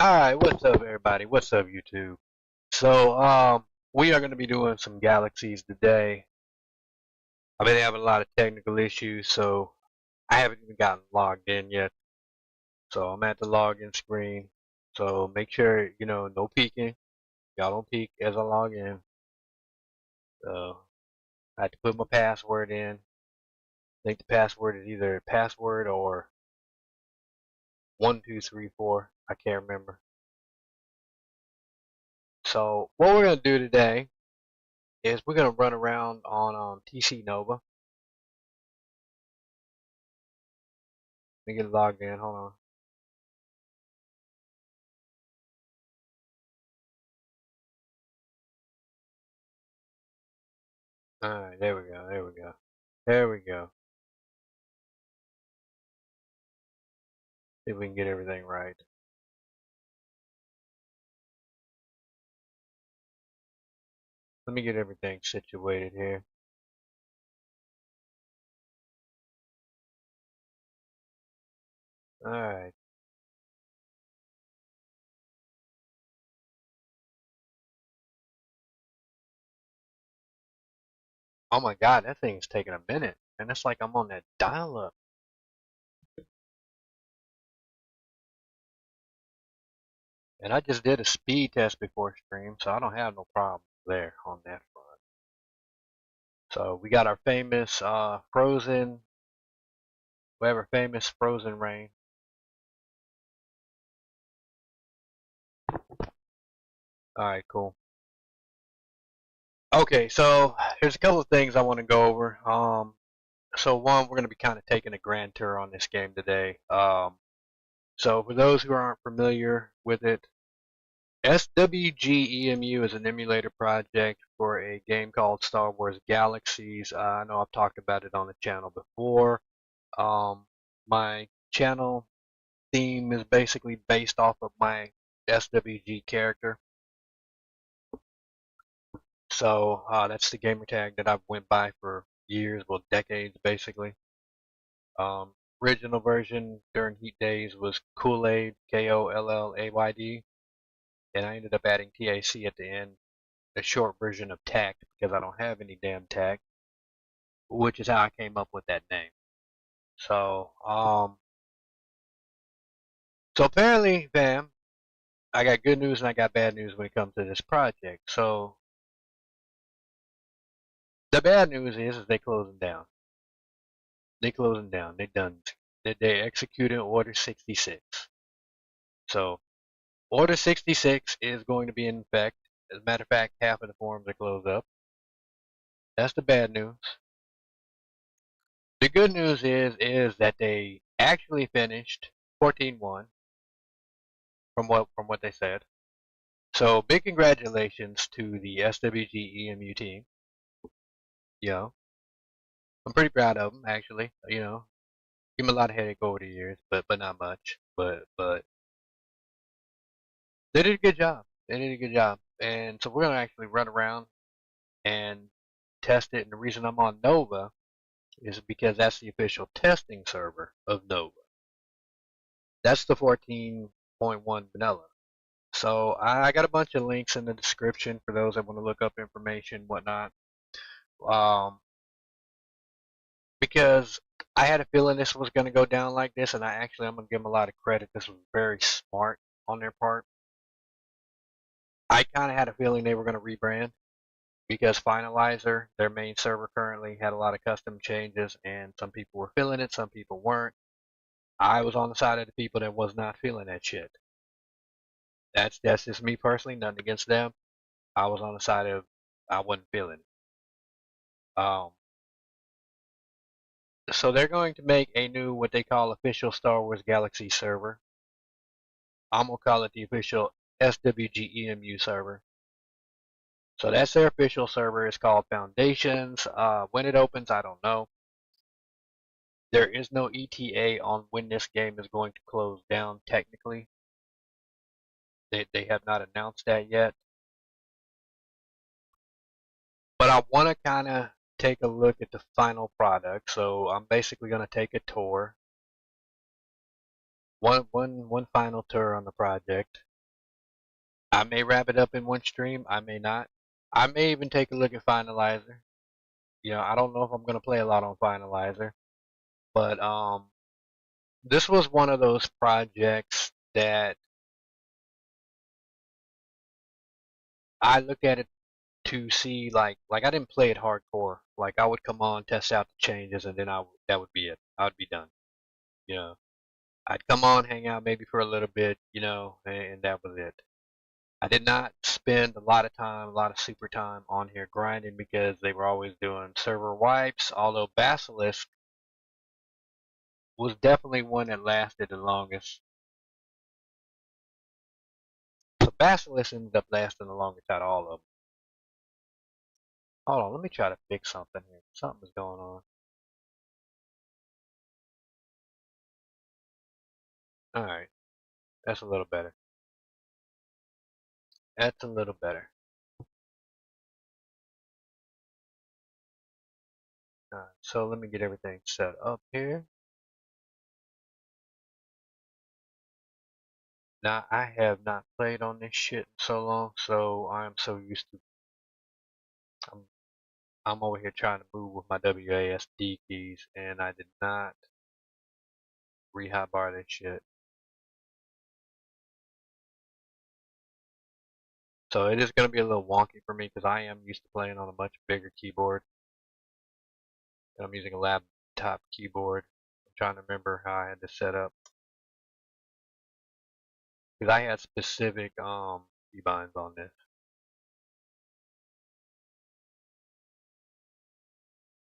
Alright, what's up everybody? What's up YouTube? So we are gonna be doing some galaxies today. I've been having a lot of technical issues, so I haven't even gotten logged in yet. So I'm at the login screen. So make sure, no peeking. Y'all don't peek as I log in. So I have to put my password in. I think the password is either password or 1234. I can't remember. So what we're gonna do today is we're gonna run around on TC Nova. Let me get logged in. Hold on. Alright, there we go, there we go. There we go. See if we can get everything right. Let me get everything situated here. Alright. Oh my god, that thing's taking a minute. And it's like I'm on that dial-up. And I just did a speed test before stream, so I don't have no problem there on that front. So we got our famous frozen, whatever famous frozen rain. Alright, cool. Okay, so here's a couple of things I want to go over. So one, we're going to be kind of taking a grand tour on this game today. So for those who aren't familiar with it, SWGEmu is an emulator project for a game called Star Wars Galaxies. I know I've talked about it on the channel before. My channel theme is basically based off of my SWG character. So that's the gamer tag that I've went by for years, well decades basically. Original version during Heat Days was Kool-Aid, KOOLAYD, and I ended up adding TAC at the end, a short version of TAC because I don't have any damn TAC, which is how I came up with that name. So, so apparently, fam, I got good news and I got bad news when it comes to this project. So, the bad news is they closing down. They closing down. They done. They executed Order 66. So Order 66 is going to be in effect. As a matter of fact, half of the forums are closed up. That's the bad news. The good news is that they actually finished 14-1 from what they said. So big congratulations to the SWGEmu team. You know, I'm pretty proud of them actually. Give them a lot of headache over the years, but not much. But they did a good job. They did a good job. And so we're gonna actually run around and test it. And the reason I'm on Nova is because that's the official testing server of Nova. That's the 14.1 vanilla. So I got a bunch of links in the description for those that want to look up information, whatnot. Um, because I had a feeling this was going to go down like this, and I'm going to give them a lot of credit. This was very smart on their part. I kind of had a feeling they were going to rebrand because Finalizer, their main server currently, had a lot of custom changes, and some people were feeling it, some people weren't. I was on the side of the people that was not feeling that shit. That's just me personally, nothing against them. I was on the side of I wasn't feeling it. So they're going to make a new what they call official Star Wars Galaxy server. I'm gonna call it the official SWGEmu server. So that's their official server. It's called Foundations. When it opens, I don't know. There is no ETA on when this game is going to close down technically. They have not announced that yet. But I want to kind of take a look at the final product. So I'm basically going to take a tour. One final tour on the project. I may wrap it up in one stream. I may not. I may even take a look at Finalizer. I don't know if I'm gonna play a lot on Finalizer, but this was one of those projects that I look at it to see like I didn't play it hardcore. Like I would come on, test out the changes, and then that would be it. I would be done. You know, I'd come on, hang out maybe for a little bit, and that was it. I did not spend a lot of time, a lot of super time on here grinding because they were always doing server wipes. Although Basilisk was definitely one that lasted the longest. So Basilisk ended up lasting the longest out of all of them. Hold on, let me try to fix something here. Something's going on. Alright, that's a little better. That's a little better. Alright, so let me get everything set up here. Now, I have not played on this shit in so long, so I'm so used to. I'm, I'm over here trying to move with my WASD keys, and I did not re-hotbar this shit. So it is going to be a little wonky for me because I am used to playing on a much bigger keyboard. And I'm using a laptop keyboard. I'm trying to remember how I had to set up because I had specific keybinds on this.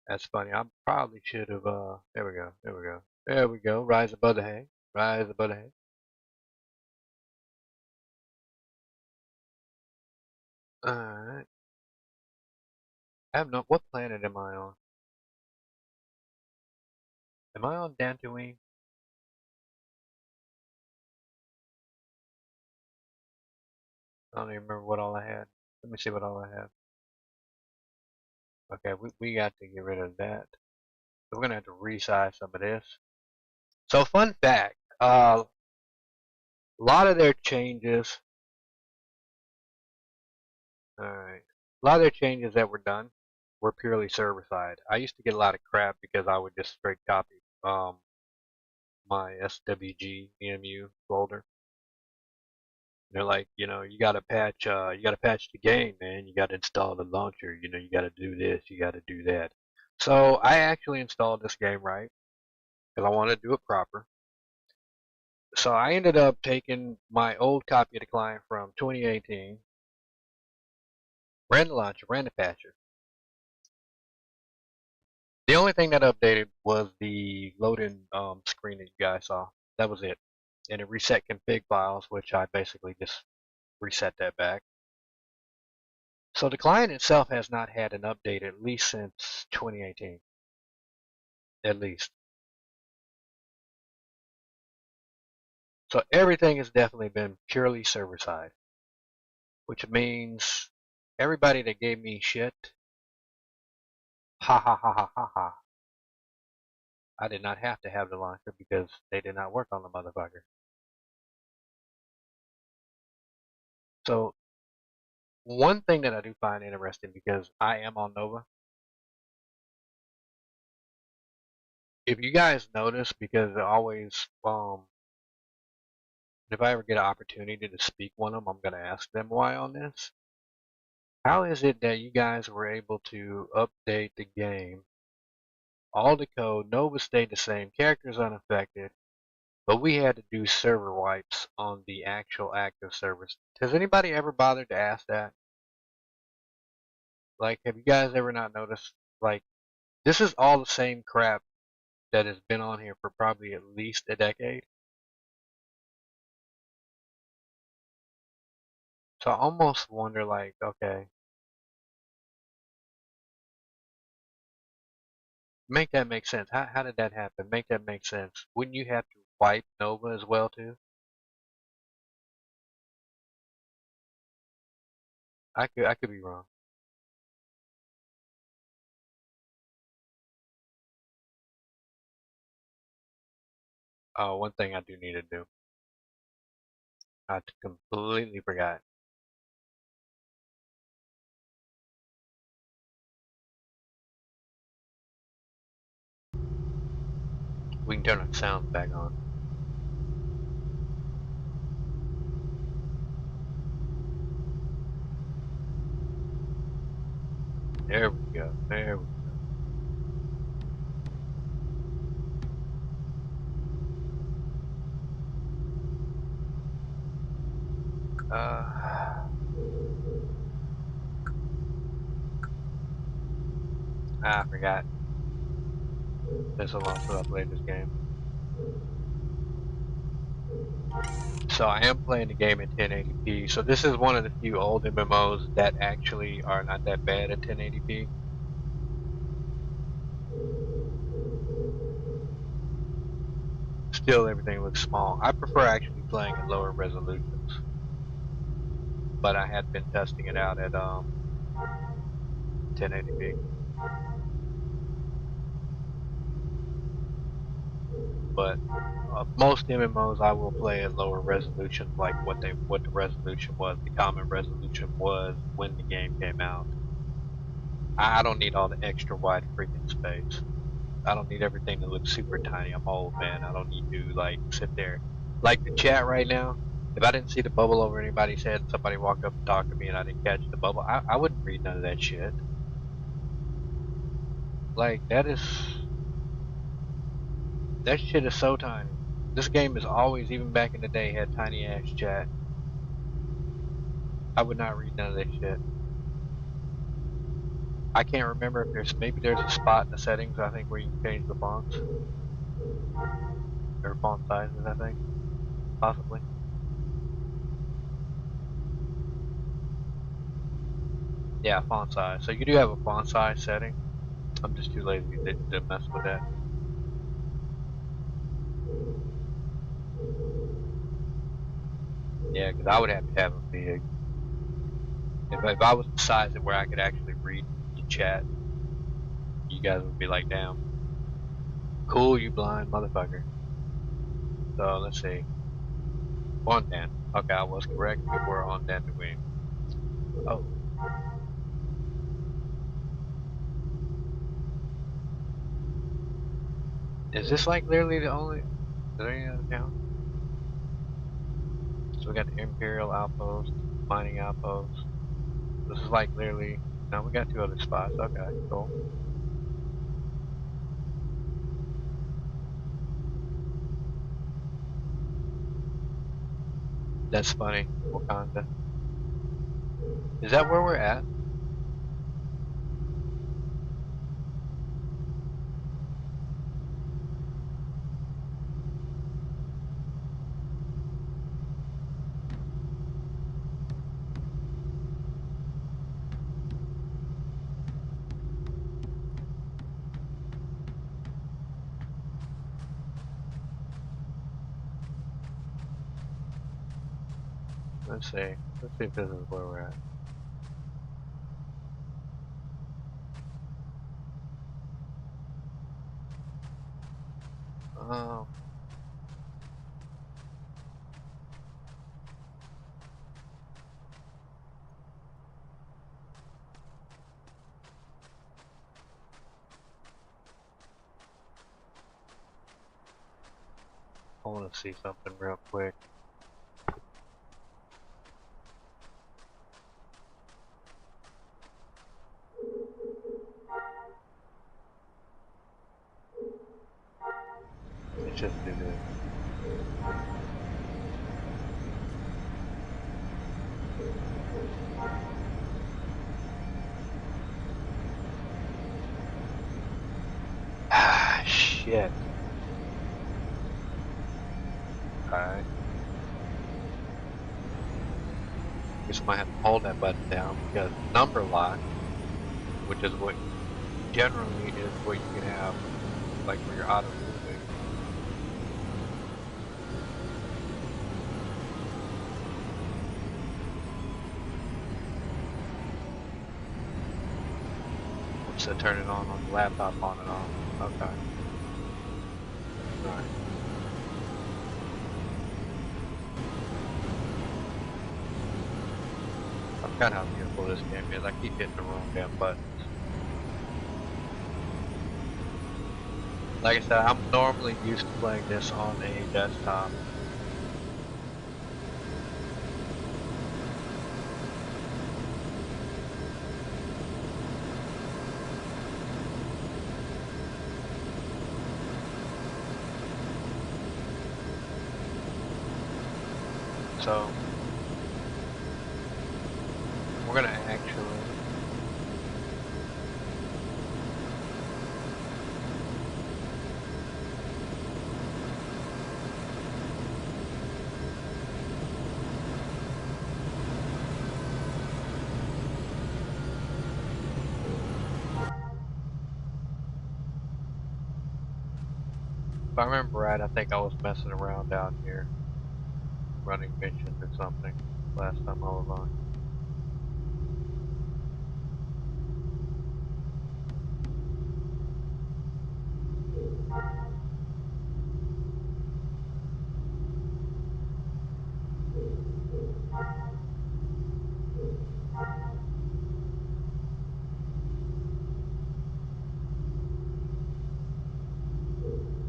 That's funny. I probably should have. There we go. There we go. There we go. Rise above the hay. Rise above the hay. All right. I have no. What planet am I on? Am I on Dantooine? I don't even remember what all I had. Let me see what all I have. Okay, we got to get rid of that. So we're gonna have to resize some of this. So fun fact, a lot of their changes. All right, a lot of their changes that were done were purely server side. I used to get a lot of crap because I would just straight copy my SWGEmu folder. They're like, you gotta patch the game, man. You gotta install the launcher. You gotta do this, you gotta do that. So I actually installed this game right because I wanted to do it proper. So I ended up taking my old copy of the client from 2018, ran the launcher, ran the patcher. The only thing that updated was the loading screen that you guys saw. That was it. And it reset config files, which I basically just reset that back. So the client itself has not had an update at least since 2018. At least. So everything has definitely been purely server side, which means everybody that gave me shit, ha ha ha ha ha ha. I did not have to have the launcher because they did not work on the motherfucker. So one thing that I do find interesting because I am on Nova, if you guys notice, because always, if I ever get an opportunity to speak one of them, I'm gonna ask them why on this. How is it that you guys were able to update the game, all the code, Nova stayed the same, characters unaffected, but we had to do server wipes on the actual active servers? Has anybody ever bothered to ask that? Like, have you guys ever not noticed? Like, this is all the same crap that has been on here for probably at least a decade. So I almost wonder, like, okay, make that make sense. How did that happen? Make that make sense. Wouldn't you have to wipe Nova as well too? I could be wrong. Oh, one thing I do need to do. I completely forgot. We can turn our sounds back on. There we go. There we go. I forgot. Been so long since I played this game. So I am playing the game in 1080p. So this is one of the few old MMOs that actually are not that bad at 1080p. Still, everything looks small. I prefer actually playing in lower resolutions, but I had been testing it out at 1080p. But most MMOs I will play at lower resolutions, like what the resolution was, the common resolution was when the game came out. I don't need all the extra wide freaking space. I don't need everything to look super tiny. I'm old, man. I don't need to like sit there. Like the chat right now, if I didn't see the bubble over anybody's head and somebody walked up and talked to me and I didn't catch the bubble, I wouldn't read none of that shit. Like that shit is so tiny. This game is always, even back in the day, had tiny ass chat. I would not read none of that shit. I can't remember if there's a spot in the settings I think where you can change the fonts or font sizes. I think possibly. Yeah, font size. So you do have a font size setting. I'm just too lazy to mess with that. Yeah, because I would have to have them big. If I was to size it where I could actually read the chat, you guys would be like, damn. Cool, you blind motherfucker. So let's see. On Dan. Okay, I was correct. We're on Dan the Wing. Oh. Is this like literally the only... Is there any other town? So we got the Imperial Outpost, Mining Outpost. This is like literally... No, we got 2 other spots. Okay, cool. That's funny. Wakanda. Is that where we're at? Let's see. Let's see if this is where we're at. Oh. I want to see something real quick. Let's just do this. Ah, shit. Alright. Guess I might have to hold that button down because number lock, which is what generally is what you can have, like where you're auto moving. So turn it on the laptop on and off. Okay. Alright. I forgot how beautiful this game is. I keep hitting the wrong damn buttons. Like I said, I'm normally used to playing this on a desktop. So we're gonna actually if I remember right, I think I was messing around down here, running missions or something last time I was on.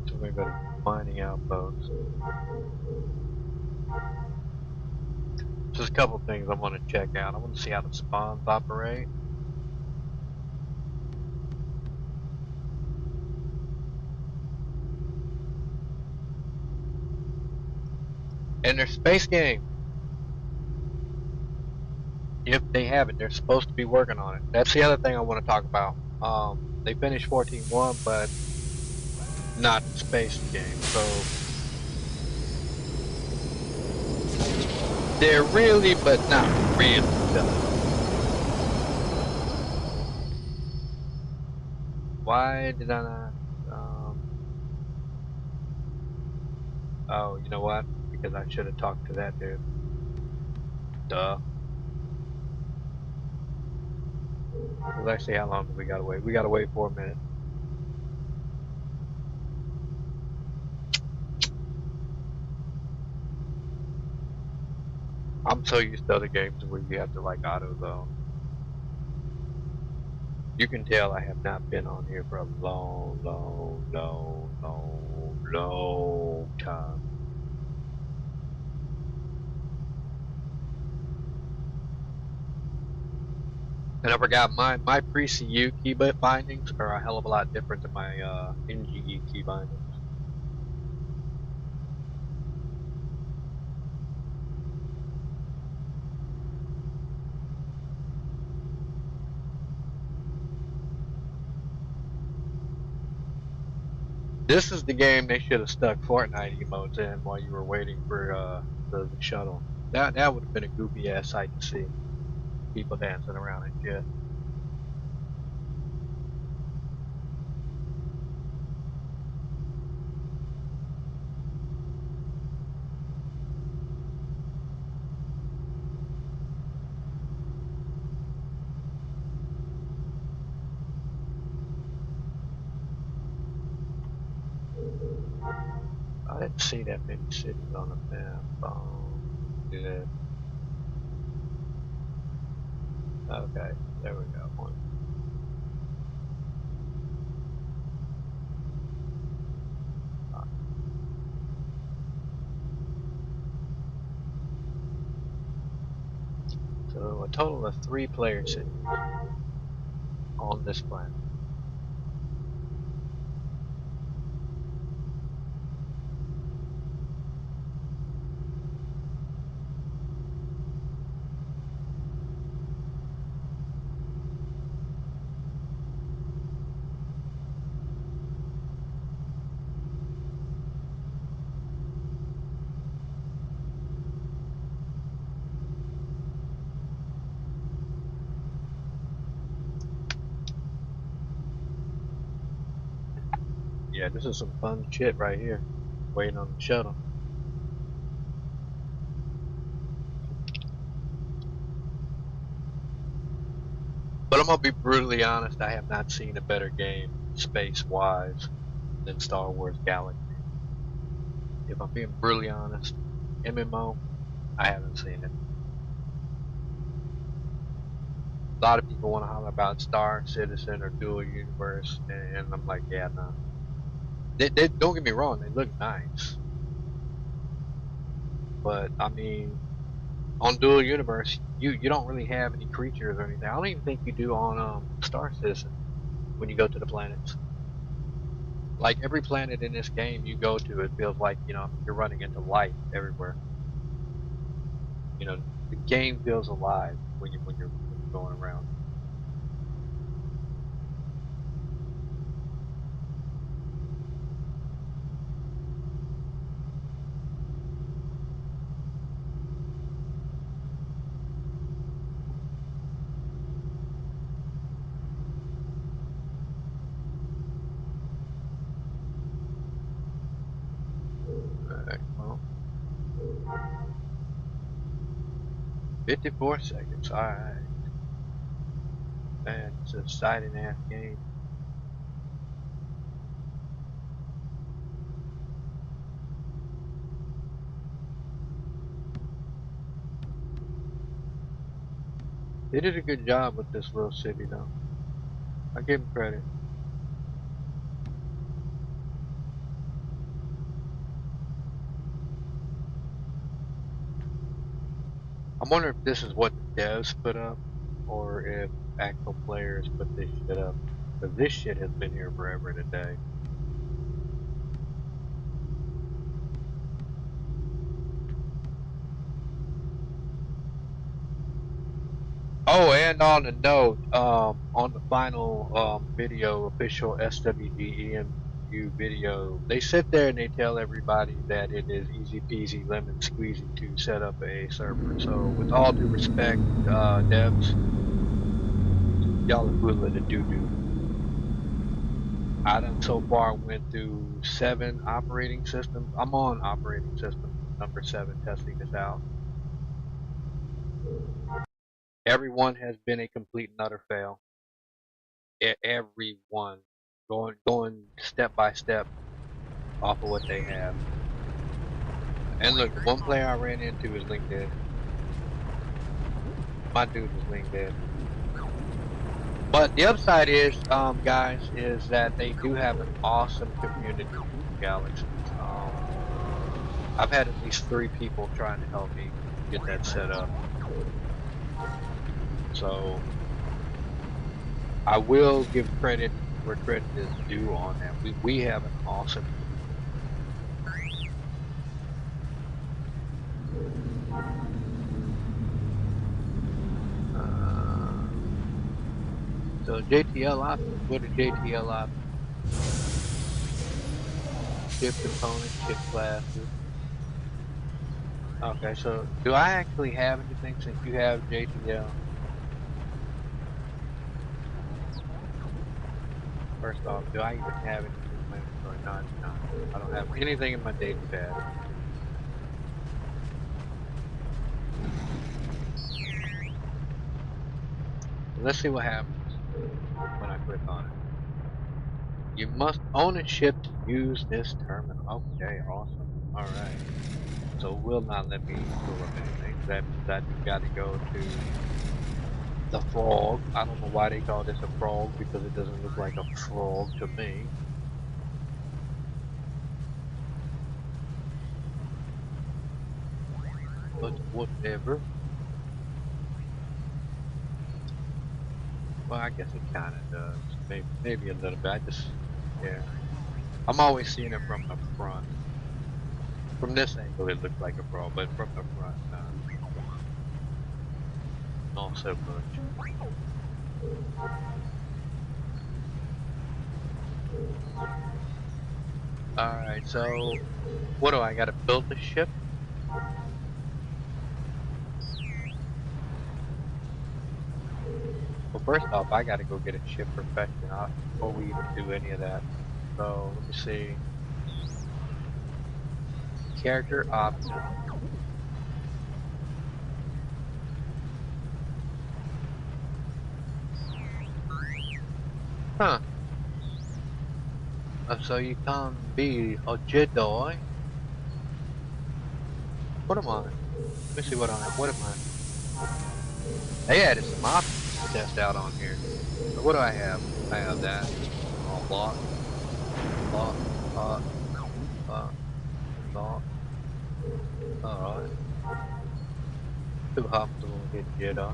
So we're gonna go to mining outposts. Just a couple things I want to check out. I want to see how the spawns operate. And their space game, if they haven't, they're supposed to be working on it. That's the other thing I want to talk about. They finished 14.1, but not the space game. So they're really, but not really done. Why did I not? Oh, you know what? Because I should have talked to that dude. Duh. Let's see how long do we gotta wait. We gotta wait 4 minutes. I'm so used to other games where you have to like auto zone. You can tell I have not been on here for a long, long, long, long, long time. And I forgot my pre-CU key bindings are a hell of a lot different than my NGE key bindings. This is the game they should have stuck Fortnite emotes in while you were waiting for the shuttle. That would have been a goofy ass sight to see. People dancing around and shit. I didn't see that many cities on the map. Do that. Okay, there we go. One. So a total of 3 player cities on this planet. Yeah, this is some fun shit right here. Waiting on the shuttle. But I'm gonna be brutally honest, I have not seen a better game space-wise than Star Wars Galaxies. If I'm being brutally honest, MMO, I haven't seen it. A lot of people want to holler about Star Citizen or Dual Universe, and I'm like, yeah, no. They don't get me wrong, they look nice, but I mean, on Dual Universe, you don't really have any creatures or anything. I don't even think you do on Star Citizen when you go to the planets. Like every planet in this game you go to, it feels like you're running into life everywhere. You know, the game feels alive when you're going around. Alright, well, 54 seconds. Alright, man, it's an exciting ass game. They did a good job with this little city, though. I give them credit. I'm wondering if this is what the devs put up, or if actual players put this shit up. Because this shit has been here forever and a day. Oh, and on the note, on the final video, official SWGEmu video, they sit there and they tell everybody that it is easy peasy lemon squeezy to set up a server. So, with all due respect, devs, y'all are full of the doo doo. I done so far went through 7 operating systems. I'm on operating system number 7 testing this out. Every one has been a complete and utter fail. Everyone going step by step off of what they have. And look, the one player I ran into is Link Dead. My dude is Link Dead. But the upside is, guys, is that they do have an awesome community in Galaxies. I've had at least 3 people trying to help me get that set up. So I will give credit where credit is due on that. We have an awesome. So JTL options. What are JTL options? Ship components, ship classes. Okay, so do I actually have anything since you have JTL? First off, do I even have anything or not? No, I don't have anything in my data pad. Let's see what happens when I click on it. You must own a ship to use this terminal. Okay, awesome. Alright. So it will not let me pull up anything. That means I just gotta go to the frog. I don't know why they call this a frog because it doesn't look like a frog to me. But whatever. Well, I guess it kind of does. Maybe a little bit. Yeah. I'm always seeing it from the front. From this angle, it looks like a frog, but from the front, not so much. Alright, so what do I gotta build the ship? Well, first off, I gotta go get a ship perfection before we even do any of that. So, let me see. Character option. Huh. So you can be a Jedi. What am I? Let me see what I am. What am I? They added some options to test out on here. So what do I have? I have that. Oh, lock. Lock. Uh, not. Alright. Too hot to get Jedi.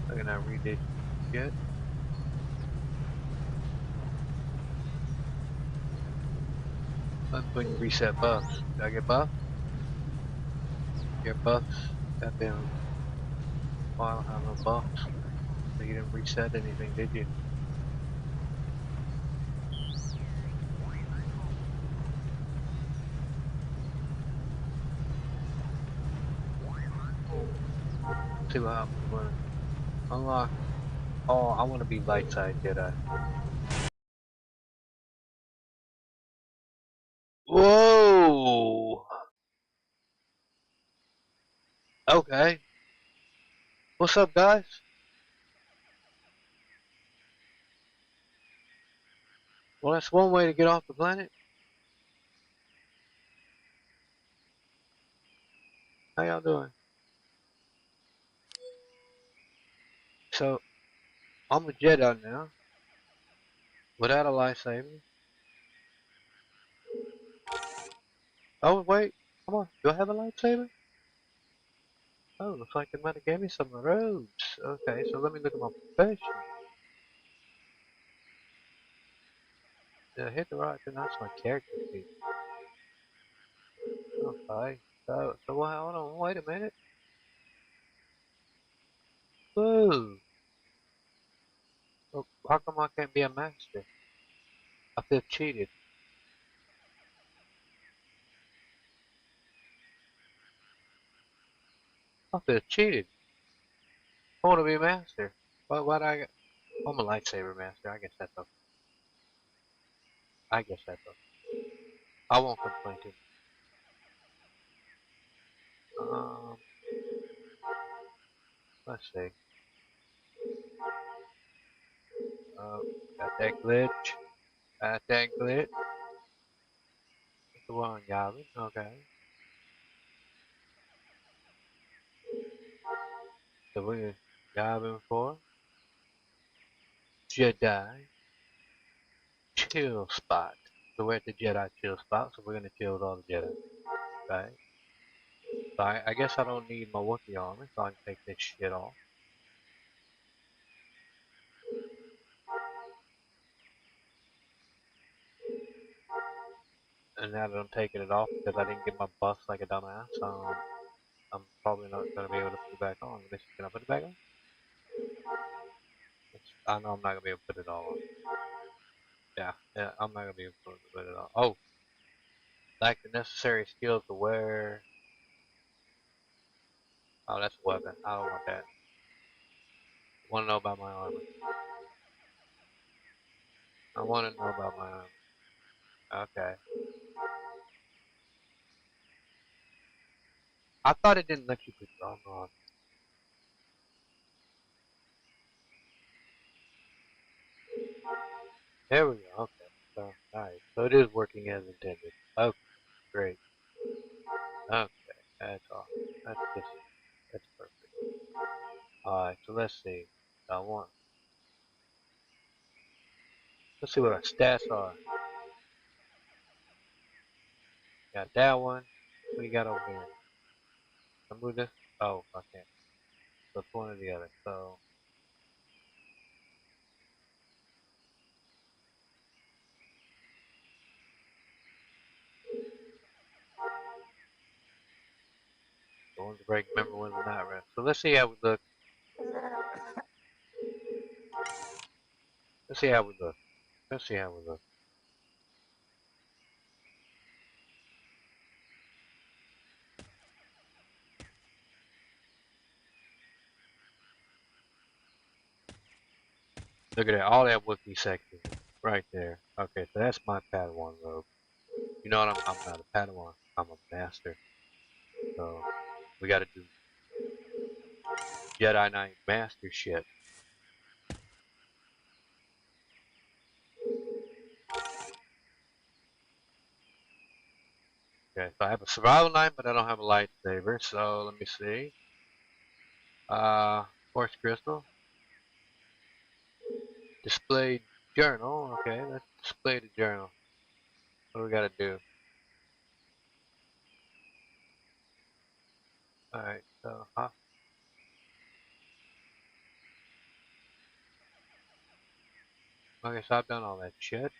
I cannot read this yet. That's when you reset buffs. Did I get buffs? Get buffs? Goddamn. Well, I don't have no buffs. So you didn't reset anything, did you? See what happens when unlock. Oh, I want to be light side Jedi. Whoa! Okay. What's up, guys? Well, that's one way to get off the planet. How y'all doing? So, I'm a Jedi now. Without a lightsaber. Oh, wait. Come on. Do I have a lightsaber? Oh, looks like they might have gave me some robes. Okay, so let me look at my profession. Hit the right, then that's my character sheet. Okay. So hold on, wait a minute. Whoa. Oh, how come I can't be a master? I feel cheated. I feel cheated. I want to be a master. Why'd I get... I'm a lightsaber master. I guess that's okay. I guess that's okay. I won't complain too. Um, let's see. Got that glitch. Got that glitch. The one Gavin. Okay. So we're Gavin for Jedi chill spot. So we're at the Jedi chill spot, so we're gonna chill with all the Jedi. Right? So I guess I don't need my Wookiee armor, so I can take this shit off. And now that I'm taking it off because I didn't get my buffs like a dumbass, I'm probably not gonna be able to put it back on. Can I put it back on? I know I'm not gonna be able to put it all on. Yeah, I'm not gonna be able to put it on. Oh, like the necessary skills to wear. Oh, that's a weapon. I don't want that. Want to know about my armor? I want to know about my armor. Okay. I thought it didn't let you put your armor on. There we go. Okay. So, alright. So it is working as intended. Okay. Great. Okay. That's all. That's perfect. Alright. So let's see. I want. Let's see what our stats are. Got that one. What do you got over here? Can I move this? Oh, I can't. So it's one or the other. So the one's a break. Remember one's a night rest. So let's see how we look. Let's see how we look. Let's see how we look. Look at that. All that Wookiee section right there. Okay, so that's my Padawan robe. You know what? I'm not a Padawan. I'm a master. So we got to do Jedi Knight master shit. Okay, so I have a survival knife, but I don't have a lightsaber. So let me see. Quartz crystal. Display journal. Okay, let's display the journal. What do we gotta do? Alright, so, okay, so I've done all that shit.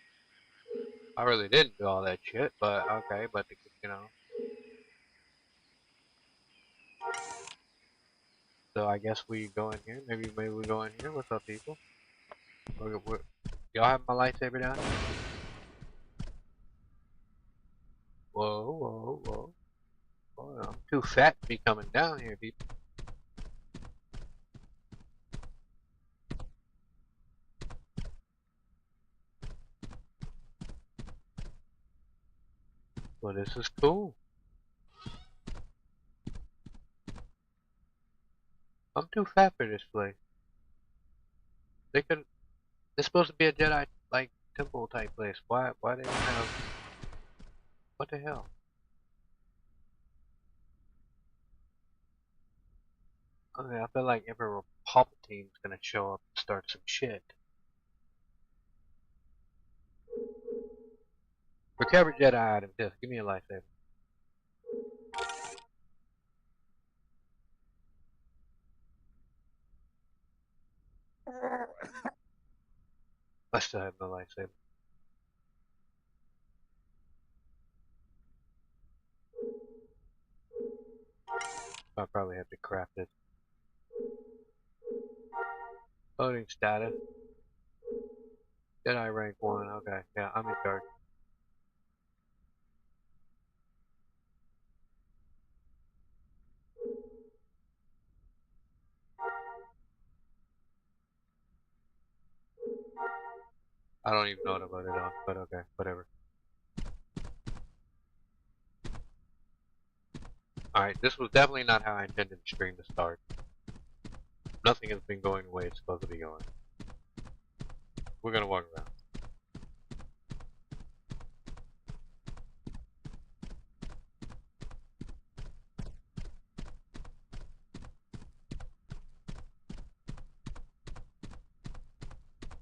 I really didn't do all that shit, but okay, but you know. So I guess we go in here. Maybe we go in here. What's up, people? Y'all have my lightsaber down? Whoa, whoa, whoa. Boy, I'm too fat to be coming down here, people. Well, this is cool. I'm too fat for this place. They could. It's supposed to be a Jedi like temple type place. Why they don't have? What the hell? Okay, I feel like Emperor Palpatine's gonna show up and start some shit. Recover Jedi items. Yes, give me a lightsaber. I still have no lightsaber. I probably have to craft it. Loading status. Jedi rank 1. Okay, yeah, I'm in charge. I don't even know what I voted on, but okay, whatever. Alright, this was definitely not how I intended the stream to start. Nothing has been going the way it's supposed to be going. We're gonna walk around.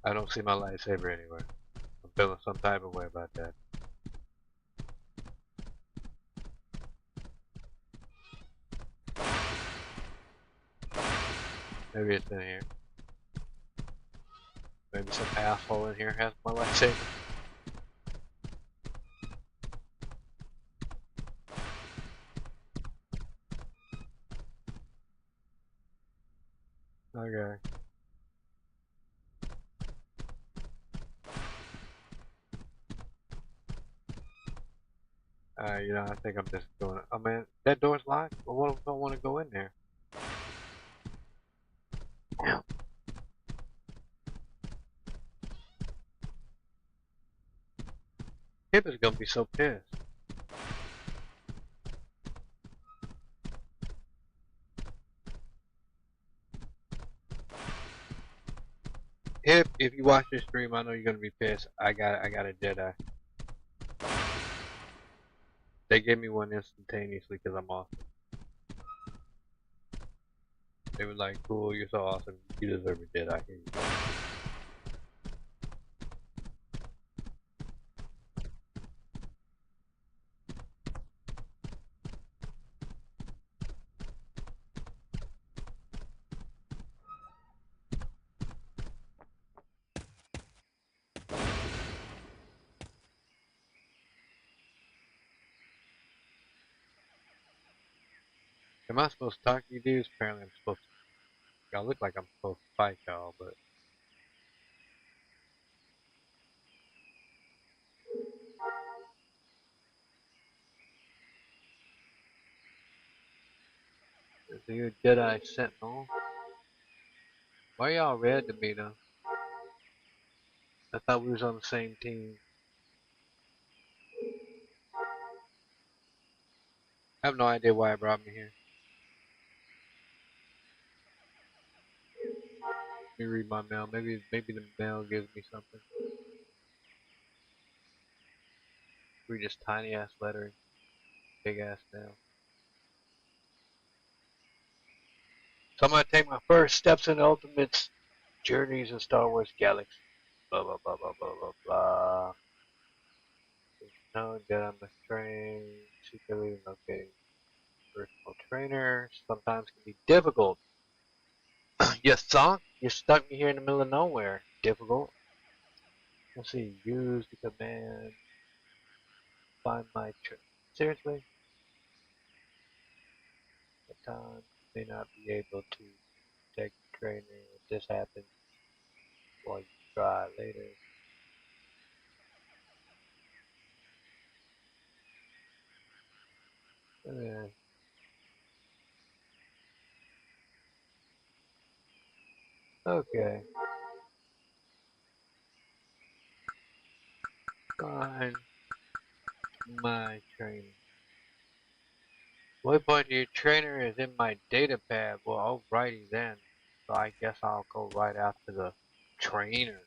I don't see my lightsaber anywhere. I'm feeling some type of way about that. Maybe it's in here. Maybe some asshole in here has my lightsaber. Okay. You know, I think I'm just doing it. I mean, that door's locked. Well, what if I don't want to go in there? Damn. Kip is gonna be so pissed. If you watch this stream, I know you're gonna be pissed. I got a Jedi. They gave me one instantaneously because I'm awesome. They were like, "Cool, you're so awesome. You deserve a Jedi." Here you go. Am I supposed to talk to you dudes? Apparently, I'm supposed to. Y'all look like I'm supposed to fight y'all, but is you a Jedi Sentinel? Why y'all red to me though? I thought we was on the same team. I have no idea why it brought me here. Let me read my mail. Maybe the mail gives me something. Read this tiny ass lettering. big ass now. So I'm gonna take my first steps in the ultimate journeys in Star Wars Galaxies. Blah blah blah blah blah blah blah. No Jedi must train secretly locating personal trainer. Sometimes can be difficult. You sunk? You stuck me here in the middle of nowhere. Difficult. Let's see. Use the command. Find my seriously? At times may not be able to detect the trainer if this happens while you try later. Yeah. Okay. Find my trainer. Waypoint to your trainer is in my data pad. Well, alrighty then. So I guess I'll go right after the trainer.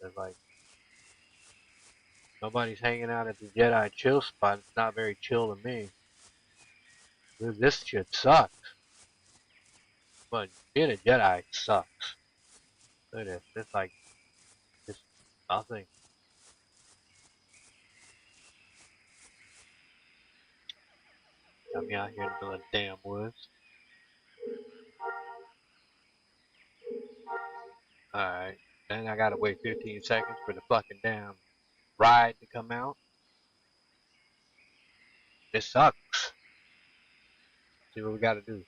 It's like nobody's hanging out at the Jedi chill spot. It's not very chill to me. Dude, this shit sucks. But being a Jedi sucks. Look at this. It's like it's nothing. Got me out here in the middle of the damn woods. Alright. Then I gotta wait 15 seconds for the fucking damn ride to come out. This sucks. See what we gotta do.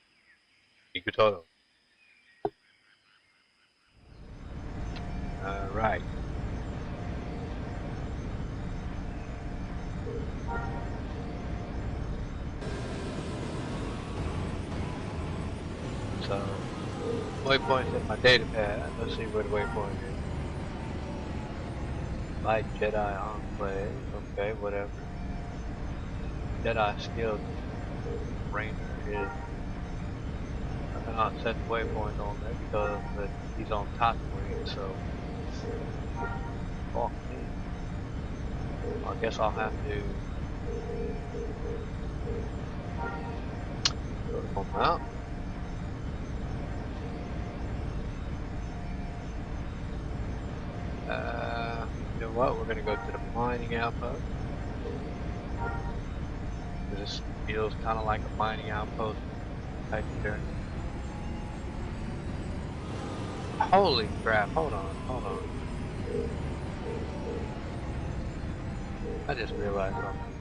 Ikutoto. Alright. So, waypoint's in my data pad. Let's see where the waypoint is. Light Jedi Enclave. Okay, whatever. Jedi Skill Trainer is. I cannot set the waypoint on there because he's on Tatooine, so. Fuck me. I guess I'll have to go to my mount. You know what? We're gonna go to the mining outpost. This feels kind of like a mining outpost type of journey. Holy crap! Hold on, hold on. I just realized something.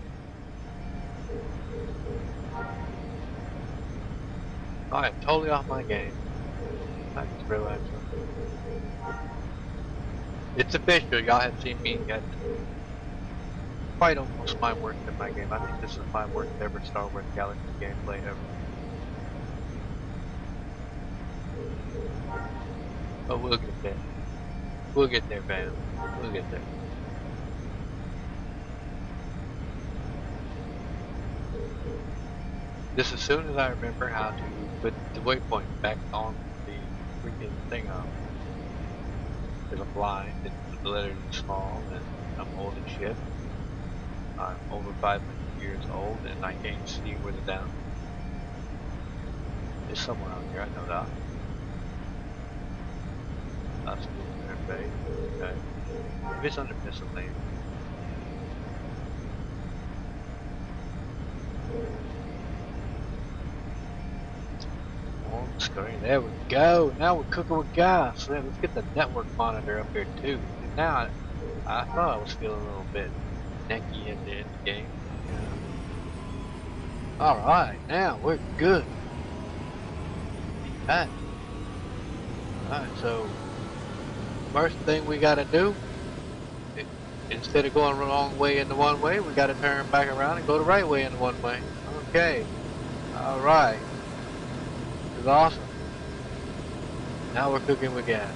I am totally off my game. I just realized something. It's official. Y'all have seen me get quite almost my worst in my game. I think this is my worst ever Star Wars Galaxies gameplay ever. But we'll get there. We'll get there, fam. We'll get there. Just as soon as I remember how to put the waypoint back on the freaking thing on. Because I'm blind and the letters are small and I'm old as shit. I'm over 500 years old and I can't see where the down. It's somewhere out here, I know that. That's cool, okay. Maybe it's under miscellaneous. On the screen, there we go. Now we're cooking with gas. So let's get the network monitor up here too. And now I thought I was feeling a little bit necky in the game. Yeah. Alright, now we're good. Alright, so first thing we gotta do, instead of going the wrong way in the one way, we gotta turn back around and go the right way in the one way. Okay. Alright. This is awesome. Now we're cooking with gas.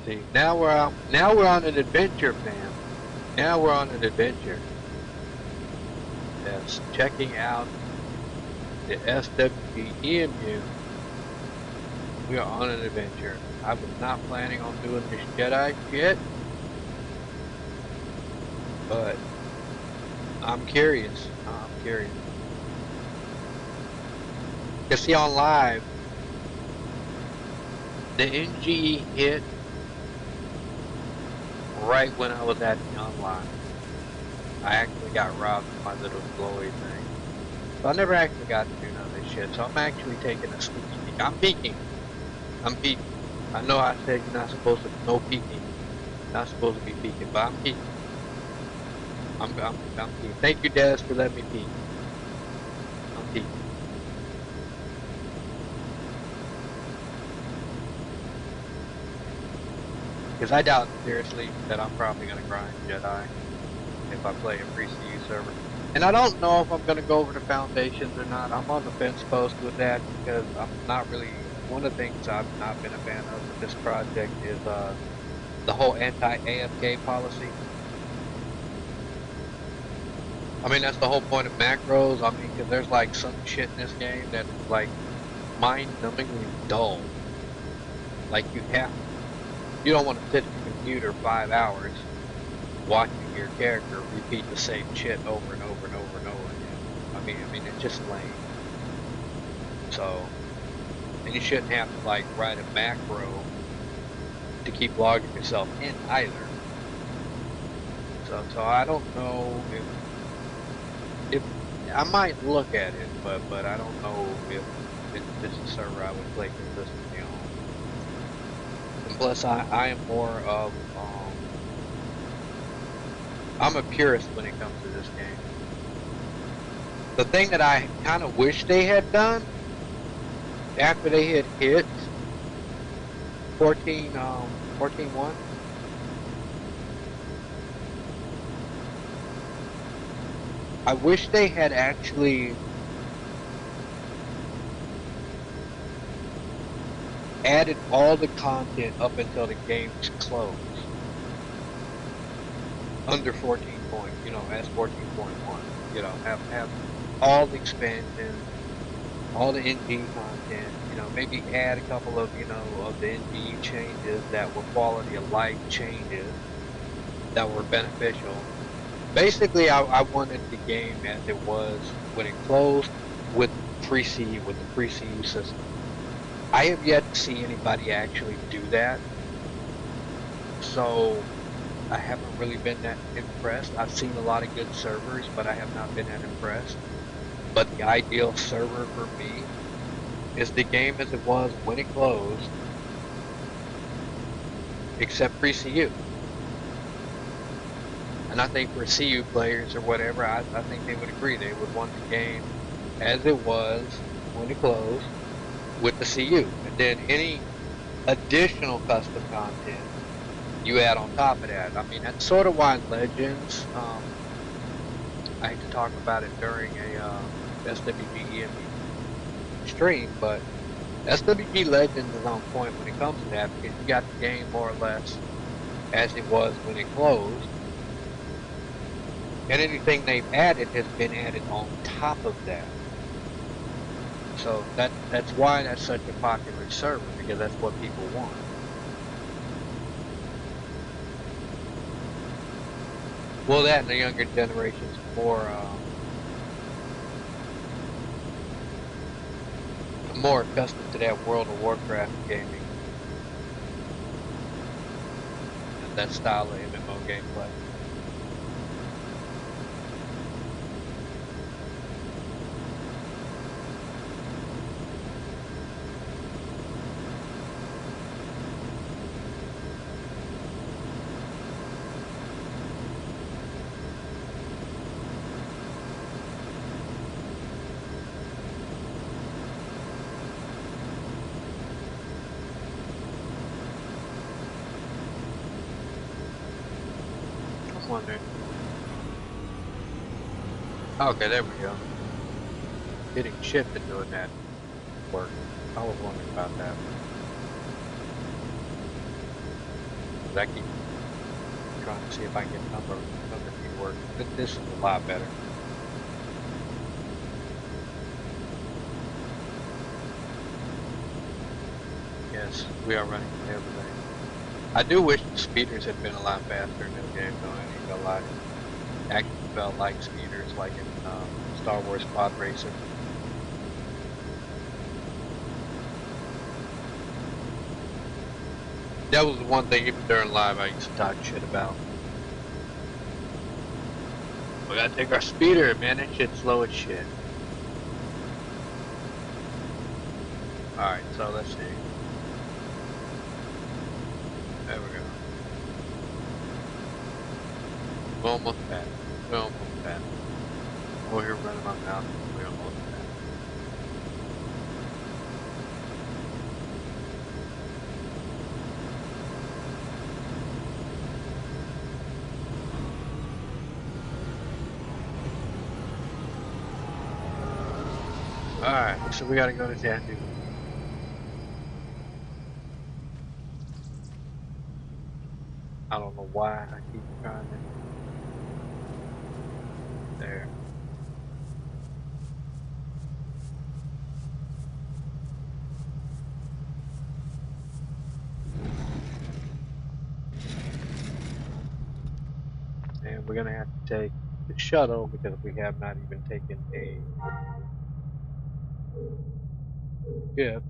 See, now we're out. Now we're on an adventure, fam. Now we're on an adventure. Yes, checking out the SWGEmu, we are on an adventure. I was not planning on doing this Jedi shit, but I'm curious. I'm curious. Cause see on live, the NG hit right when I was at the online. I actually got robbed of my little glowy thing. So I never actually got to do none of this shit. So I'm actually taking a sneaky peek. I'm peeking. I'm peeking. I know I said you're not supposed to, no peeking. Not supposed to be peeking, but I'm peeking. I'm peeking. Thank you, Des, for letting me peek. I'm peeking. Because I doubt seriously that I'm probably going to grind Jedi if I play a Pre-CU server. And I don't know if I'm going to go over to Foundations or not. I'm on the fence post with that because I'm not really... One of the things I've not been a fan of with this project is the whole anti-AFK policy. I mean, that's the whole point of macros. I mean, because there's like some shit in this game that is like mind-numbingly dull. Like you don't want to sit at the computer 5 hours watching your character repeat the same shit over and over and over and over again. I mean, it's just lame. So, and you shouldn't have to like write a macro to keep logging yourself in either. So I don't know if I might look at it, but I don't know if it's a server I would play consistently on. And plus, I am more of I'm a purist when it comes to this game. The thing that I kind of wish they had done after they had hit 14.1. I wish they had actually added all the content up until the game's closed. Under 14 point, as 14.1, have all the expansions, all the NG content, maybe add a couple of, of the NG changes that were quality of life changes that were beneficial. Basically, I wanted the game as it was when it closed with the Pre-CU system. I have yet to see anybody actually do that, so I haven't really been that impressed. I've seen a lot of good servers, but I have not been that impressed. But the ideal server for me is the game as it was when it closed, except Pre-CU. And I think for CU players or whatever, I think they would agree. They would want the game as it was when it closed with the CU. And then any additional custom content you add on top of that. I mean, that's sort of why Legends, I hate to talk about it during a SWGEmu stream, but SWG Legends is on point when it comes to that, because you got the game more or less as it was when it closed, and anything they've added has been added on top of that. So that's why that's such a popular server, because that's what people want. Well, that and the younger generation's more accustomed to that World of Warcraft gaming and that style of MMO gameplay. Wondering. Okay, there we go. Getting shipped and doing that work. I was wondering about that. I keep trying to see if I can get number to work. This is a lot better. yes, we are running everything. I do wish the speeders had been a lot faster in this game, though. I ain't gonna lie. Actually felt like speeders, like in Star Wars Pod Racer. That was the one thing, even during live, I used to talk shit about. We gotta take our speeder, man. That shit's slow as shit. Alright, so let's see. There we go. We're almost back. We're almost back. Over here running my mouth. We're almost back. Alright, so we gotta go to Tattoo. I don't know why I keep trying to. There. And we're gonna have to take the shuttle because we have not even taken a ship.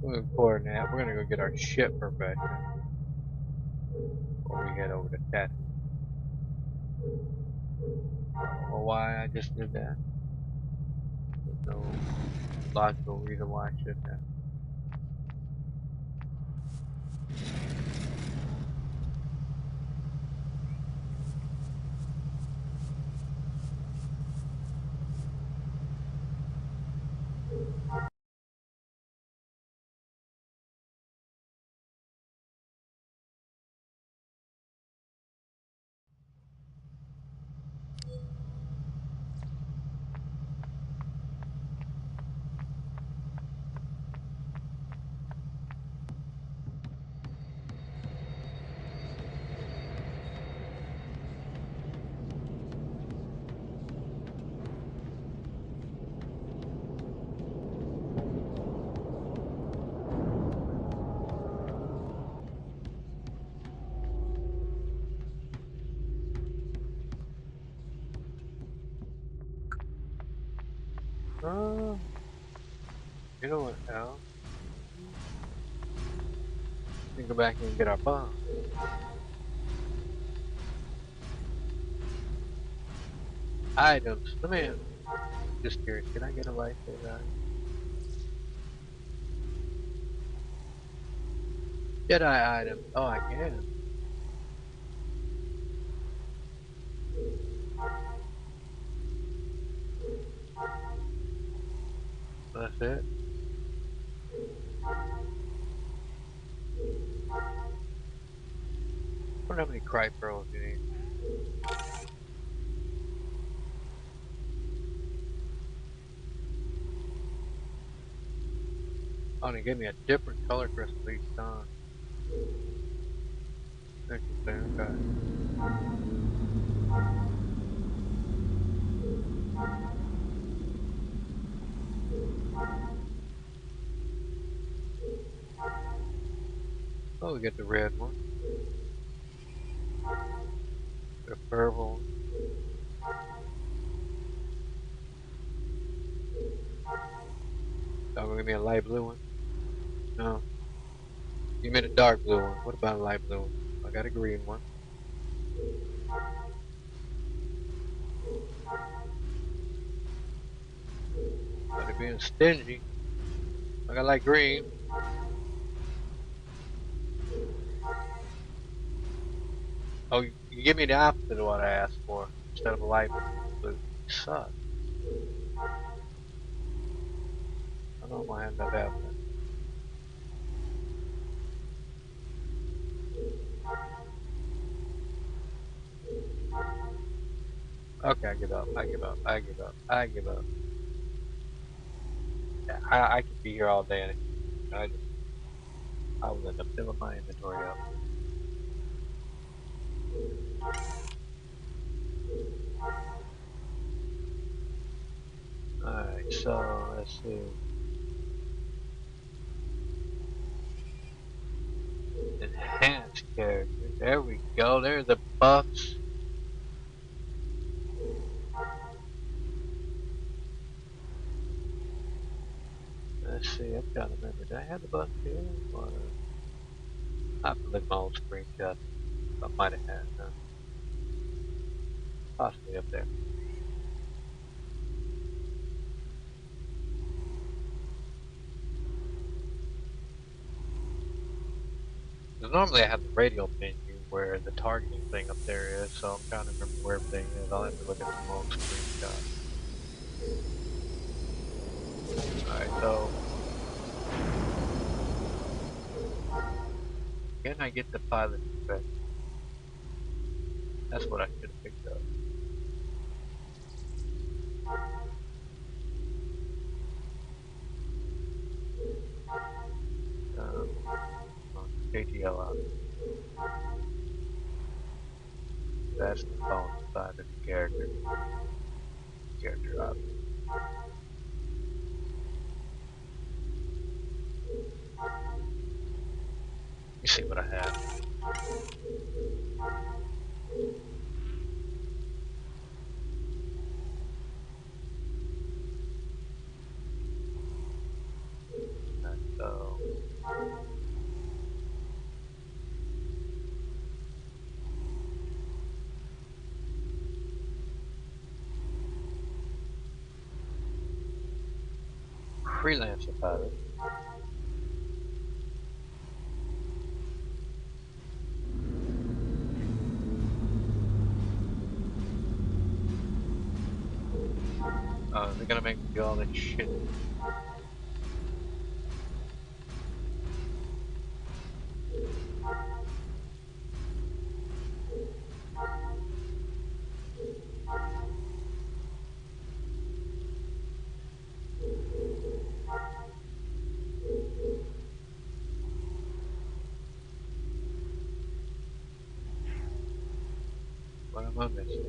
We're important that. We're gonna go get our ship perfection before we head over to Tattoo. I don't know why I just did that. There's no logical reason why I should have. You know what, Al? We can go back and get our bomb. Items. Let me. Just curious. Can I get a lightsaber? Jedi item. Oh, I can. That's it. I wonder how many cry pearls you need. Oh, and it gave me a different color crystal each time. Interesting, okay. Oh, we get the red one. The purple one. Oh, give me a light blue one. No. You made a dark blue one. What about a light blue one? I got a green one. But it being stingy. I got light green. Oh, you give me the opposite of what I asked for instead of a light blue. You suck. I know I'm gonna end up having it. Okay, I give up. I give up. I give up. I give up. Yeah, I could be here all day and I will end up filling my inventory up. Alright, so let's see. Enhance character. There we go. There's the buffs. Let's see. I'm trying to remember. Did I have the buffs here? Or I have to look at my old screenshot. I might have had. Possibly up there. Because normally I have the radio menu where the targeting thing up there is, so I'm trying to remember where everything is. I'll have to look at some old screenshot. Alright, so can I get the pilot effect? That's what I should have picked up. KTL out. That's the phone side of the character. Character out. You see what I have. So freelancer pilot. They're gonna make me do all that shit. What am I missing?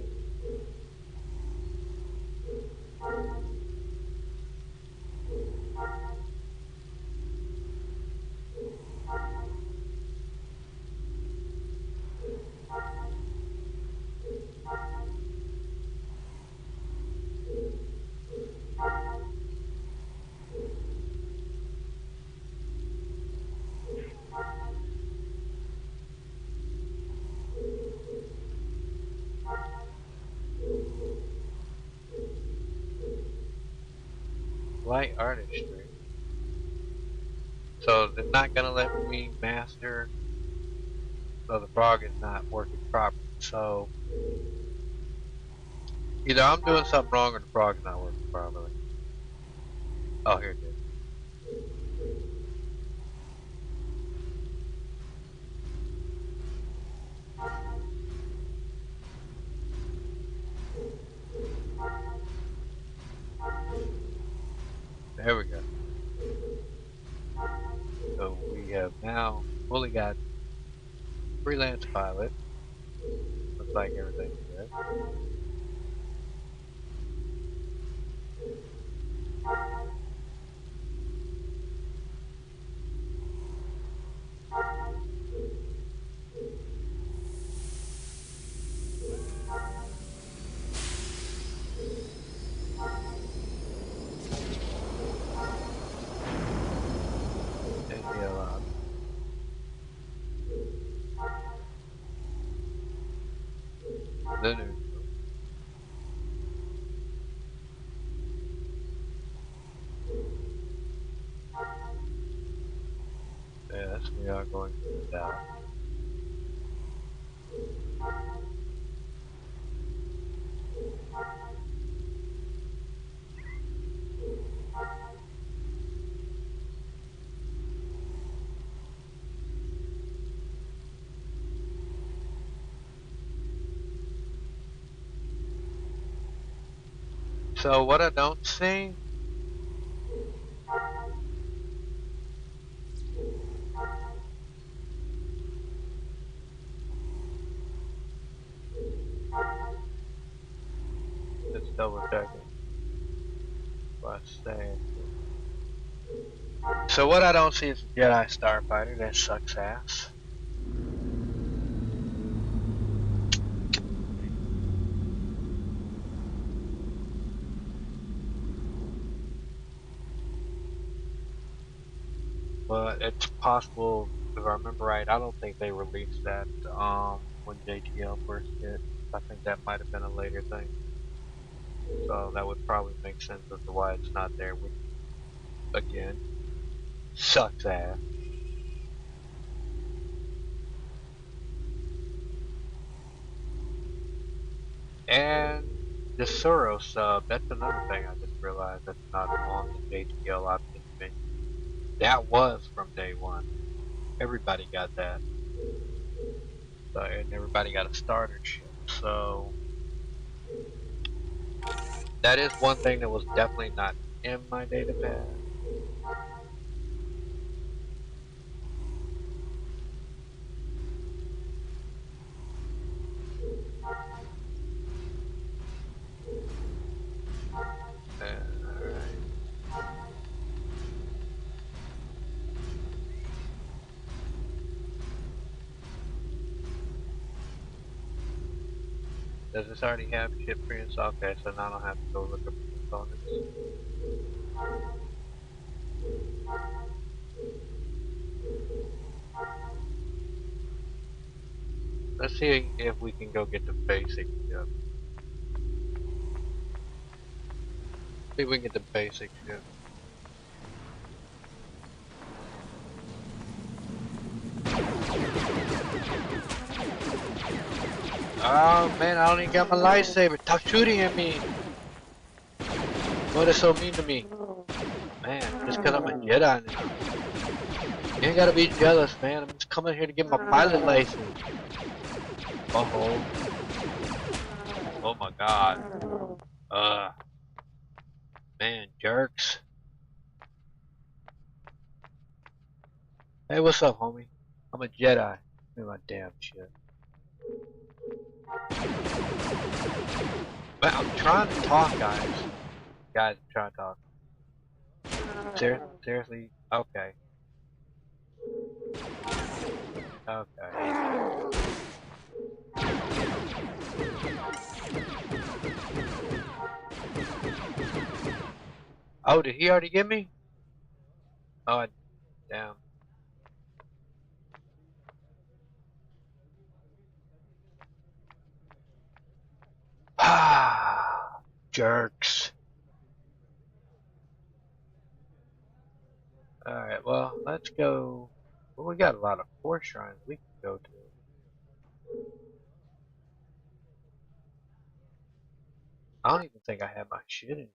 Light artistry. So they're not gonna let me master. So the frog is not working properly. So either I'm doing something wrong or the frog is not working properly. Oh, here it is. There we go. So we have now fully got freelance pilot. Looks like everything's good. NDL the neutral. Yes, we are going to the down. So what I don't see is double checking. But say. So what I don't see is a Jedi starfighter. That sucks ass. But it's possible, if I remember right, I don't think they released that when JTL first hit. I think that might have been a later thing. So that would probably make sense as to why it's not there, which again sucks ass. And the Suro sub, that's another thing I just realized that's not on the JTL options menu. That was from day one. Everybody got that. So, and everybody got a starter ship. So that is one thing that was definitely not in my data pad. Alright. Does this already have ship pre-installed? Okay, so now I don't have to go look up components. Let's see if we can go get the basic ship. See if we can get the basic ship. Oh man, I don't even got my lightsaber. Stop shooting at me. What is so mean to me? Man, just because I'm a Jedi now. You ain't gotta be jealous, man. I'm just coming here to get my pilot license. Uh-oh. Oh my god. Man, jerks. Hey, what's up, homie? I'm a Jedi. Give me my damn shit. Man, I'm trying to talk, guys. Guys, I'm trying to talk. Seriously? Okay. Okay. Oh, did he already get me? Oh, damn. Ah, jerks. Alright, well, let's go. Well, we got a lot of force shrines we can go to. I don't even think I have my shit in.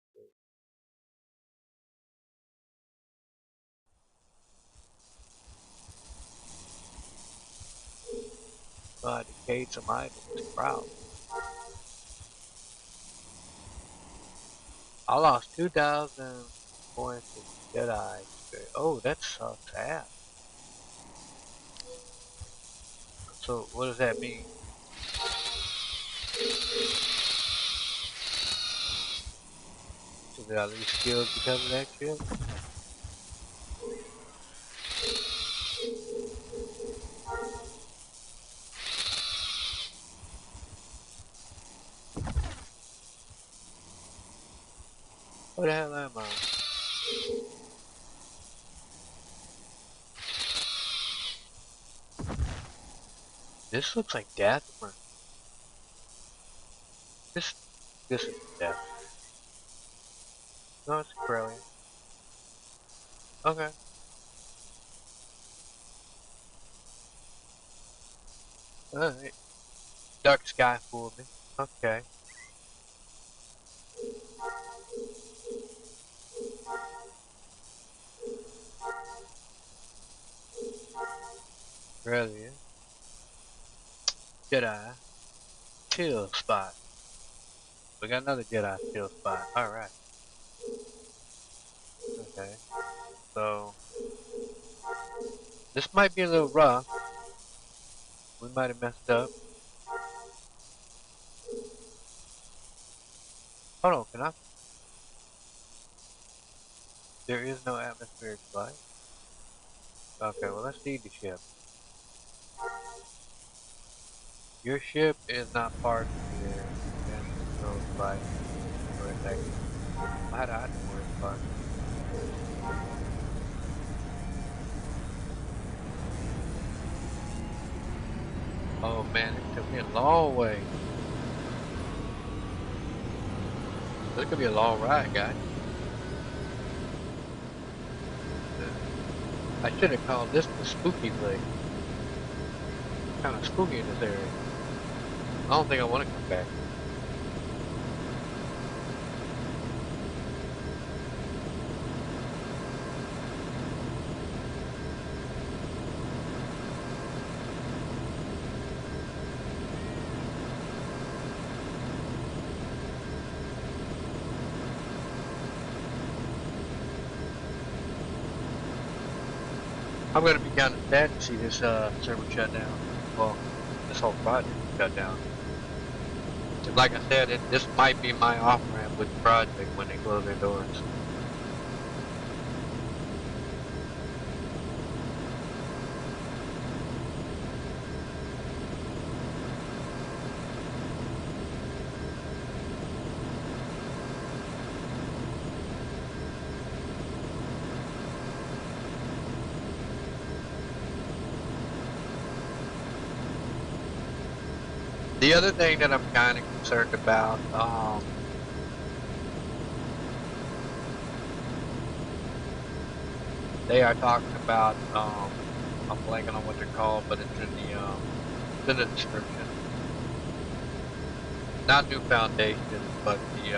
Decayed some items. Wow. I lost 2,000 points of Jedi experience. Oh, that sucks ass. So, what does that mean? So, did I lose skills because of that shit? What the hell am I? This looks like death. This, this is death. No, it's Corellian. Okay. Alright. Dark sky fooled me. Okay. Corellian. Jedi. Chill spot. We got another Jedi chill spot. Alright. Okay. So, this might be a little rough. We might have messed up. Hold on, can I? There is no atmospheric flight. Okay, well let's see the ship. Your ship is not part of the air. Advanced controls flight. Correct activity. I had to worry about it. Oh man, it took me a long way. This could be a long ride, guys. I should have called this the spooky place. Kind of spooky in this area. I don't think I want to come back. I'm gonna be kind of sad to see this server shut down. Well, this whole project shut down. Like I said, this might be my off ramp with the project when they close their doors. The other thing that I'm kind of concerned about, they are talking about, I'm blanking on what they're called, but it's in the description. Not new foundation, but the,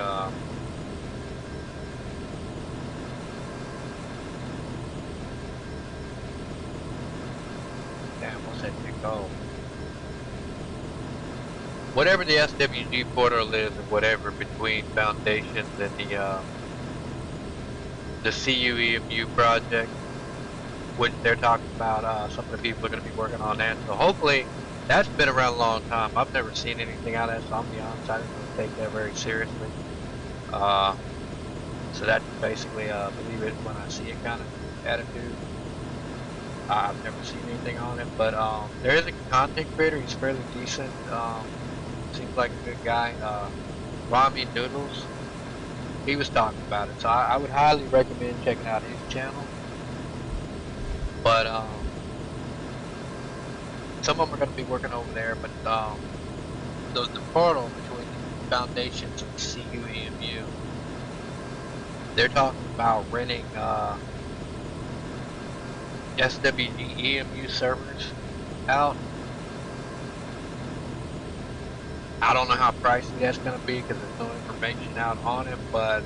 damn, what's that thing called? Whatever the SWG portal is, or whatever, between foundations and the CUEMU project, which they're talking about, some of the people are going to be working on that. So hopefully, that's been around a long time. I've never seen anything out of that, so I'll be honest, I didn't really take that very seriously. So that's basically believe it when I see it kind of attitude. I've never seen anything on it, but there is a content creator. He's fairly decent. Seems like a good guy. Rami Noodles. He was talking about it, so I would highly recommend checking out his channel. But some of them are going to be working over there. But the portal between the foundations and CUEMU, they're talking about renting SWGEmu servers out. I don't know how pricey that's going to be because there's no information out on it, but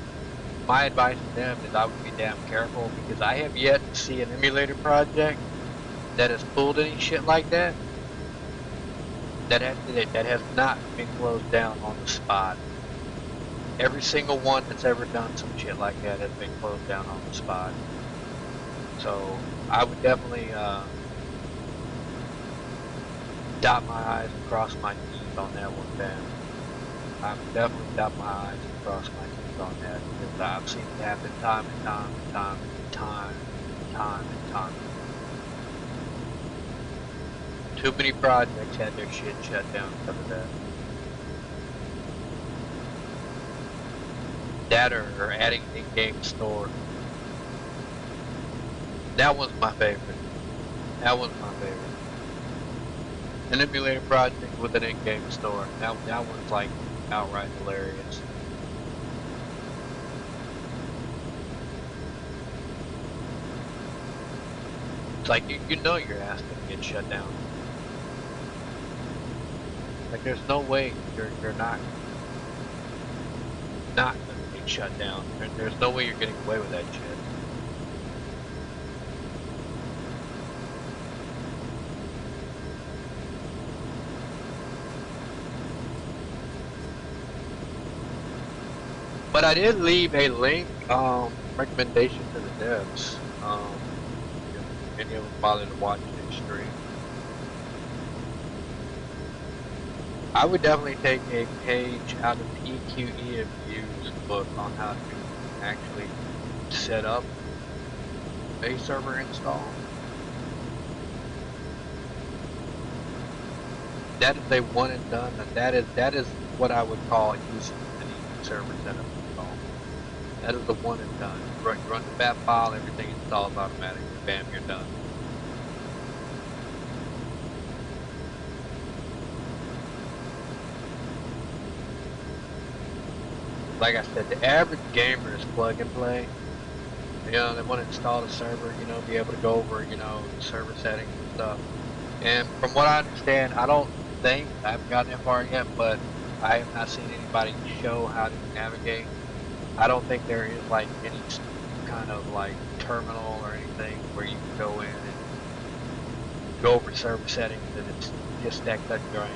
my advice to them is I would be damn careful because I have yet to see an emulator project that has pulled any shit like that that has not been closed down on the spot. Every single one that's ever done some shit like that has been closed down on the spot. So I would definitely dot my I's and cross my T's on that one, Dan. I would definitely dot my I's and cross my T's on that because I've seen it happen time and time and time and time and time and time. Too many projects had their shit shut down because of that. That or adding an in-game store. That one's my favorite. That one's my favorite. An emulator project with an in-game store. That one's like outright hilarious. It's like you know your ass gonna get shut down. Like there's no way you're not gonna get shut down. There's no way you're getting away with that shit. But I did leave a link, recommendation to the devs. If any of them bother to watch this stream. I would definitely take a page out of the EQEMU's book on how to actually set up a server install. That is a one and done. That is what I would call using the server setup install. That is the one and done. You run the bat file, everything installs automatically. Bam, you're done. Like I said, the average gamer is plug and play. You know, they want to install the server, you know, be able to go over, you know, server settings and stuff. And from what I understand, I don't think, I haven't gotten that far yet, but I have not seen anybody show how to navigate. I don't think there is like any kind of like terminal or anything where you can go in and go over server settings and it's just that cut and dry.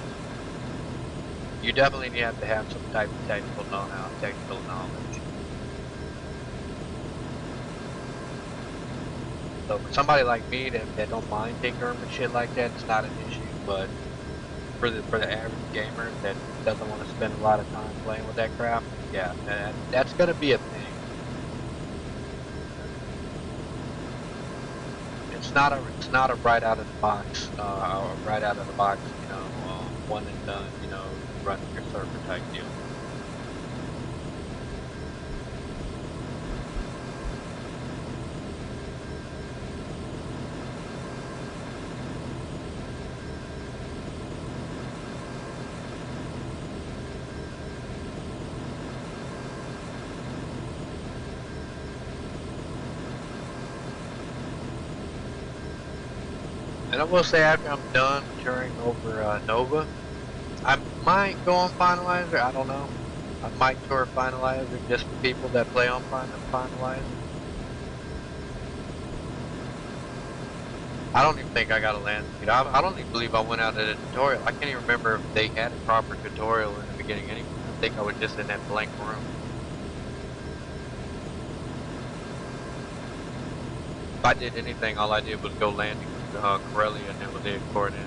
You definitely have to have some type of technical know-how, technical knowledge. So for somebody like me that don't mind tinkering and shit like that, it's not an issue. But for the average gamer that doesn't want to spend a lot of time playing with that crap, yeah, that's gonna be a thing. It's not a right out of the box, you know, one and done, you know, running your server type deal. And I will say, after I'm done touring over Nova, I might go on Finalizer. I don't know. I might tour Finalizer just for people that play on Finalizer. I don't even think I got a land speed. I don't even believe I went out at a tutorial. I can't even remember if they had a proper tutorial in the beginning anyway. I think I was just in that blank room. If I did anything, all I did was go landing Corellia and then was it for it in.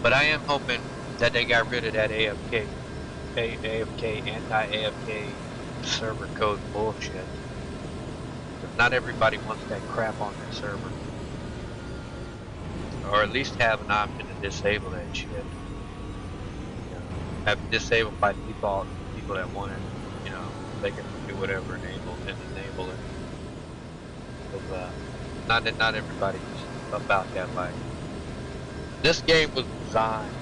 But I am hoping that they got rid of that AFK, anti-AFK server code bullshit. Not everybody wants that crap on their server. Or at least have an option to disable that shit. You know, have it disabled by default. People that want it, you know, they can do whatever, enable it. Because not everybody's about that life. This game was designed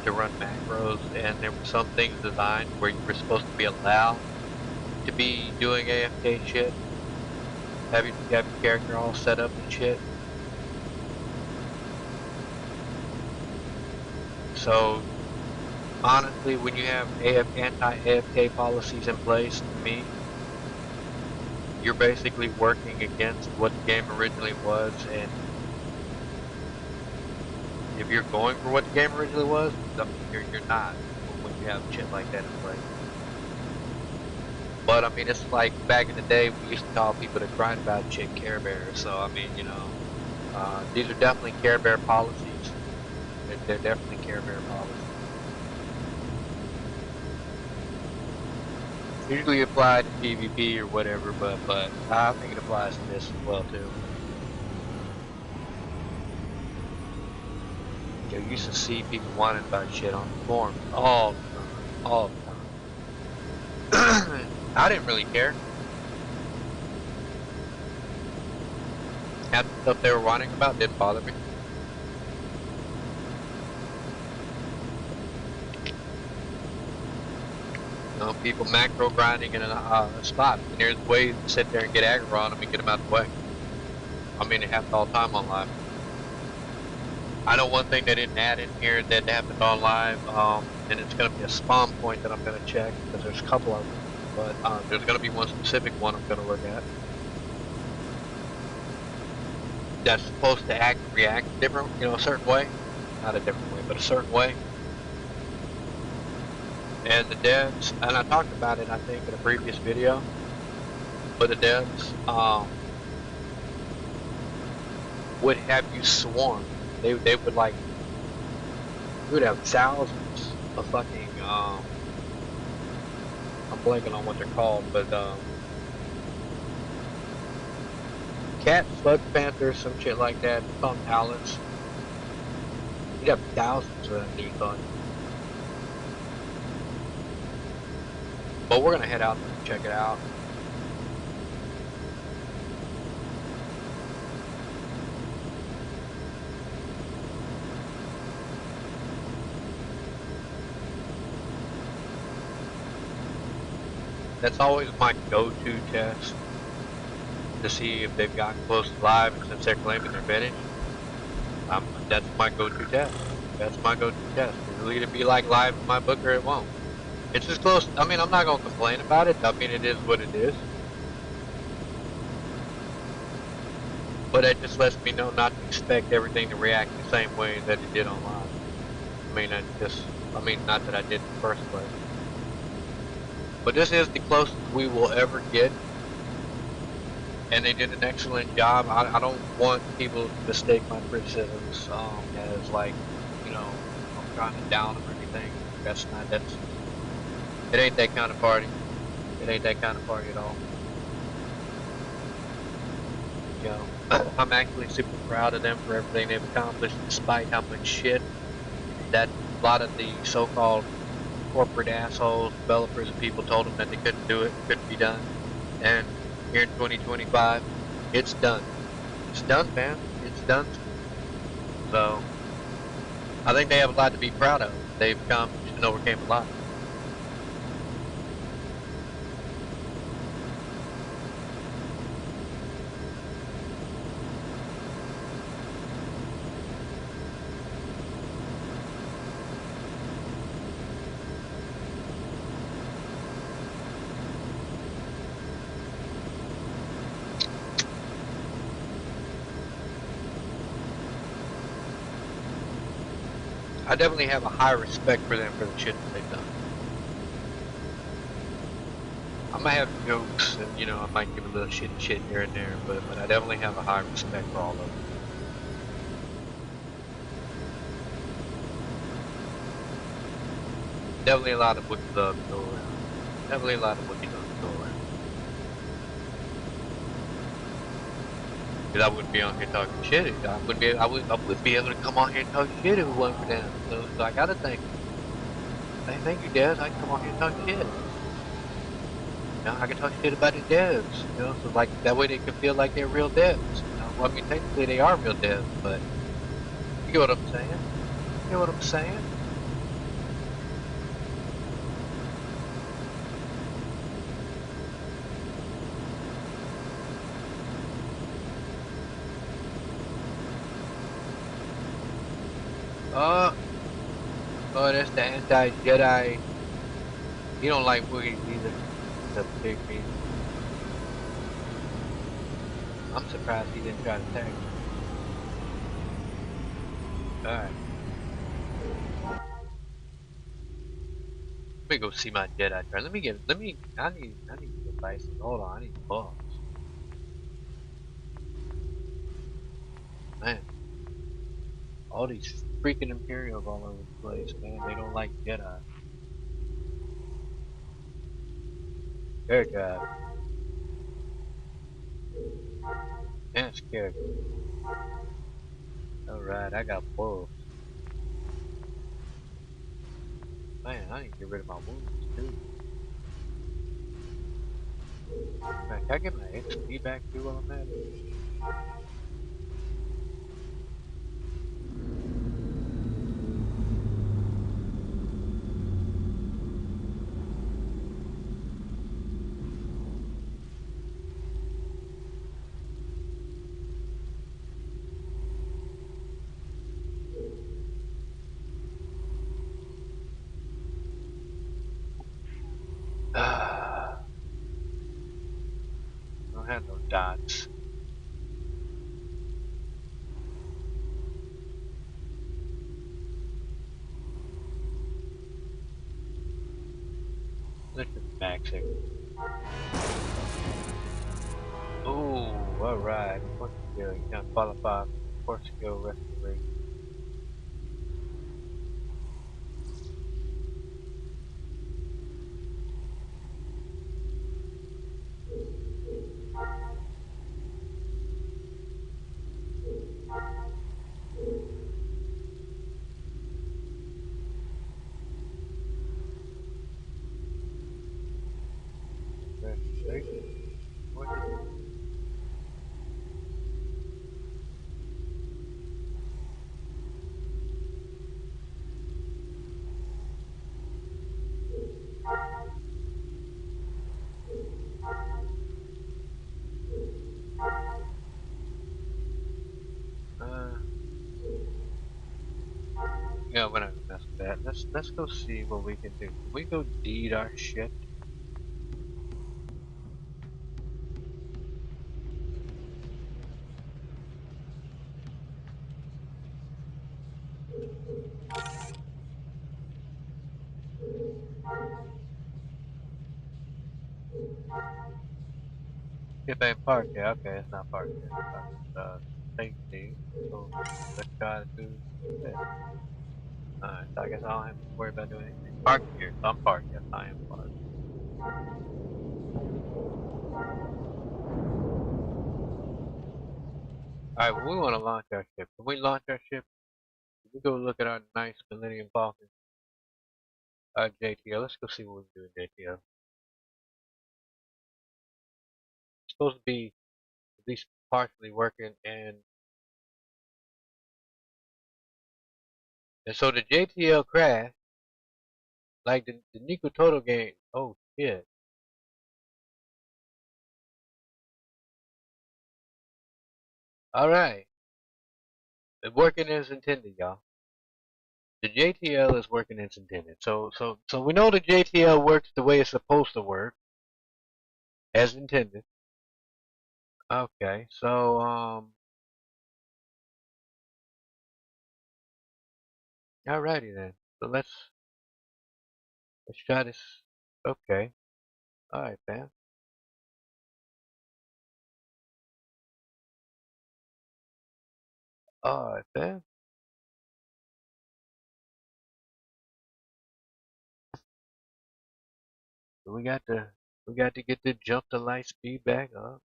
to run macros, and there were some things designed where you were supposed to be allowed to be doing AFK shit. Have your character all set up and shit. So honestly, when you have anti-AFK policies in place, to me, you're basically working against what the game originally was. And if you're going for what the game originally was, I mean, you're not when you have shit like that in place. But I mean, it's like back in the day, we used to call people that grind about shit Care Bears. So I mean, you know, these are definitely Care Bear policies. They're definitely Care Bear policies. Usually apply to PvP or whatever, but I think it applies to this as well too. You used to see people whining about shit on the forums all the time. I didn't really care. Half the stuff they were whining about didn't bother me. You know, people macro grinding in a spot, and there's ways to sit there and get aggro on them and get them out of the way. I mean, it happens all the time on live. I know one thing they didn't add in here that happened on live, and it's going to be a spawn point that I'm going to check, because there's a couple of them, but there's going to be one specific one I'm going to look at. that's supposed to react different, you know, a certain way. Not a different way, but a certain way. And the devs, and I talked about it, I think, in a previous video, but the devs would have you swarm. They would like, we would have thousands of fucking, I'm blanking on what they're called, but cats, slug panthers, some shit like that, some talents. You'd have thousands of them deep on you. But we're gonna head out and check it out. That's always my go-to test to see if they've gotten close to live, and since they're claiming they're finished, that's my go-to test. That's my go-to test. It'll either be like live in my book or it won't. It's as close. I mean, I'm not gonna complain about it. I mean, it is what it is. But it just lets me know not to expect everything to react the same way that it did online. I mean, not that I did in the first place. But this is the closest we will ever get. And they did an excellent job. I don't want people to mistake my criticisms as like, you know, I'm trying to down them or anything. It ain't that kind of party. It ain't that kind of party at all. You know, I'm actually super proud of them for everything they've accomplished, despite how much shit that a lot of the so-called corporate assholes, developers, and people told them that they couldn't do it, couldn't be done. And here in 2025, it's done. It's done, man. It's done. So, I think they have a lot to be proud of. They've accomplished and overcame a lot. I definitely have a high respect for them for the shit that they've done. I might have jokes and, you know, I might give a little shit here and there, but I definitely have a high respect for all of them. Definitely a lot of Wookiee love to go around. Definitely a lot of Wookiee love to go around. Because I wouldn't be on here talking shit. I wouldn't be able to come on here and talk shit if it wasn't for them. So I gotta thank you. Thank you, devs. I can come on here and talk shit. You know, I can talk shit about the devs. You know, so like that way they can feel like they're real devs. You know, well, I mean, technically they are real devs, but you get what I'm saying? You know what I'm saying? Oh, that's the anti-Jedi. He don't like Wookiees either. He's a big beast. I'm surprised he didn't try to attack me. Alright. Let me go see my Jedi friend. I need advice. Hold on, I need balls. Man. All these freaking Imperials all over the place, man. They don't like Jedi. Their God. That's character. Alright, I got wolves. Man, I need to get rid of my wounds too. Man, can I get my XP back too while I'm at it? I don't have no dots. Maxing. Ooh, alright. Force skill. You can qualify for force skill restoration. Restoration? What is it? Yeah, we're not gonna mess with that. Let's go see what we can do. Can we go deed our shit? If ain't parked yet, okay, it's not parked yet. Safety. So let's try to do this. Alright, so I guess I don't have to worry about doing anything. Park here, so I'm parked, yes, I am parked. Alright, well, we want to launch our ship. Can we launch our ship? Can we go look at our nice Millennium Falcon? JTL, let's go see what we can do in JTL. It's supposed to be at least partially working, and so the JTL crashed, like the Nico Toto game. Oh shit. Alright. It's working as intended, y'all. The JTL is working as intended. So we know the JTL works the way it's supposed to work, as intended. Okay, so alrighty then. So let's try this. Okay. Alright, man. Alright, man. So we got to get the jump to light speed back up.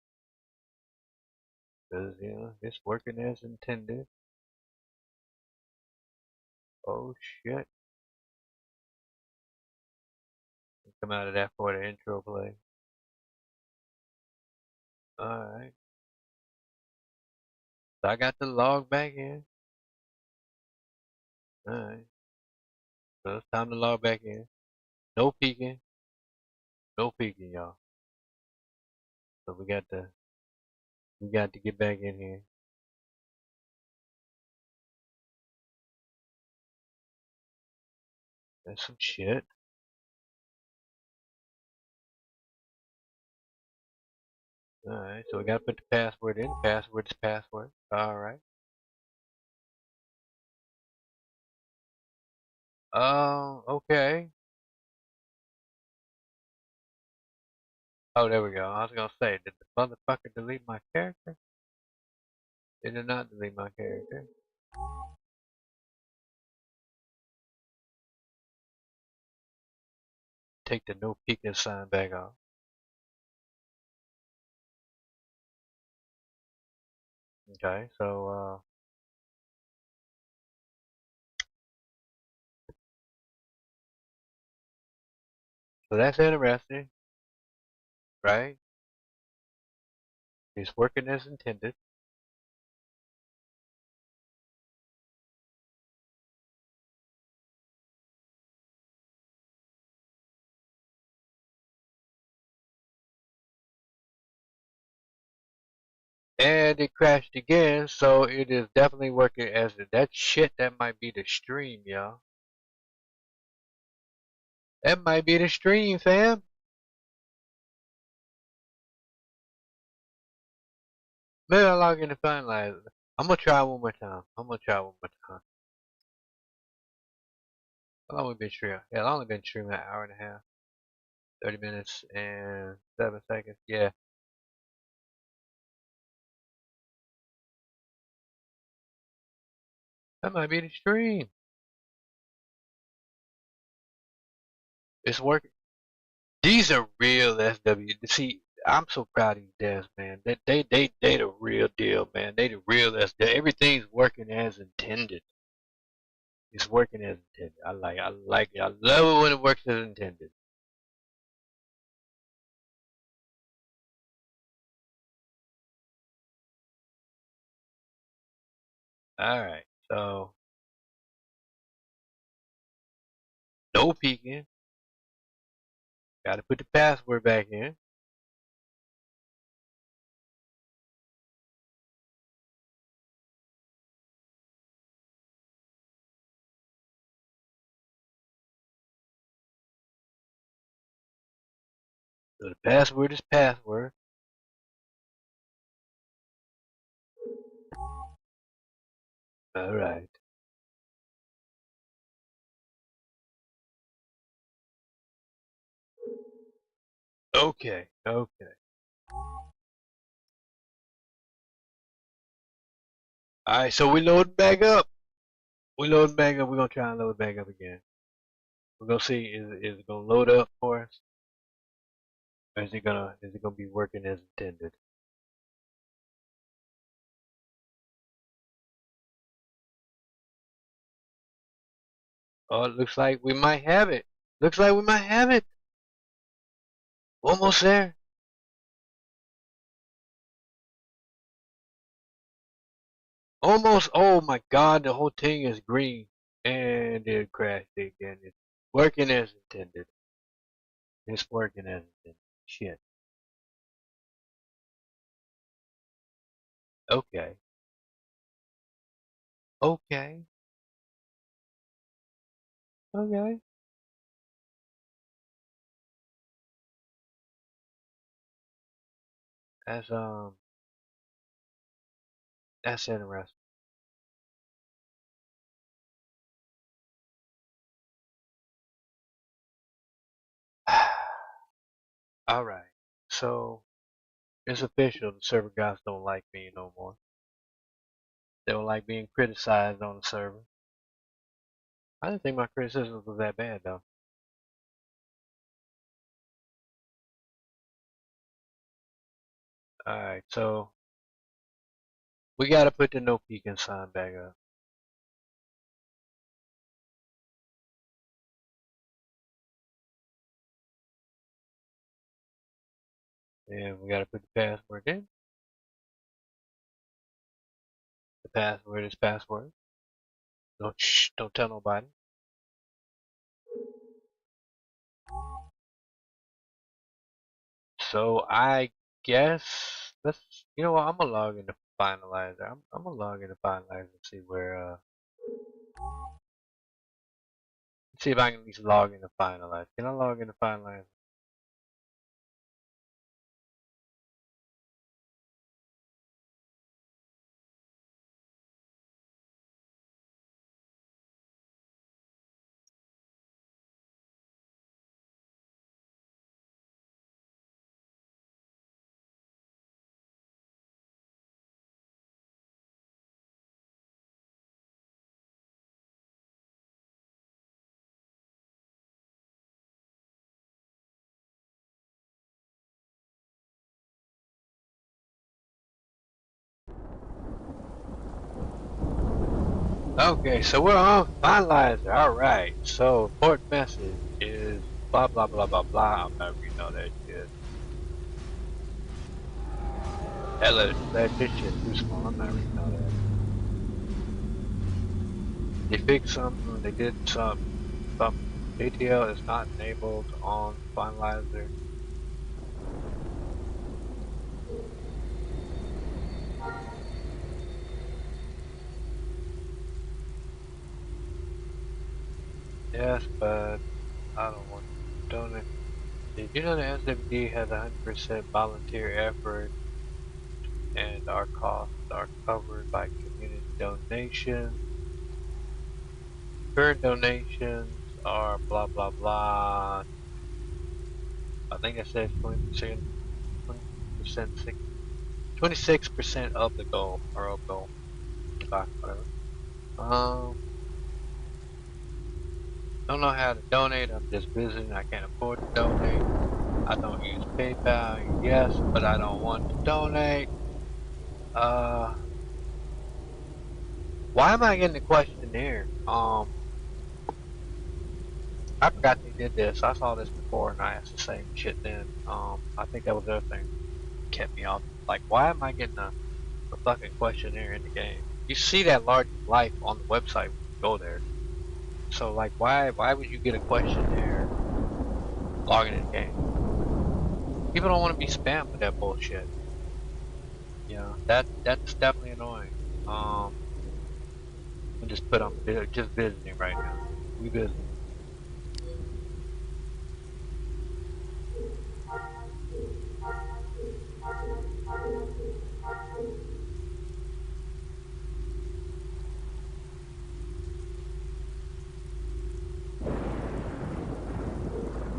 Cause it's working as intended. Oh shit. Come out of that for the intro play. Alright. So I got the log back in. Alright. So it's time to log back in. No peeking. No peeking, y'all. So we got to get back in here. That's some shit. Alright, so we gotta put the password in. Password is password. Alright. Okay. Oh, there we go. I was gonna say, did the motherfucker delete my character? It did not delete my character. Take the no peeking sign back off. Okay, so that's interesting, right? It's working as intended. And it crashed again, so it is definitely working as that shit. That might be the stream, y'all. That might be the stream, fam. Maybe I'll log in to finalize it. I'm gonna try one more time. I'm gonna try one more time. How long we been streaming? Yeah, I've only been streaming an hour and a half. 30 minutes and 7 seconds. Yeah. That might be the stream. It's working. These are real SW. See, I'm so proud of these devs, man. They the real deal, man. They the real SW. Everything's working as intended. It's working as intended. I like it. I love it when it works as intended. Alright, so no peeking. Gotta put the password back in. So the password is password. Alright. Okay, okay. Alright, so we loading back up. We loading back up. We're gonna try and load back up again. We're gonna see is it gonna load up for us? Or is it gonna be working as intended? Oh, it looks like we might have it. Looks like we might have it. Almost there. Almost. Oh my God, the whole thing is green. And it crashed again. It's working as intended. It's working as intended. Shit. Okay. Okay. Okay. That's that's interesting. Alright. So it's official. The server guys don't like me no more. They don't like being criticized on the server. I didn't think my criticism was that bad though. Alright, so we gotta put the no peeking sign back up. And we gotta put the password in. The password is password. Don't shh, don't tell nobody. So I guess let's you know what, I'm gonna log into finalizer. I'm gonna log into finalizer and see where see if I can at least log into finalizer. Can I log into finalizer? Okay, so we're on finalizer. Alright, so important message is blah blah blah blah blah. I'm not reading all that shit. That this shit too small. I'm not reading all that. They fixed something, they did something. ATL is not enabled on finalizer. Yes, but I don't want to donate. Did you know the SWG has 100% volunteer effort and our costs are covered by community donations? Current donations are blah blah blah. I think it says 20%, 20%, 26% of the goal, or of goal. Okay, whatever. Don't know how to donate. I'm just visiting. I can't afford to donate. I don't use PayPal. Yes, but I don't want to donate. Why am I getting the questionnaire? I forgot they did this. I saw this before and I asked the same shit then. I think that was the other thing that kept me off. Like, why am I getting a fucking questionnaire in the game? You see that large life on the website when you go there. So like, why would you get a questionnaire logging in the game? People don't want to be spammed with that bullshit. Yeah, that's definitely annoying. I'm just put on just visiting right now. We visiting.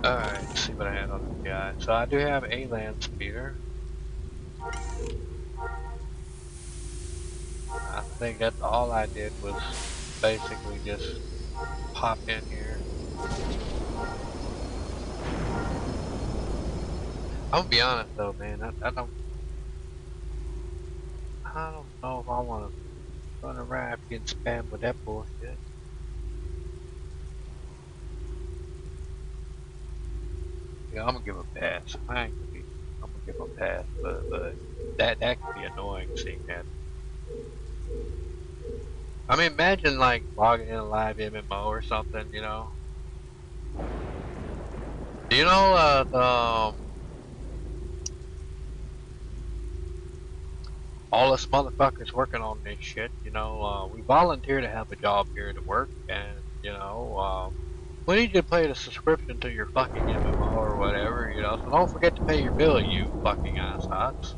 Alright, let's see what I had on this guy. So I do have a land speeder. I think that's all I did was basically just pop in here. I'm gonna be honest though, man. I don't know if I want to run around getting spammed with that bullshit. Yeah, I'm gonna give a pass. I ain't gonna be. I'm gonna give a pass, but that can be annoying seeing that. I mean, imagine like logging in a live MMO or something, you know. Do you know all us motherfuckers working on this shit? You know, we volunteer to have a job here to work, and you know, we need you to pay the subscription to your fucking MMO or whatever, you know. So don't forget to pay your bill, you fucking assholes.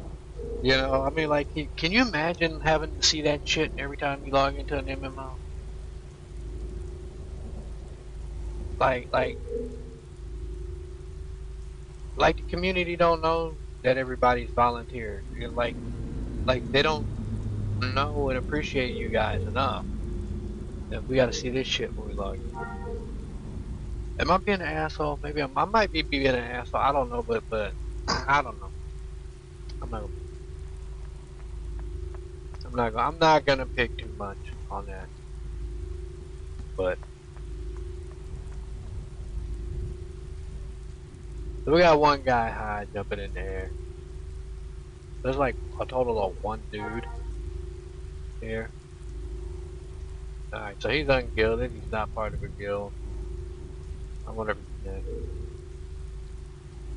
You know, I mean, like, can you imagine having to see that shit every time you log into an MMO? Like, like the community don't know that everybody's volunteer. You're like they don't know and appreciate you guys enough. That we gotta see this shit when we log in. Am I being an asshole? Maybe I might be being an asshole. I don't know, but I don't know. I'm not. I'm not gonna pick too much on that. But so we got one guy high jumping in the air. There's like a total of one dude here. Alright, so he's ungilded. He's not part of a guild. I wonder if he's next.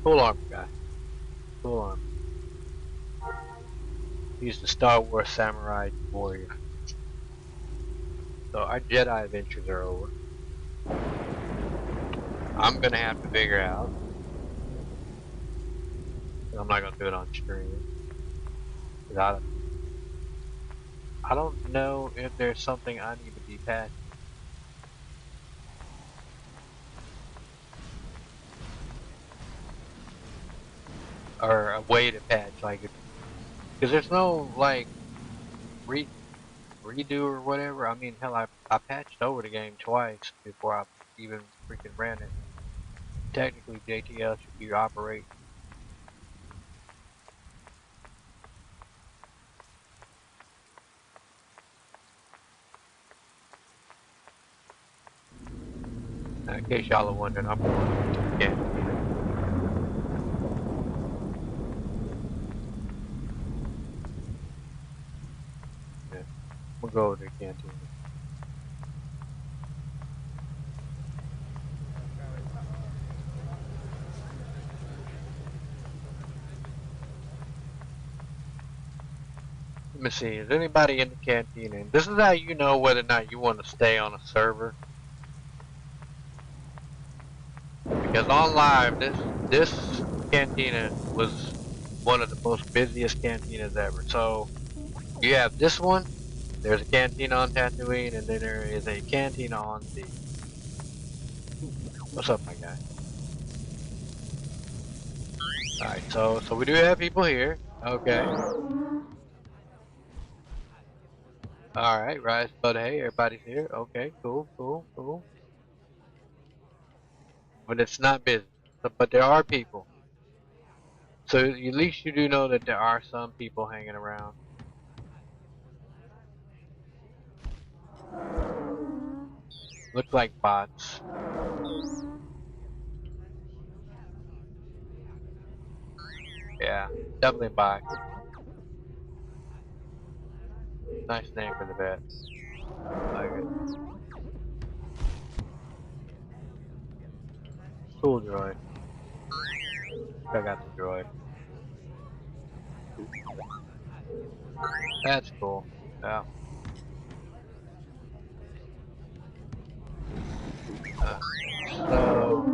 Full armor guy. Full armor. He's the Star Wars Samurai Warrior. So our Jedi adventures are over. I'm gonna have to figure out. I'm not gonna do it on stream. I don't know if there's something I need to be patched. Or a way to patch, like, because there's no, like, redo or whatever. I mean, hell, I patched over the game twice before I even freaking ran it. Technically, JTL should be operating. In case y'all are wondering, I'm going to the canteen. Yeah, we'll go to the canteen. Let me see, is anybody in the canteen? And this is how you know whether or not you want to stay on a server. Because on live, this cantina was one of the most busiest cantinas ever. So you have this one. There's a cantina on Tatooine, and then there is a cantina on the. What's up, my guy? Alright, so we do have people here. Okay. Alright, Rise, but hey, everybody's here. Okay, cool, cool, cool. But it's not busy. So, but there are people. So at least you do know that there are some people hanging around. Look like bots. Yeah, definitely a bot. Nice name for the vet. Like it. Cool droid. I got the droid. That's cool. Yeah. Uh, so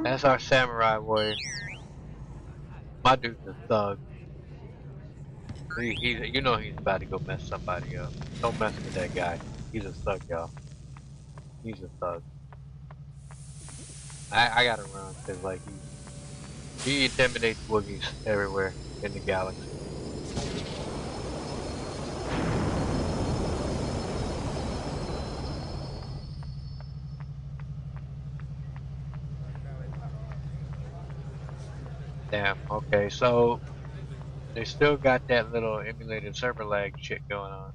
that's our samurai warrior. My dude's a thug. He's you know he's about to go mess somebody up. Don't mess with that guy. He's a thug, y'all. He's a thug. I gotta run because like he intimidates Wookiees everywhere in the galaxy. Damn. Okay, so they still got that little emulated server lag shit going on.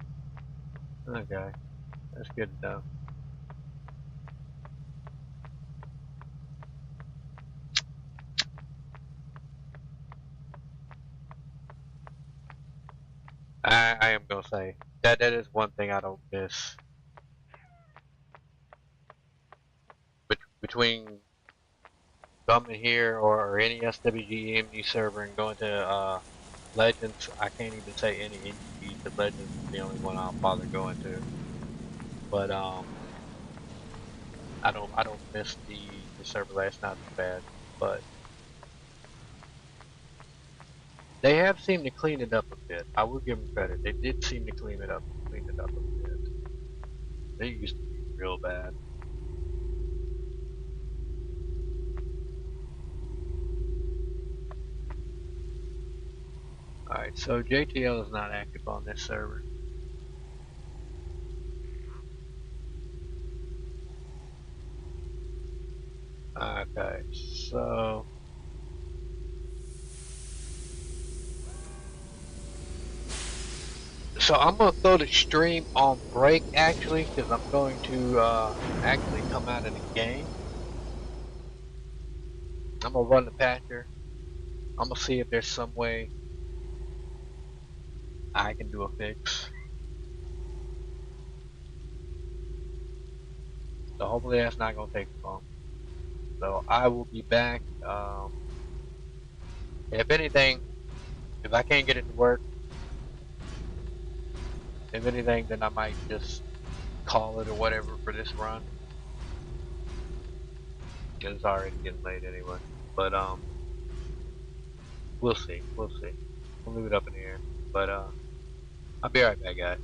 Okay, that's good to know. I am gonna say that is one thing I don't miss between coming here or any SWGEmu server and going to Legends. I can't even say any NG because Legends is the only one I'll bother going to. But I don't miss the server lag. It's not as bad, but they have seemed to clean it up a bit. I will give them credit. They did seem to clean it up a bit. They used to be real bad. Alright, so JTL is not active on this server. Okay, so I'm gonna throw the stream on break actually, because I'm going to actually come out of the game. I'm gonna run the patcher. I'm gonna see if there's some way I can do a fix. So hopefully that's not gonna take too long. So I will be back. If anything, if I can't get it to work, if anything, then I might just call it or whatever for this run. It's already getting late anyway. But we'll see. We'll see. We'll leave it up in the air. But I'll be right back, guys.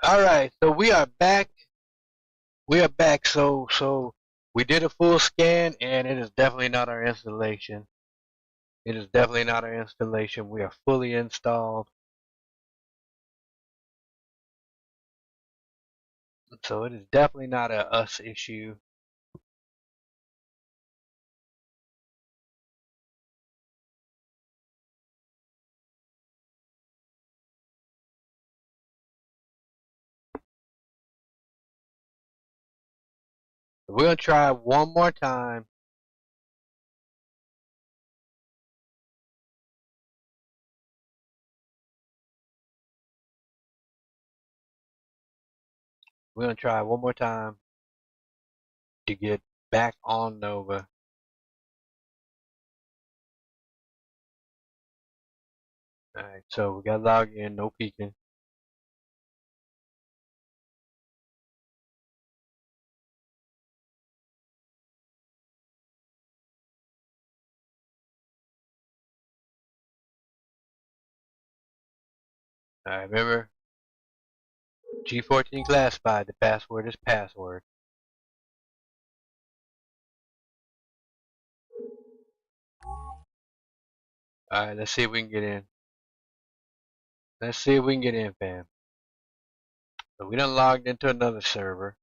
Alright, so we are back. We are back. So we did a full scan and it is definitely not our installation. It is definitely not our installation. We are fully installed. So it is definitely not a us issue. We're gonna try one more time. We're gonna try one more time to get back on Nova. Alright, so we gotta log in, no peeking. Alright, remember, G14 classified, the password is password. Alright, let's see if we can get in. Let's see if we can get in, fam. So we done logged into another server.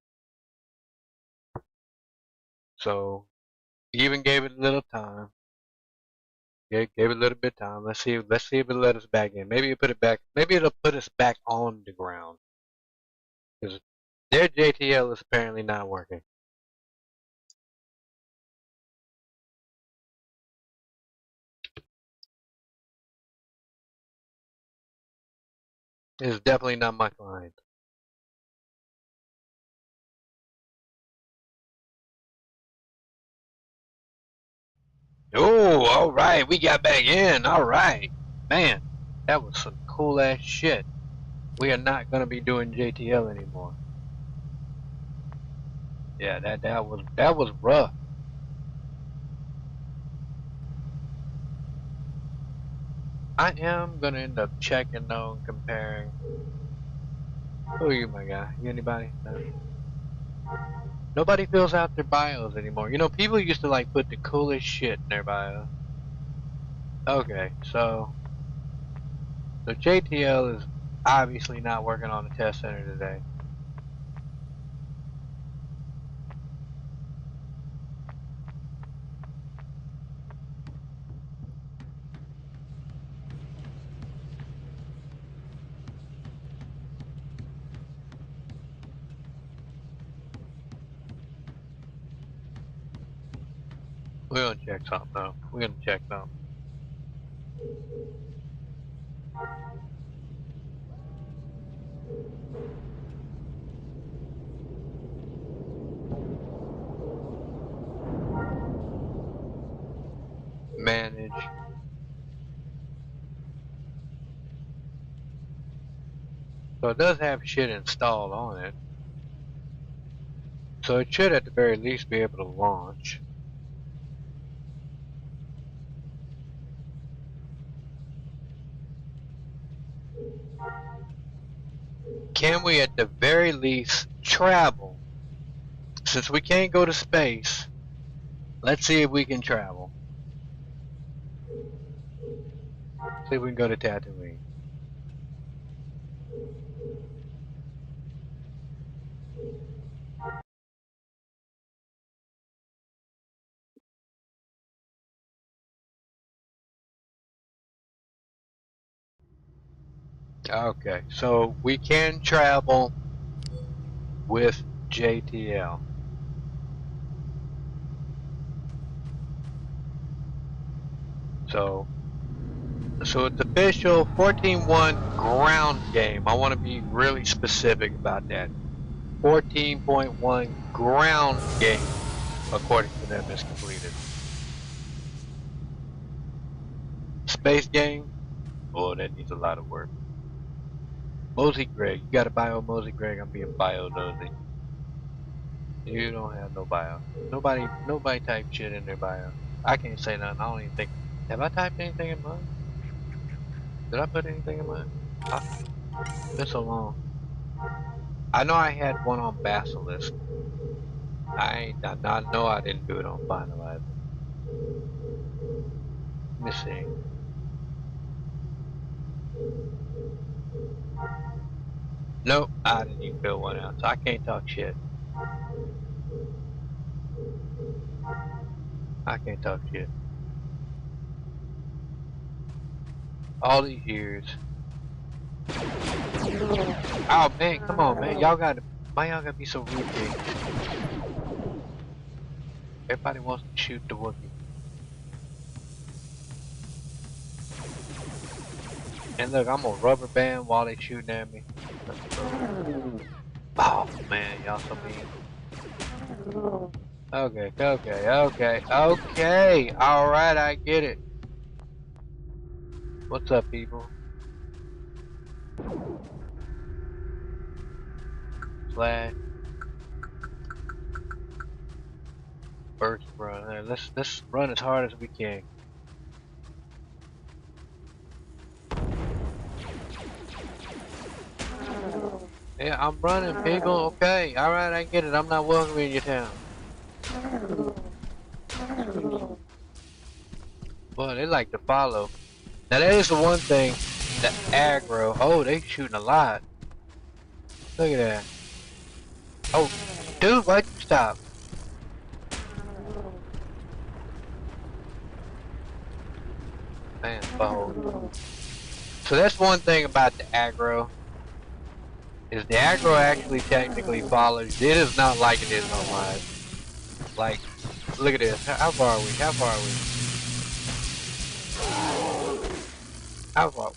So even gave it a little time. Gave it a little bit of time. Let's see if it let us back in. Maybe it put it back. Maybe it'll put us back on the ground. Because their JTL is apparently not working. It's definitely not my client. Oh, alright, we got back in. Alright. Man, that was some cool ass shit. We are not gonna be doing JTL anymore. Yeah, that was rough. I am gonna end up checking though and comparing. Who are you, my guy? You anybody? No. Nobody fills out their bios anymore. You know, people used to like put the coolest shit in their bio. Okay, so JTL is obviously not working on the test center today. We're gonna check something though. We're gonna check something. Manage. So it does have shit installed on it. So it should at the very least be able to launch. Can we at the very least travel? Since we can't go to space, let's see if we can travel. See if we can go to Tatooine. Okay, so we can travel with JTL. So it's official 14.1 ground game. I want to be really specific about that. 14.1 ground game, according to them, is completed. Space game? Oh, that needs a lot of work. Mosey Greg, you got a bio, Mosey Greg? I'm being bio nosy. You don't have no bio. Nobody typed shit in their bio. I can't say nothing. I don't even think. Have I typed anything in mine? Did I put anything in mine? It's been so long. I know I had one on Basilisk. I know I didn't do it on Finalizer. Let me see. Nope, I didn't even fill one out, so I can't talk shit. I can't talk shit. All these years. Oh man, come on man, why y'all gotta be so rude, dude? Everybody wants to shoot the Wookiee. And look, I'm on rubber band while they shooting at me. Oh man, y'all so mean. Okay, okay. Alright, I get it. What's up, people? Slash. First run. Let's run as hard as we can. Yeah, I'm running, people. Okay, alright, I get it. I'm not welcome in your town. Well, they like to follow. Now that is the one thing, the aggro. Oh, they shooting a lot. Look at that. Oh, dude, why'd you stop? Man, bold. So that's one thing about the aggro. Is the aggro actually technically follows. It is not like it is online. Like, look at this. How far are we? How far are we? How far?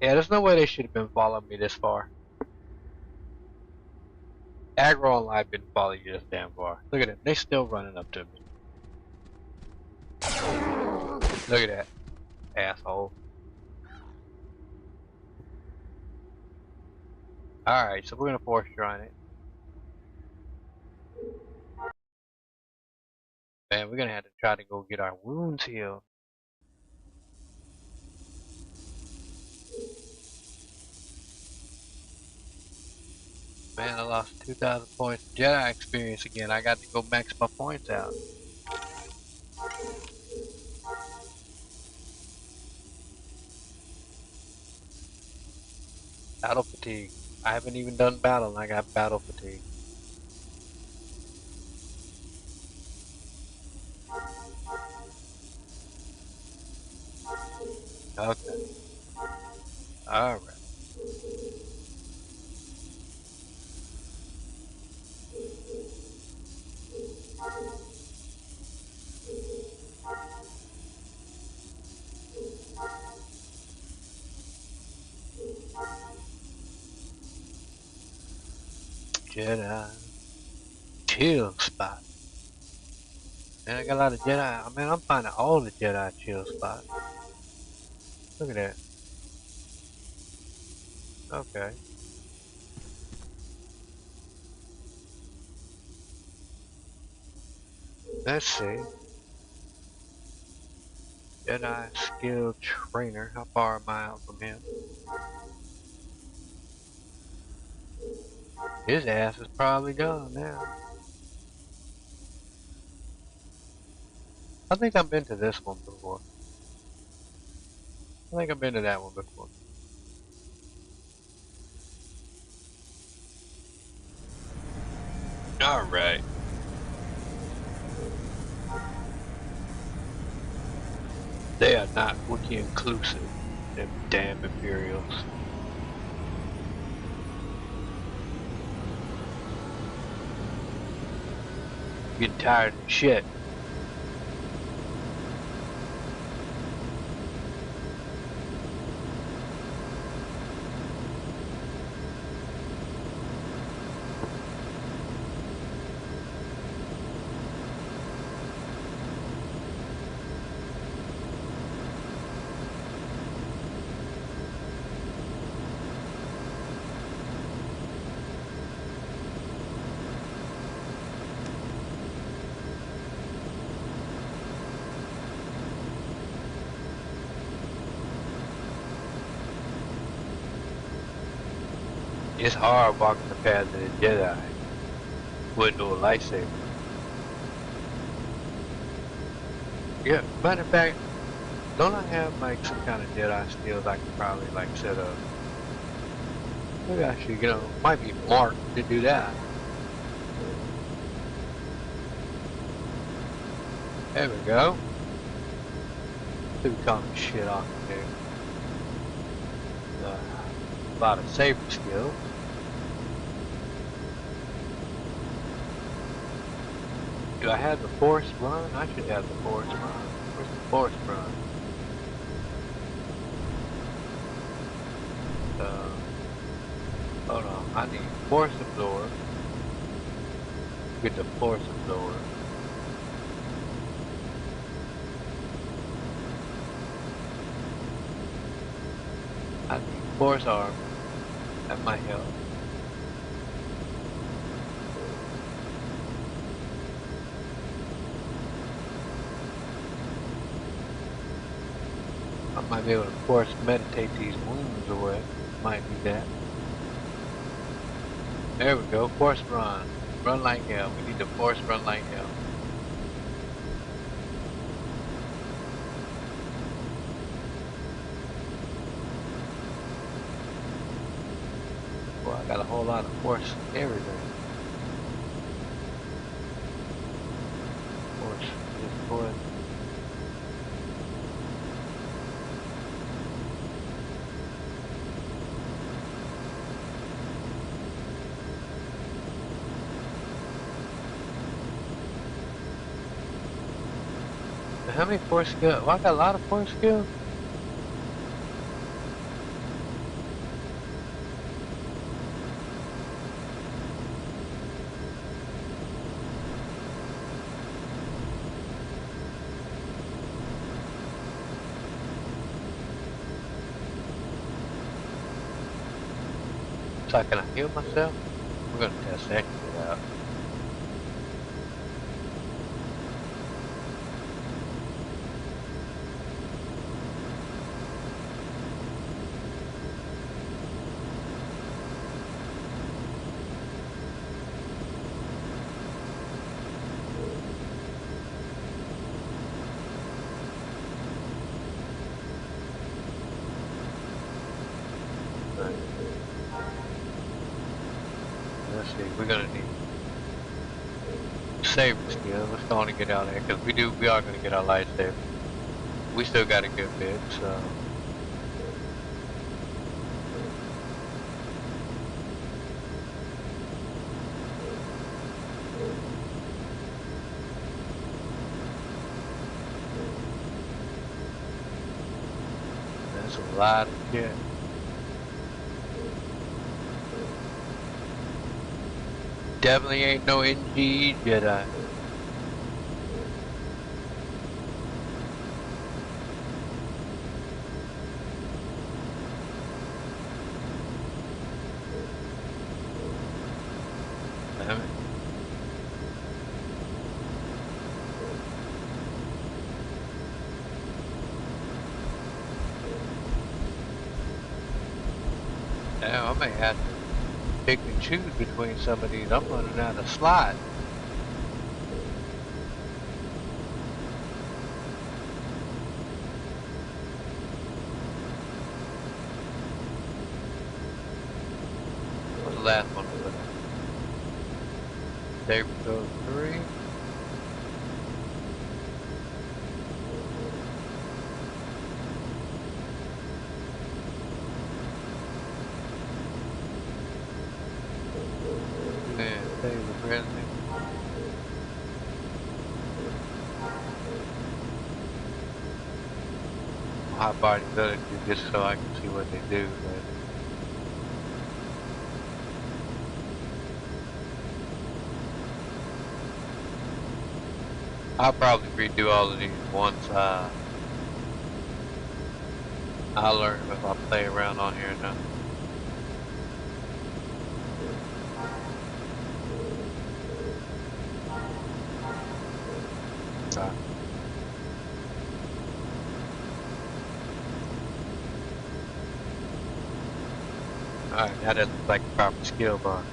Yeah, there's no way they should have been following me this far. Aggro online didn't follow you this damn far. Look at it. They still running up to me. Look at that. Asshole. Alright, so we're gonna force run it. Man, we're gonna have to try to go get our wounds healed. Man, I lost 2,000 points Jedi experience again. I got to go max my points out. Battle fatigue. I haven't even done battle and I got battle fatigue. Okay. Alright. Jedi. Chill spot. Man, I got a lot of Jedi. I mean, I'm finding all the Jedi chill spots. Look at that. Okay. Let's see. Jedi skill trainer. How far am I out from him? His ass is probably gone now. I think I've been to this one before. I think I've been to that one before. Alright. They are not Wookiee inclusive. Them damn Imperials. Getting tired of shit. It's hard walking the path of the Jedi with no lightsaber. Yeah, matter of fact, don't I have like some kind of Jedi skills I could probably like set up? Maybe I should, might be smart to do that. There we go. Who calling shit off to do? A lot of saber skills. Do I have the force run? I should have the force run. Where's the force run? Hold on. I need force absorb. Get the force absorb. I need force armor. That might help. I might be able to force meditate these wounds away. Might be that. There we go. Force run. Run like hell. We need to force run like hell. Boy, I got a whole lot of force everything. Force. Just force. How many force skills? Well, I got a lot of force skills. So can I heal myself? We're gonna test that shit out. Let's see, we're gonna need saber skill. Let's go on and get out of here, because we are gonna get our lightsaber. We still got a good bit, so. That's a lot of shit. Definitely ain't no NGE Jedi. Damn it. Damn, I may have to pick and choose between some of these. I'm running out of slot. What's the last one? There we go, 3. Hot body ability just so I can see what they do. I'll probably redo all of these once I learn if I play around on here now. Okay. Alright, now that looks like the proper skill bar.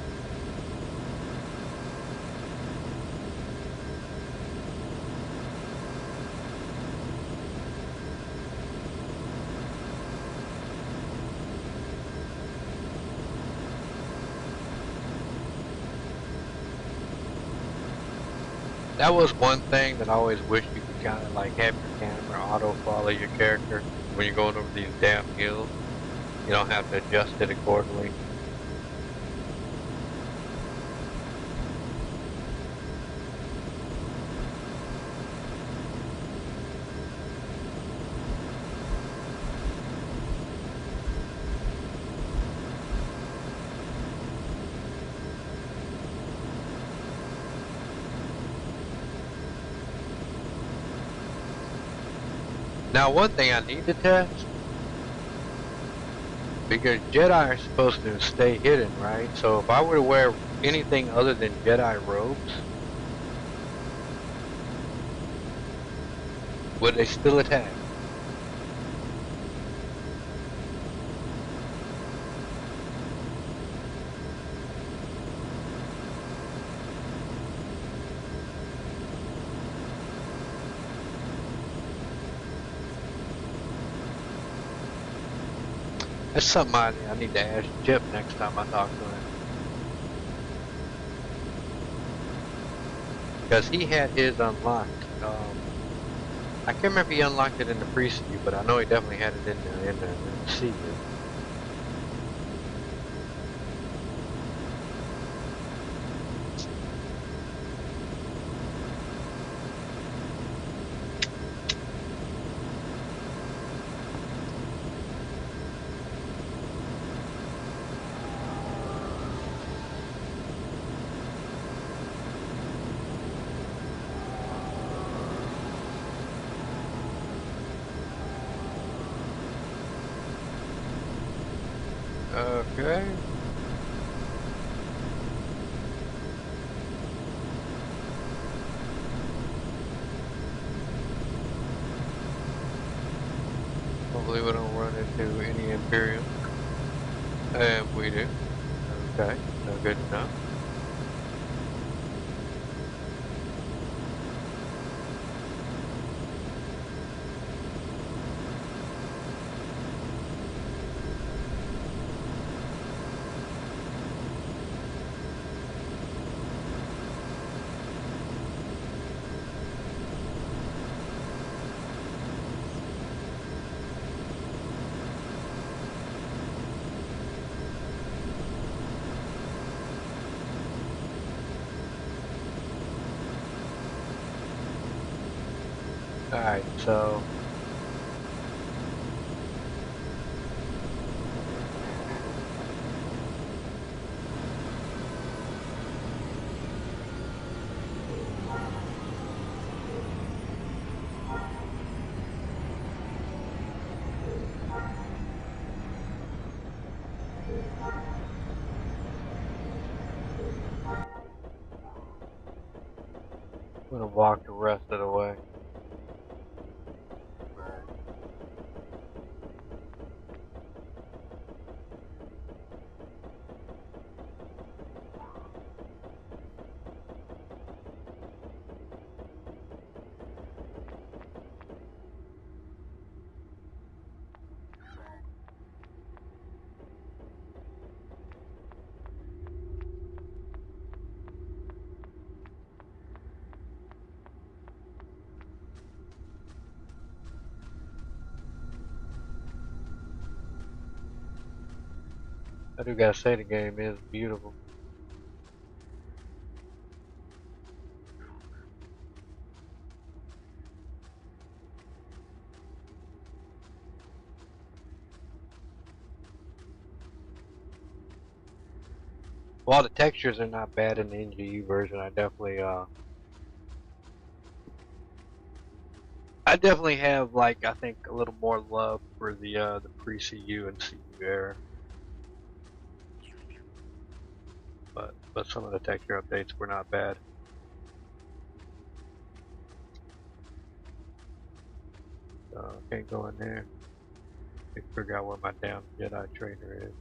That was one thing that I always wished you could kind of like have your camera auto follow your character when you're going over these damn hills. You don't have to adjust it accordingly. Now, one thing I need to test, because Jedi are supposed to stay hidden, right? So if I were to wear anything other than Jedi robes, would they still attack? That's something I need to ask Chip next time I talk to him. Because he had his unlocked. I can't remember if he unlocked it in the Pre-CU, but I know he definitely had it in the CU. Okay. Hopefully we don't run into any Imperial. And we do. Okay, so good enough. Alright, so I'm gonna walk the rest of the way. I do gotta say the game is beautiful. While the textures are not bad in the NGU version, I definitely have like I think a little more love for the pre-CU and CU era. But some of the texture updates were not bad. So can't go in there. I figure out where my damn Jedi trainer is.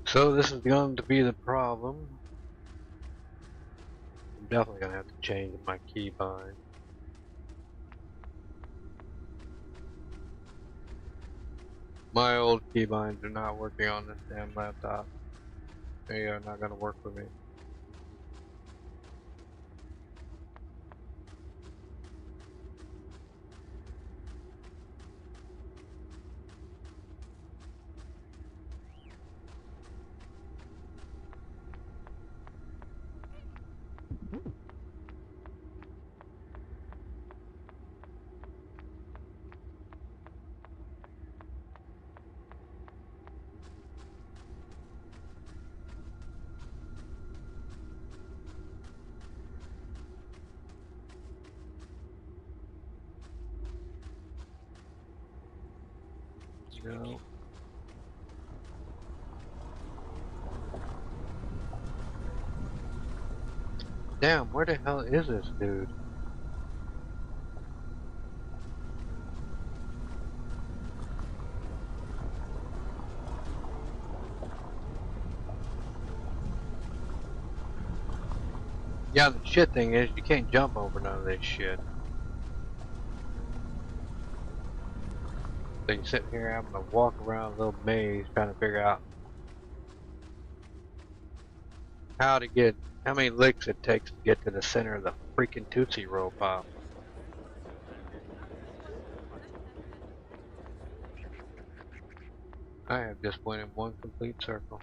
So this is going to be the problem. I'm definitely going to have to change my keybind. My old keybinds are not working on this damn laptop. They are not going to work for me. No. Damn, where the hell is this dude? Yeah, the shit thing is you can't jump over none of this shit. So you sit here having to walk around a little maze trying to figure out how to get, how many licks it takes to get to the center of the freaking Tootsie Roll Pop. I have just went in one complete circle.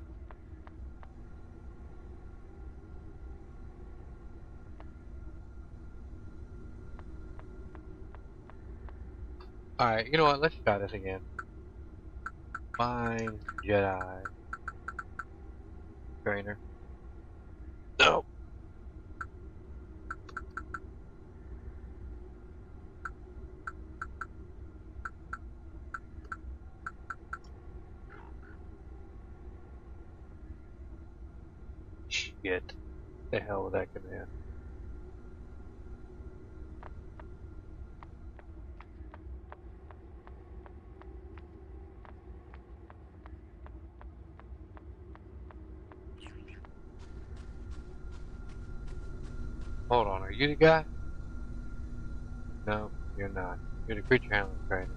Alright, you know what, let's try this again. Fine Jedi trainer. No! Shit. The hell with that command. Hold on, are you the guy? No, you're not. You're the creature handling trainer.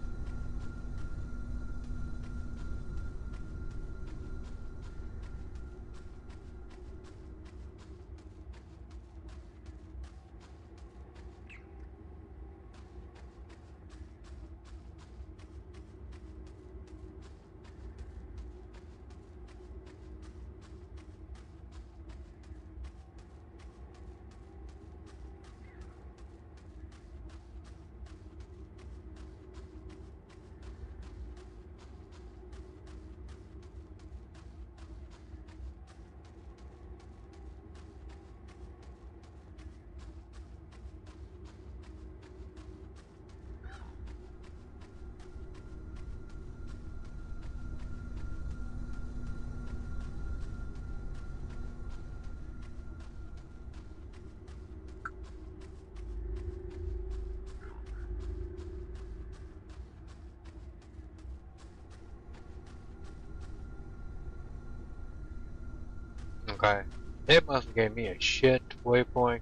Okay. It must have gave me a shit waypoint.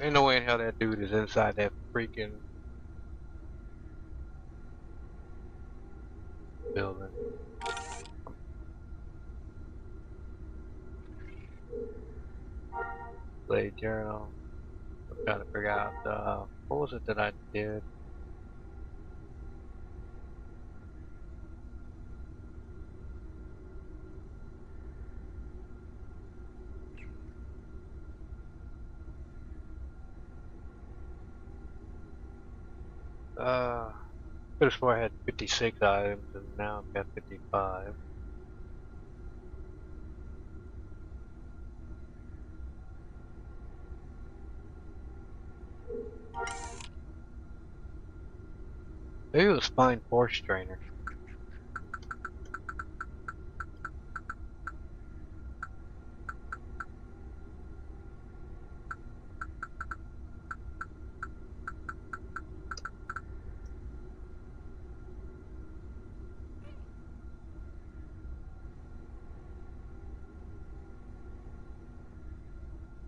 Ain't no way in hell that dude is inside that freaking building. Play journal. I'm trying to figure out what was it that I did? Could have swore I had 56 items and now I've got 55. Maybe it was Fine Force Trainer.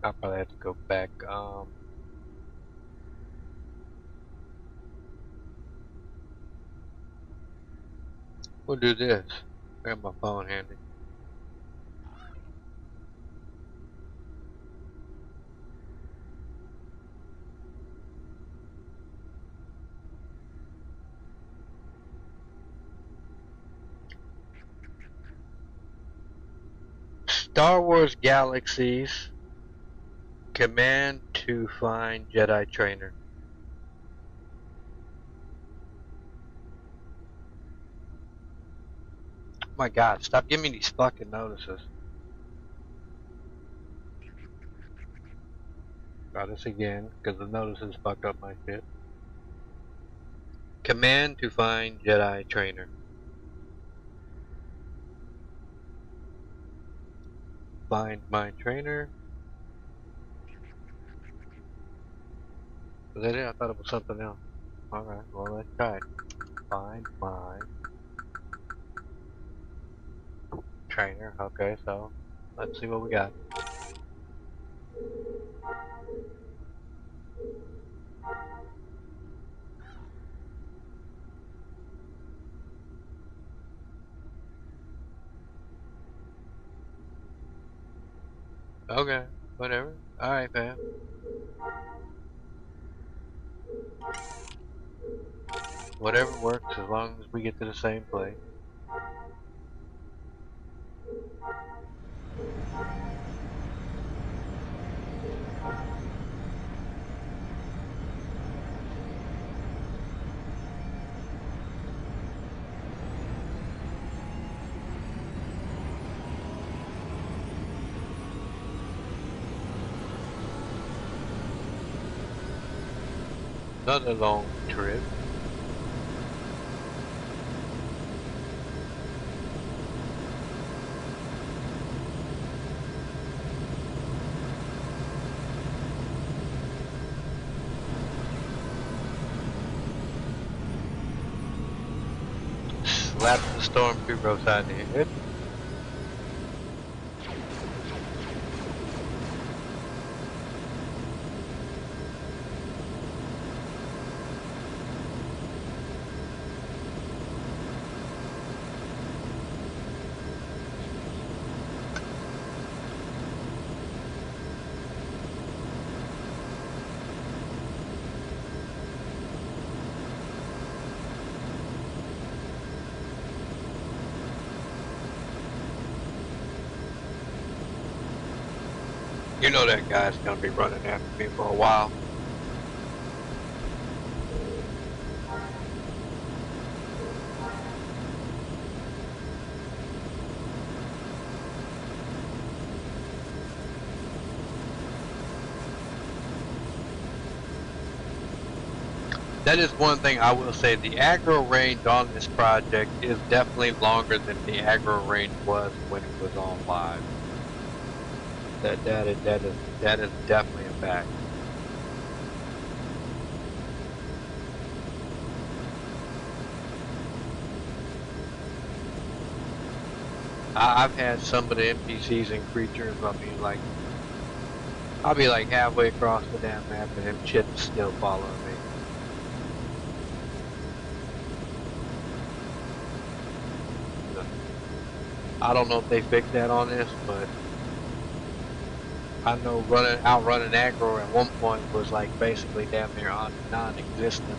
I'll probably have to go back. We'll do this. I got my phone handy. Star Wars Galaxies. Command to find Jedi trainer. Oh my god, stop giving me these fucking notices. Try this again, because the notices fucked up my shit. Command to find Jedi trainer. Find my trainer. Was that it? I thought it was something else. Alright, well let's try it. Find my trainer. Okay, so let's see what we got. Okay, whatever. Alright, fam. Whatever works as long as we get to the same place. Another long trip. Slap the stormtrooper upside the head. You know that guy's gonna be running after me for a while. That is one thing I will say. The aggro range on this project is definitely longer than the aggro range was when it was on live. That is definitely a fact. I've had some of the NPCs and creatures. I mean, like, I'll be like halfway across the damn map and them shit's still following me. I don't know if they fixed that on this, but I know outrunning aggro at one point was like basically damn near non-existent.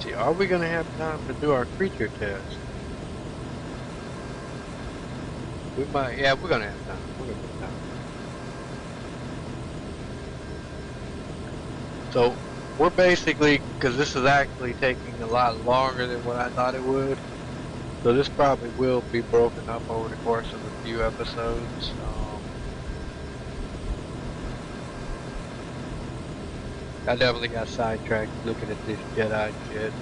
See, are we gonna have time to do our creature test? We might. Yeah, we're gonna have time. We're gonna have time. So we're basically, because this is actually taking a lot longer than what I thought it would. So this probably will be broken up over the course of a few episodes. I definitely got sidetracked looking at this Jedi shit.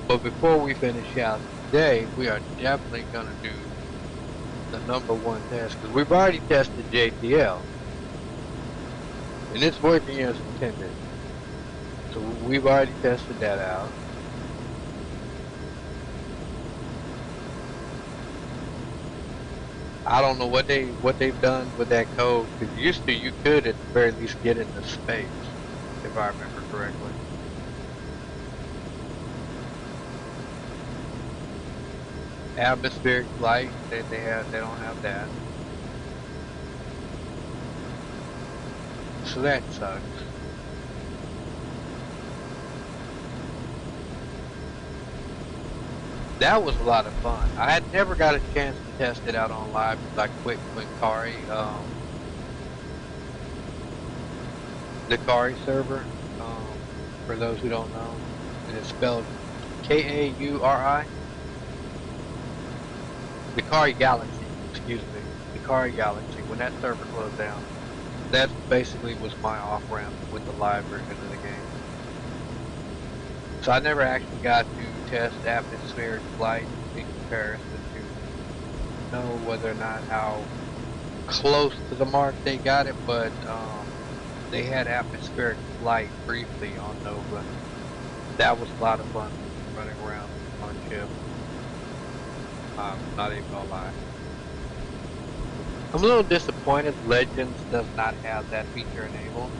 But before we finish out today, we are definitely going to do the #1 test, because we've already tested JTL. And it's working as intended. So we've already tested that out. I don't know what they've done with that code, because used to you could at the very least get into space, if I remember correctly. Atmospheric flight, they don't have that. So that sucks. That was a lot of fun. I had never got a chance to test it out on live because I quit when Kari, the Kari server, for those who don't know, and it's spelled K-A-U-R-I. The Kari Galaxy, excuse me, the Kari Galaxy. When that server closed down, that basically was my off-ramp with the live version of the game. So I never actually got to test atmospheric flight in comparison to know whether or not how close to the mark they got it, but they had atmospheric flight briefly on Nova. That was a lot of fun running around on ship. Not even gonna lie. I'm a little disappointed Legends does not have that feature enabled.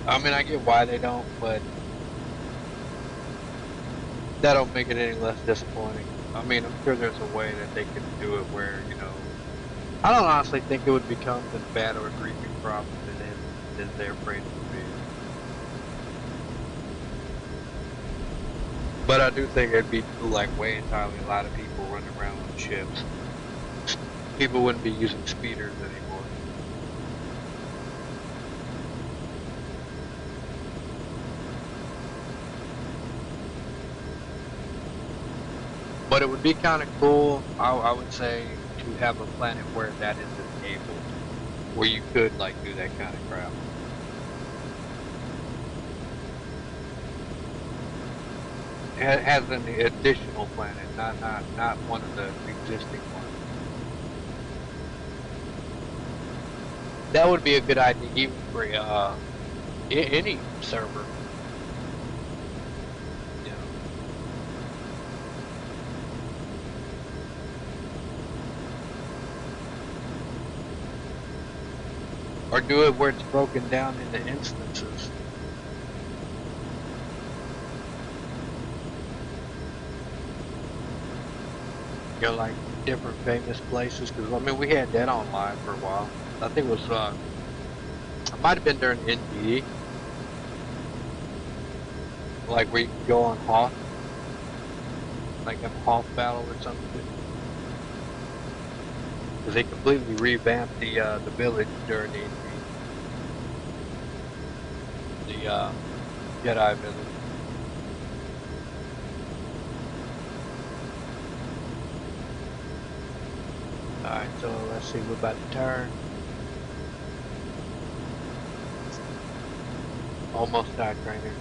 I mean, I get why they don't, but that don't make it any less disappointing. I mean, I'm sure there's a way that they could do it where, you know, I don't honestly think it would become as bad or a grieving problem as they're afraid it would be. But I do think it'd be like way entirely a lot of people running around on ships. People wouldn't be using speeders anymore. But it would be kind of cool, I would say, to have a planet where that is enabled, where you could like do that kind of crap. As an additional planet, not one of the existing ones. That would be a good idea, even for any server. You know. Or do it where it's broken down into instances. You know, like different famous places, because I mean we had that online for a while. I think it was it might have been during NBE, like where you could go on Hoth, like a Hoth battle or something. Because they completely revamped the village during the Jedi village. Alright, so let's see, we're about to turn. Almost died, trainer.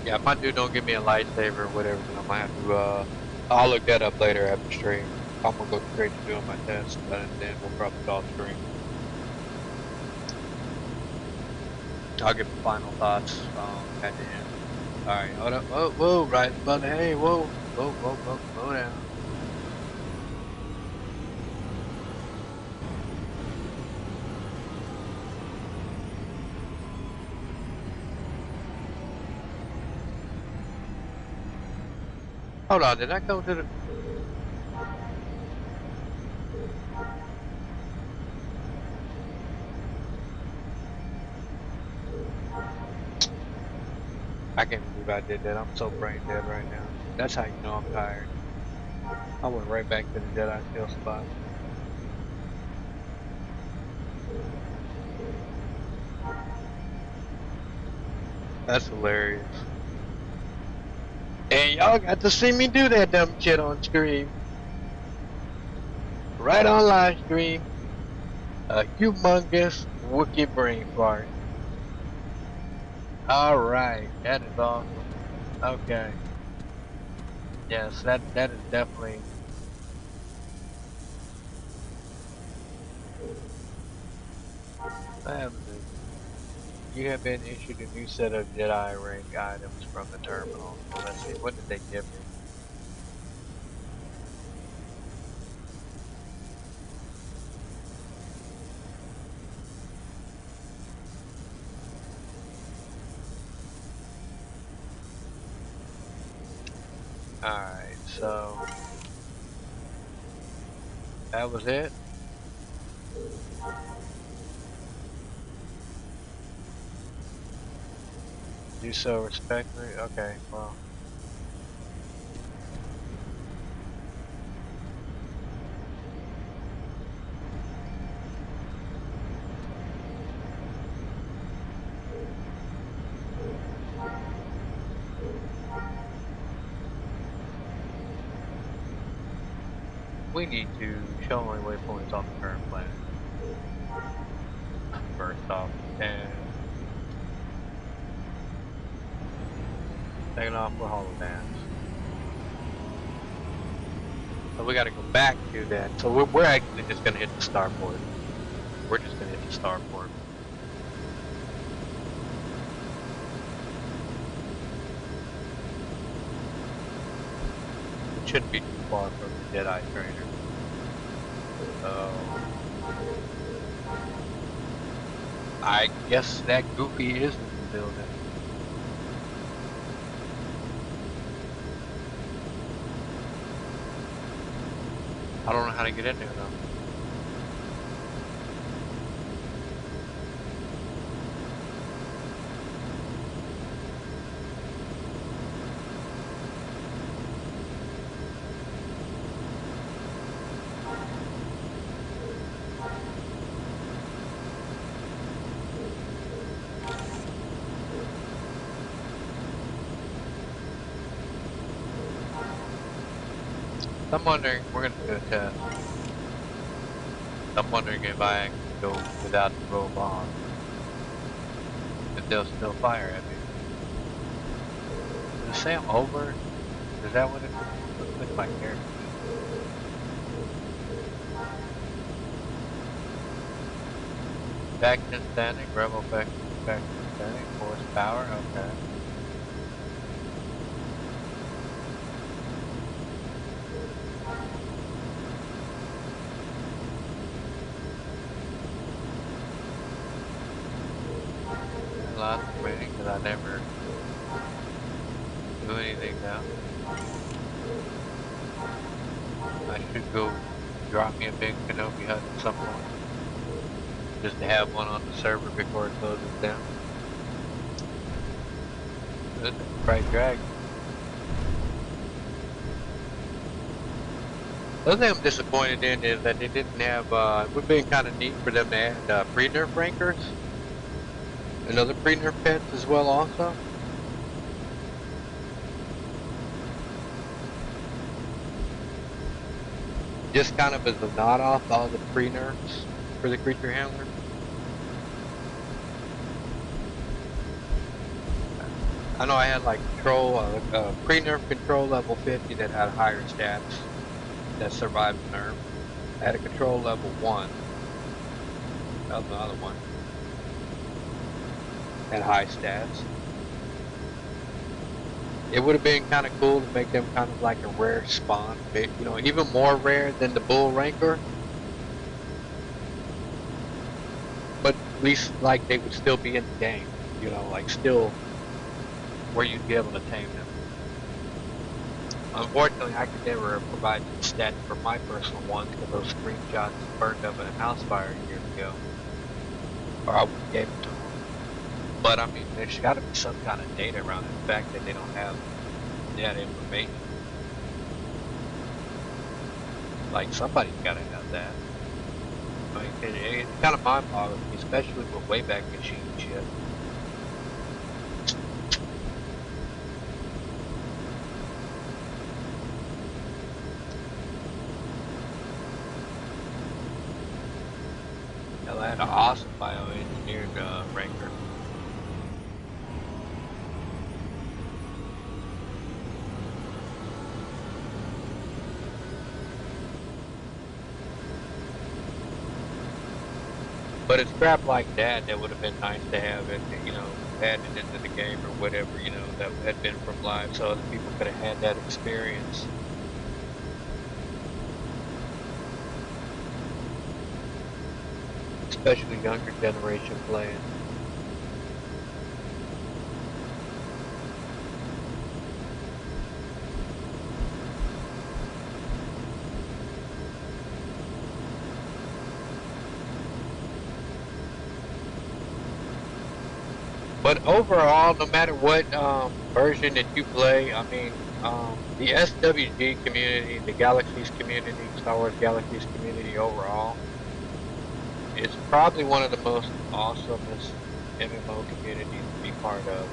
Yeah, if my dude don't give me a lightsaber or whatever, then I might have to, I'll look that up later after stream. I'm gonna go straight to doing my test, and then we'll probably call stream. I'll give my final thoughts at the end. Alright, hold up. Whoa, whoa, right above the hay, whoa. Whoa, whoa, whoa, slow down. Hold on, did I go to the... I can't believe I did that. I'm so brain dead right now. That's how you know I'm tired. I went right back to the Jedi kill spot. That's hilarious. And y'all got to see me do that dumb shit on stream. Right on live stream. A humongous Wookiee brain fart. Alright, that is awesome. Okay. Yes, that is definitely... You have been issued a new set of Jedi rank items from the terminal. Well, let's see, what did they give me? Alright, so... that was it? Do so respectfully? Okay, well... we need to show only waypoints on the current planet. First off. And... second off, we're holodance. So we gotta go back to that. So we're actually just gonna hit the starport. We're just gonna hit the starport. It shouldn't be too far from the Jedi trainer. So... I guess that Goofy is in the building. I don't know how to get in there though. I'm wondering, we're gonna do a test. I'm wondering if I actually go without the roll bomb, if they'll still fire at me. Does it say I'm over? Is that what it is? Let's look at my character. Faction standing, rebel faction standing, force power, okay. Lots of waiting because I never do anything now. I should go drop me a big Kenobi hut at some point. Just to have one on the server before it closes down. Good, bright dragon. The other thing I'm disappointed in is that they didn't have, it would have been kind of neat for them to add pre-nerf rankers. And other pre-nerf pets as well also. Just kind of as a nod off all the pre-nerfs for the creature handler. I know I had like pre-nerf control level 50 that had higher stats that survived the nerf. I had a control level 1. That was the other one. Had high stats. It would have been kind of cool to make them kind of like a rare spawn, you know, even more rare than the bull ranker. But at least like they would still be in the game, you know, like still where you'd be able to tame them. Unfortunately, I could never provide you the stats for my personal ones because those screenshots burned up in a house fire years ago, or I would have gave it to them. But I mean, there's got to be some kind of data around it. The fact that they don't have that information, like somebody's got to have that. I mean, it's kind of mind-boggling, especially with Wayback Machine shit. Hell, I had an awesome bioengineered ranker. But it's crap like that that would have been nice to have it, you know, added into the game or whatever, you know, that had been from live so other people could have had that experience. Especially younger generation playing. But overall, no matter what version that you play, I mean, the SWG community, the Galaxies community, Star Wars Galaxies community overall, is probably one of the most awesomest MMO communities to be part of.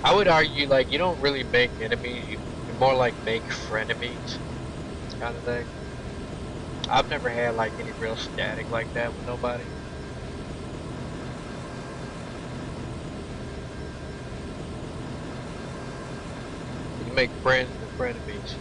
I would argue, like, you don't really make enemies, you more like make frenemies, kind of thing. I've never had like any real static like that with nobody. You make friends and frenemies.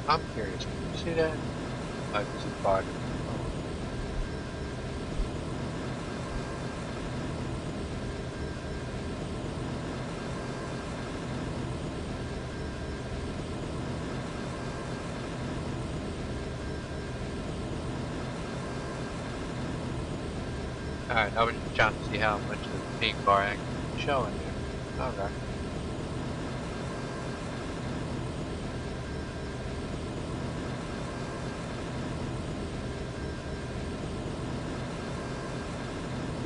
I'm curious, can you see that? I can see fire. Alright, I was just trying to see how much of the pink bar actually showing there. Alright.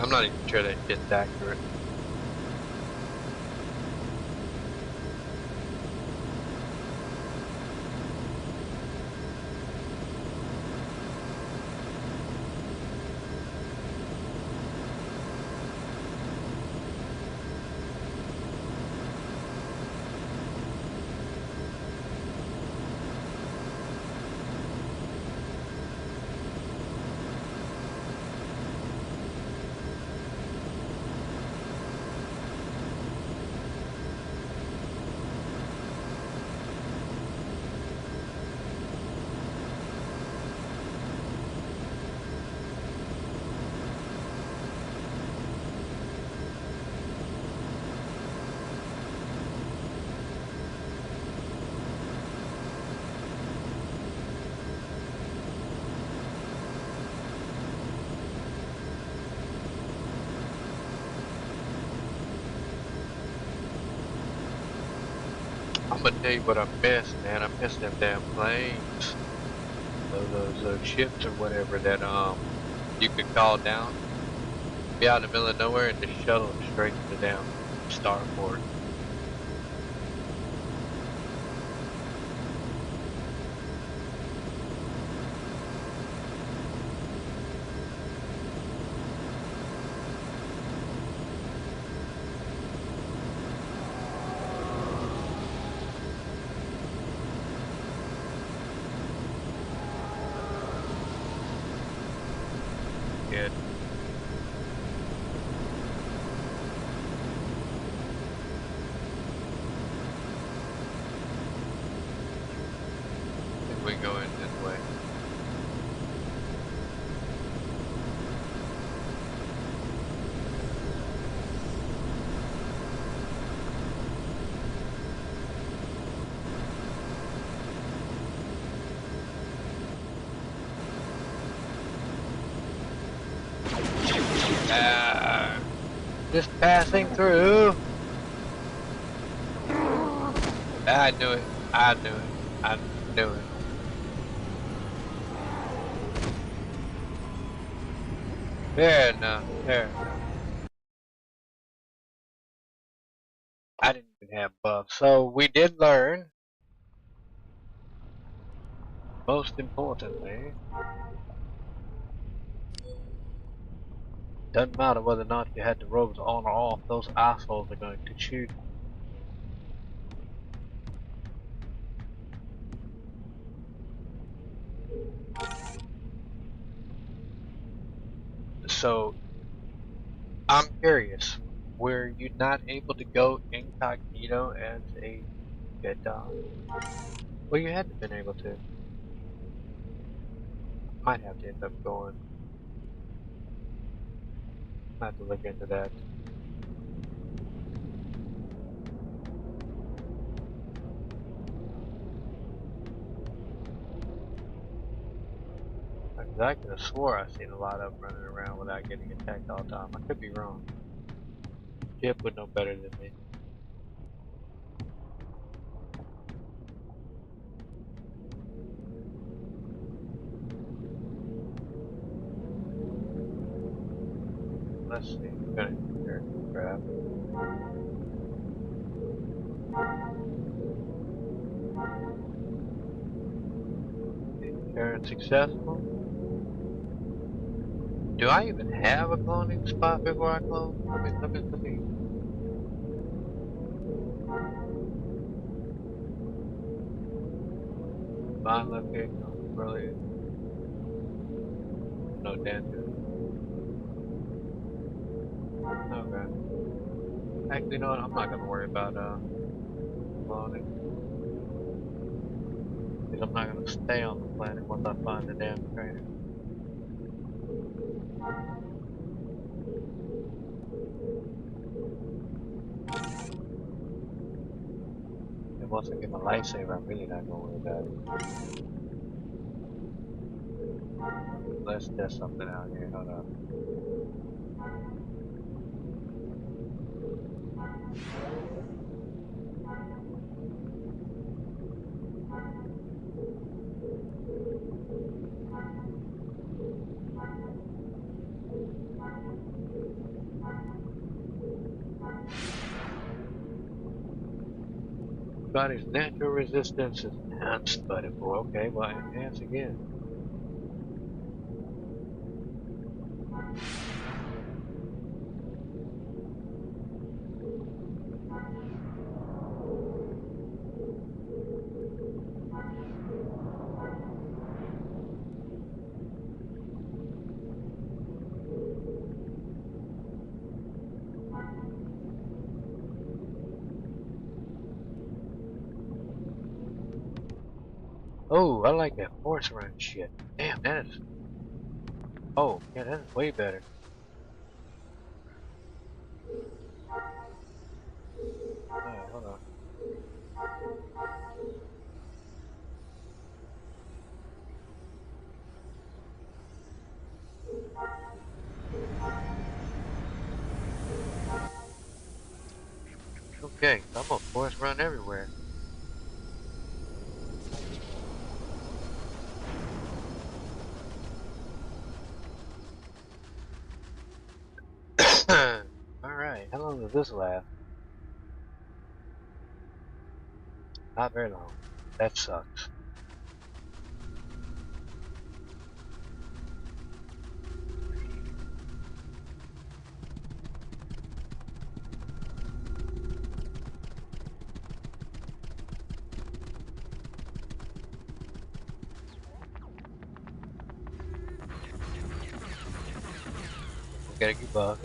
I'm not even sure that shit's accurate. I'm gonna tell you what I missed, man. I missed them damn planes. Those ships or whatever that you could call down. Be out in the middle of nowhere and just shuttle them straight to the damn starport. We can go in this way. Just passing through. I knew it. I knew it. I knew it. Fair enough. Fair enough. I didn't even have buffs. So we did learn, most importantly, doesn't matter whether or not you had the robes on or off, those assholes are going to shoot. So I'm curious, were you not able to go incognito as a Jedi? Well, you hadn't been able to. Might have to end up going. Might have to look into that. Because I could have swore I've seen a lot of them running around without getting attacked all the time. I could be wrong. Chip would know better than me. Let's see. We're gonna grab. Turn successful. Do I even have a cloning spot before I clone? Let me. Find location, really. No danger. Okay. Actually, you know what? I'm not gonna worry about cloning. Because I'm not gonna stay on the planet once I find the damn trainer. And once I get my lightsaber, I'm really not gonna worry about it. Let's test something out here. Hold up. Body's natural resistance is enhanced by the boy. Okay, well, enhance again. Oh, I like that force run shit. Damn, that is. Oh, yeah, that is way better. Alright, hold on. Okay, I'm gonna force run everywhere. Alright, how long does this last? Not very long. That sucks. Gotta get buffed.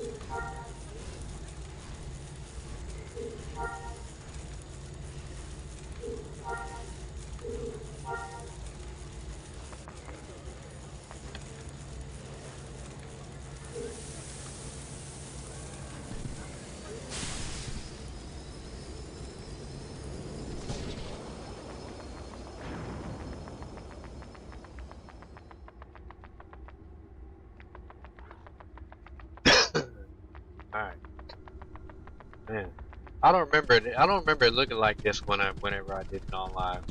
I don't remember it. I don't remember it looking like this whenever I did it on live.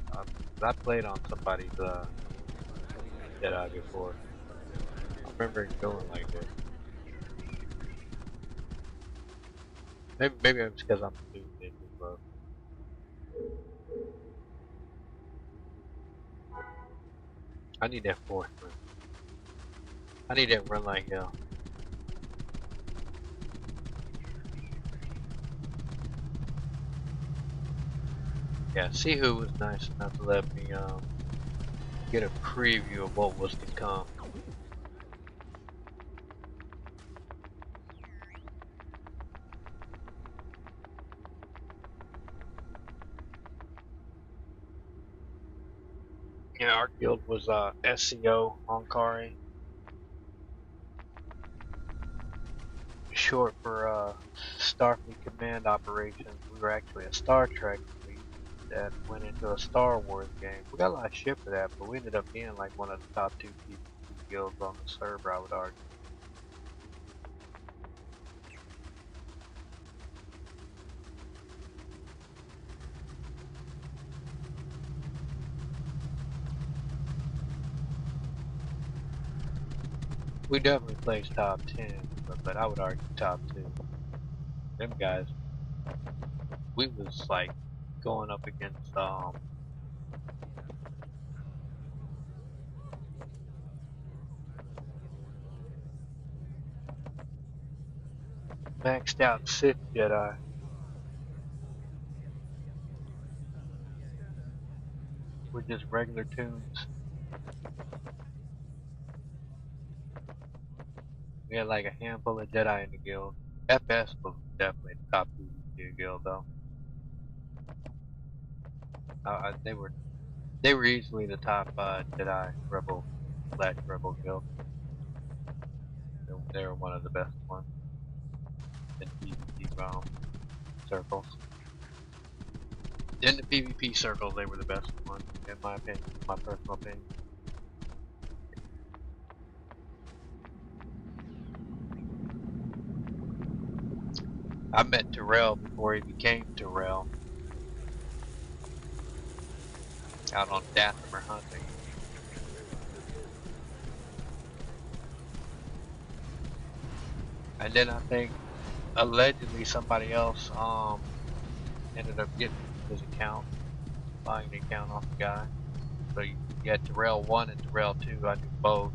I played on somebody's Jedi before. I remember it going like this. Maybe it's because I'm new to it as well. I need that fourth one. I need that run like hell. Yeah, see who was nice enough to let me get a preview of what was to come. Yeah, our guild was SCO Onkari, short for Starfleet Command Operations. We were actually a Star Trek fleet that went into a Star Wars game. We got a lot of shit for that, but we ended up being like one of the top 2 PvP guilds on the server, I would argue. We definitely placed top 10, but I would argue top 2. Them guys, we was like going up against maxed out Sith Jedi. We're just regular tunes. We had like a handful of Jedi in the guild. FS was definitely the top PvP guild though. They were easily the top Jedi Rebel guild. They were one of the best ones in the PvP circles. In the PvP circles, they were the best ones, in my opinion, my personal opinion. I met Terrell before he became Terrell out on Dathomir hunting. And then I think allegedly somebody else ended up getting his account, buying the account off the guy. So you had Terrell 1 and Terrell 2, I knew both.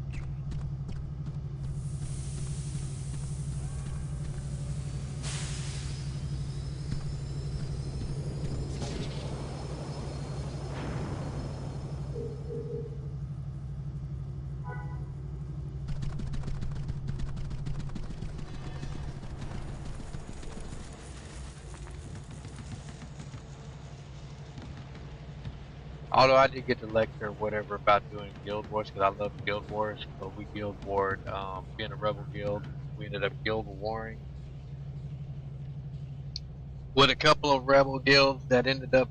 Although I did get to lecture or whatever about doing guild wars because I love guild wars, but we guild warred, being a rebel guild, we ended up guild warring with a couple of rebel guilds that ended up,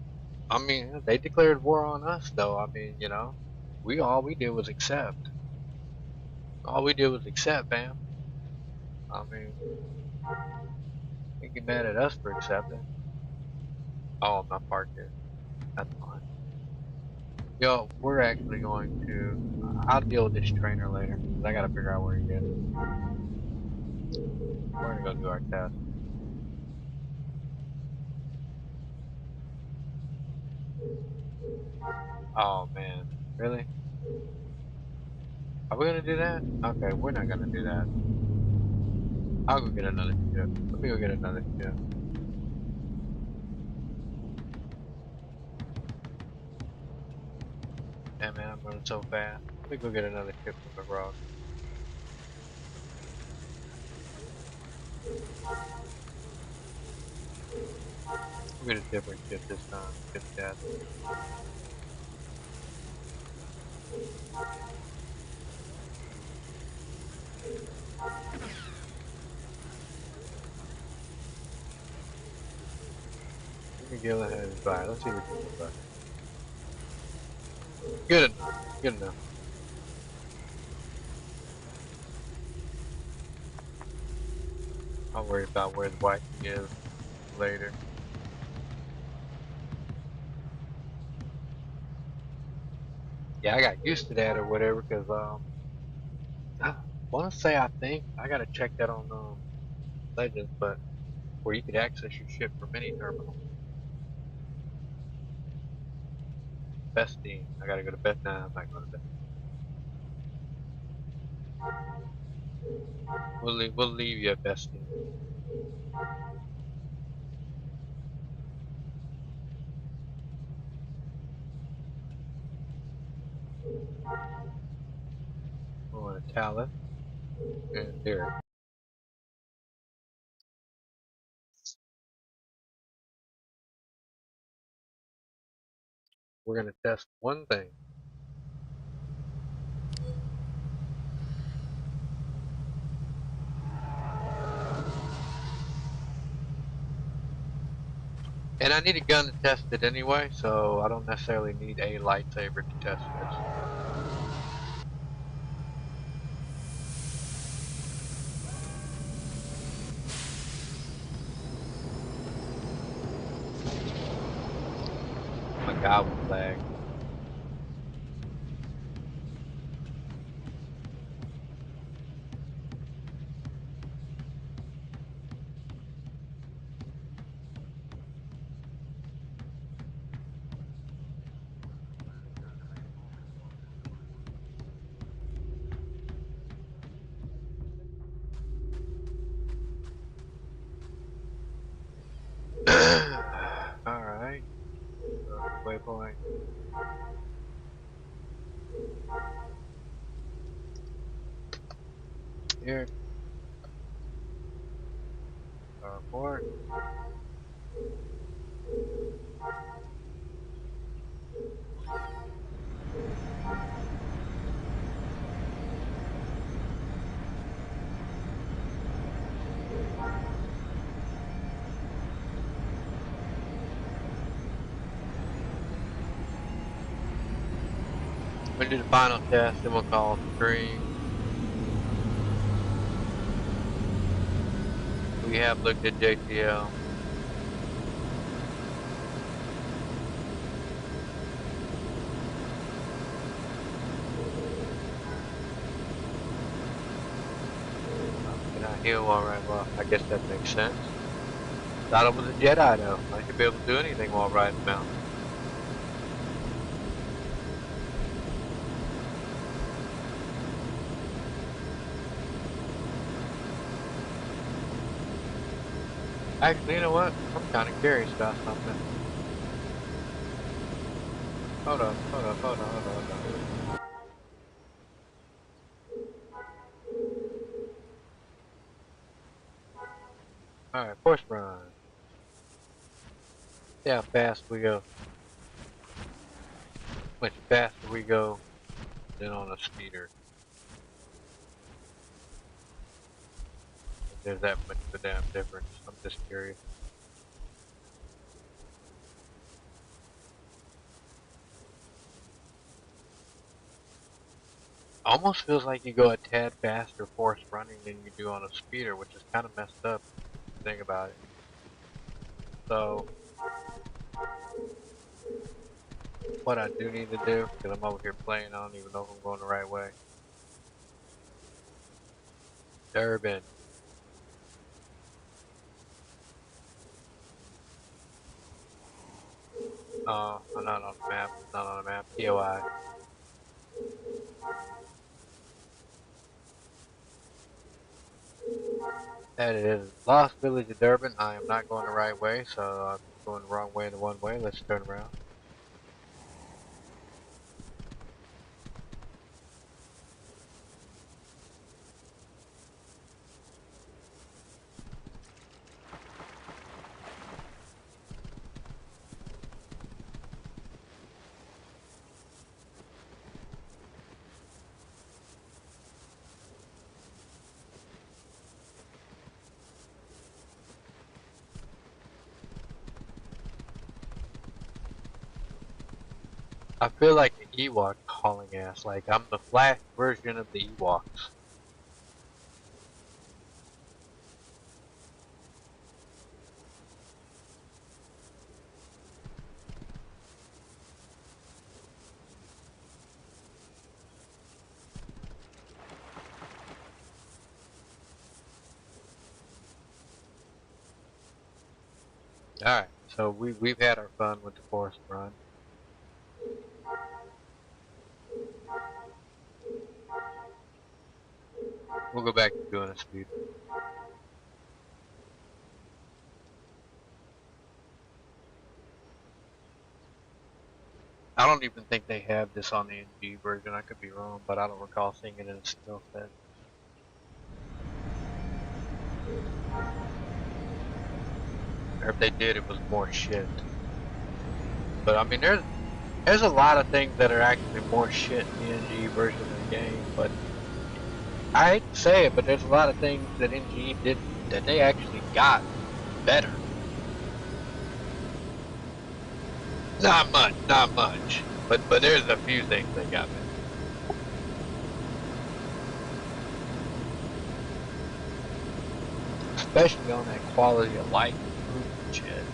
I mean, they declared war on us though. I mean, you know, all we did was accept. All we did was accept, fam. I mean, you get mad at us for accepting. Oh, I'm not parked here. That's fine. Yo, we're actually going to, I'll deal with this trainer later, 'cause I gotta figure out where he is. We're gonna go do our test. Oh man, really? Are we gonna do that? Okay, we're not gonna do that. I'll go get another ship. Let me go get another ship. Yeah man, I'm running so fast. Let me go get another ship from the road. We'll get a different ship this time. Get that. Let me get ahead and buy. Let's see what we can buy. Good enough. Good enough. I'll worry about where the wife is later. Yeah, I got used to that or whatever because I want to say I think I gotta check that on Legends, but where you could access your ship from any terminal. Besting. I gotta go to best. Nah, I'm not going to best. We'll leave you at besting. We're going to Talith and Derek. We're gonna test one thing. And I need a gun to test it anyway, so I don't necessarily need a lightsaber to test this. My god was lag. Alright. Waypoint. Here. Port. We'll do the final test, then we'll call stream. We have looked at JTL. Can I heal alright? Well, I guess that makes sense. Thought it was a Jedi though. I should be able to do anything while riding the mountain. Actually, you know what? I'm kind of curious about something. Hold on. Alright, force run. See how fast we go. Much faster we go than on a speeder. If there's that much of a damn difference. I'm just curious. Almost feels like you go a tad faster force running than you do on a speeder, which is kind of messed up if you think about it. So, what I do need to do, because I'm over here playing, I don't even know if I'm going the right way. Durban. I'm not on the map. It's not on the map. POI. That it is. Lost Village of Durban. I am not going the right way, so I'm going the wrong way in the one way. Let's turn around. I feel like an Ewok hauling ass. Like I'm the Flash version of the Ewoks. Alright, so we've had our fun with the forest run. We'll go back to doing a speed. I don't even think they have this on the NG version. I could be wrong, but I don't recall seeing it in a skill set. Or if they did, it was more shit. But I mean, there's a lot of things that are actually more shit in the NG version of the game. But I hate to say it, but there's a lot of things that NG did that they actually got better. Not much. But there's a few things they got better. Especially on that quality of life improvement shit.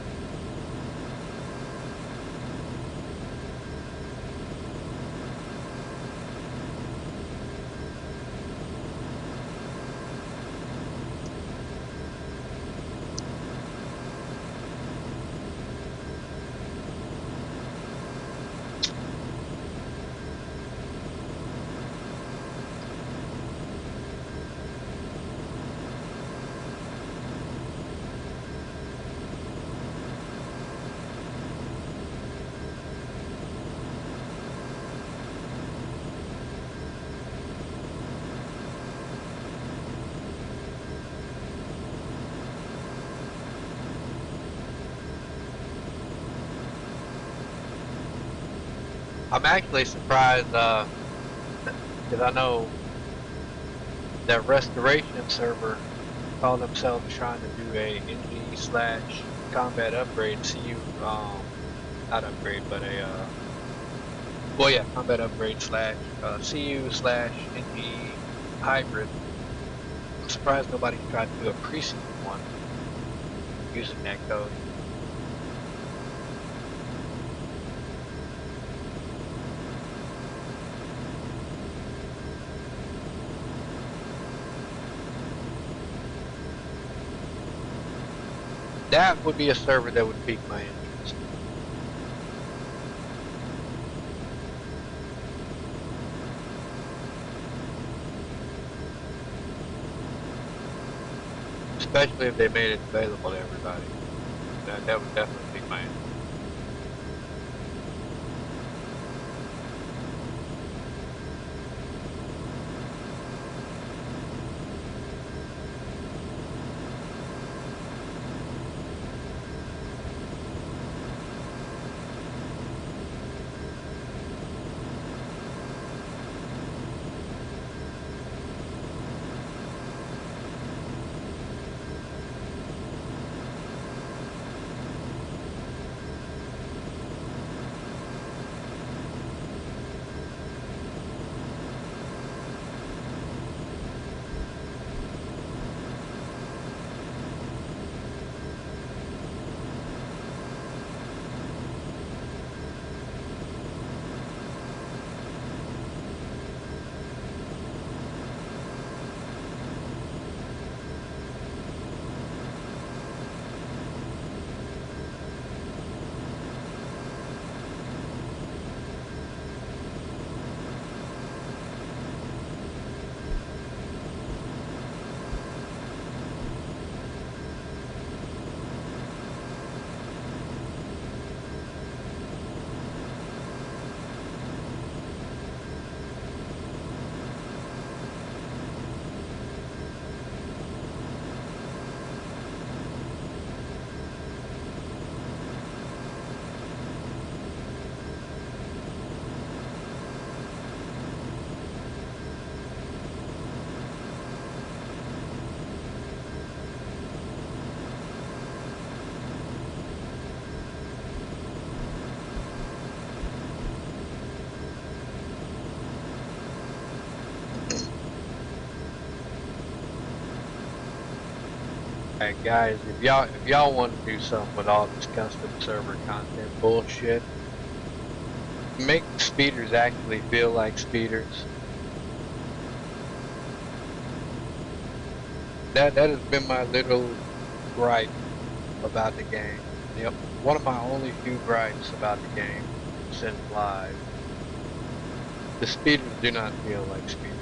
I'm actually surprised, because I know that Restoration server called themselves trying to do a NG/combat upgrade, CU, not upgrade, but a, well yeah, combat upgrade slash, CU/NG hybrid. I'm surprised nobody's tried to do a Pre-CU one using that code. That would be a server that would pique my interest. Especially if they made it available to everybody. That would definitely pique my interest. Alright guys, if y'all want to do something with all this custom server content bullshit, make speeders actually feel like speeders. That has been my little gripe about the game. Yep. One of my only few gripes about the game since live, the speeders do not feel like speeders.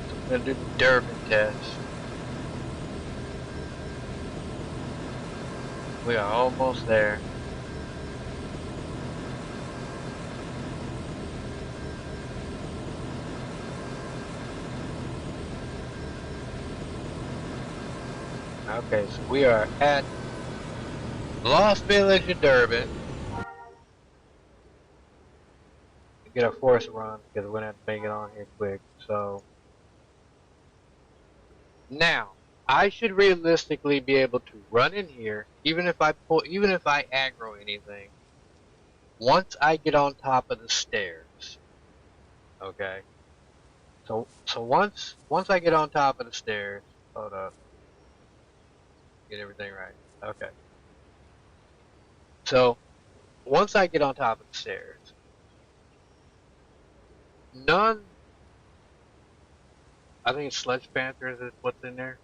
So I'm gonna do the Durbin test. We are almost there. Okay, so we are at Lost Village in Durbin. Get a force run because we're gonna have to make it on here quick. So now I should realistically be able to run in here, even if I aggro anything. Once I get on top of the stairs, okay. So once I get on top of the stairs, hold up, get everything right. Okay. So once I get on top of the stairs, none. I think it's Sledge Panthers is what's in there.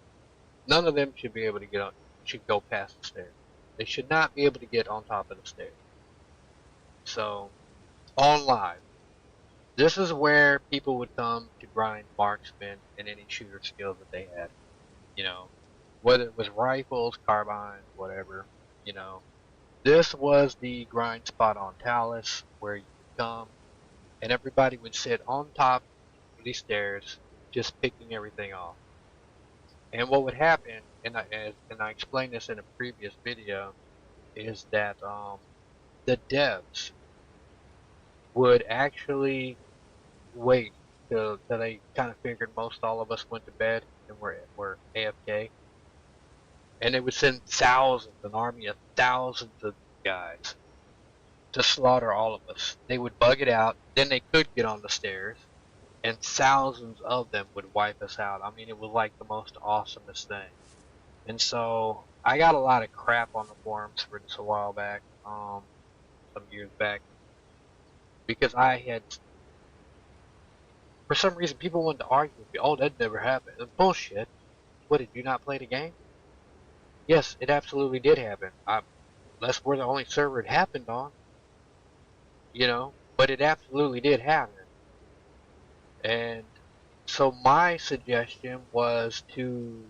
None of them should be able to get on. Should go past the stairs. They should not be able to get on top of the stairs. So on live, this is where people would come to grind marksman and any shooter skills that they had. You know, whether it was rifles, carbines, whatever. You know, this was the grind spot on Talus where you would come and everybody would sit on top of these stairs, just picking everything off. And what would happen, and I explained this in a previous video, is that the devs would actually wait till they kind of figured most all of us went to bed and were AFK, and they would send thousands, an army of thousands of guys to slaughter all of us. They would bug it out, then they could get on the stairs, and thousands of them would wipe us out. I mean, it was like the most awesomest thing. And so I got a lot of crap on the forums for this a while back, some years back, because I had, for some reason, people wanted to argue with me. Oh, that never happened. Bullshit. What, did you not play the game? Yes, it absolutely did happen. Unless we're the only server it happened on, but it absolutely did happen. And so my suggestion was to,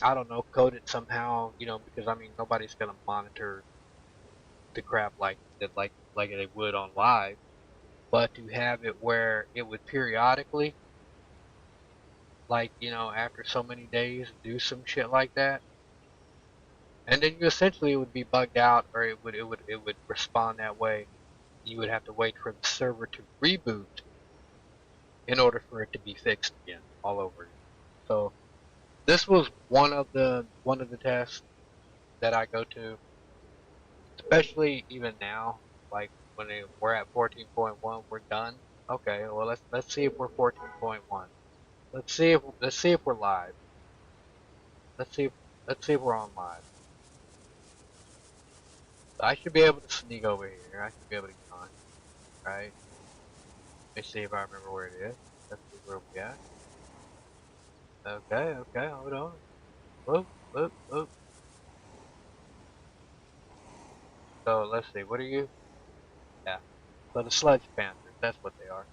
I don't know, code it somehow, because I mean nobody's gonna monitor the crap like that, like they would on live, but to have it where it would periodically, like after so many days, do some shit like that, and then you essentially it would be bugged out, or it would respond that way. You would have to wait for the server to reboot in order for it to be fixed again, all over again. So this was one of the tests that I go to, especially even now, like when we're at 14.1, we're done. Okay, well let's see if we're 14.1. Let's see if we're live. Let's see if let's see if we're on live. So I should be able to sneak over here. I should be able to get on, right? Let me see if I remember where it is. Let's see where we at. Okay, hold on. Whoop, whoop, whoop. So let's see, what are you? Yeah. So the Sledge Panthers, that's what they are.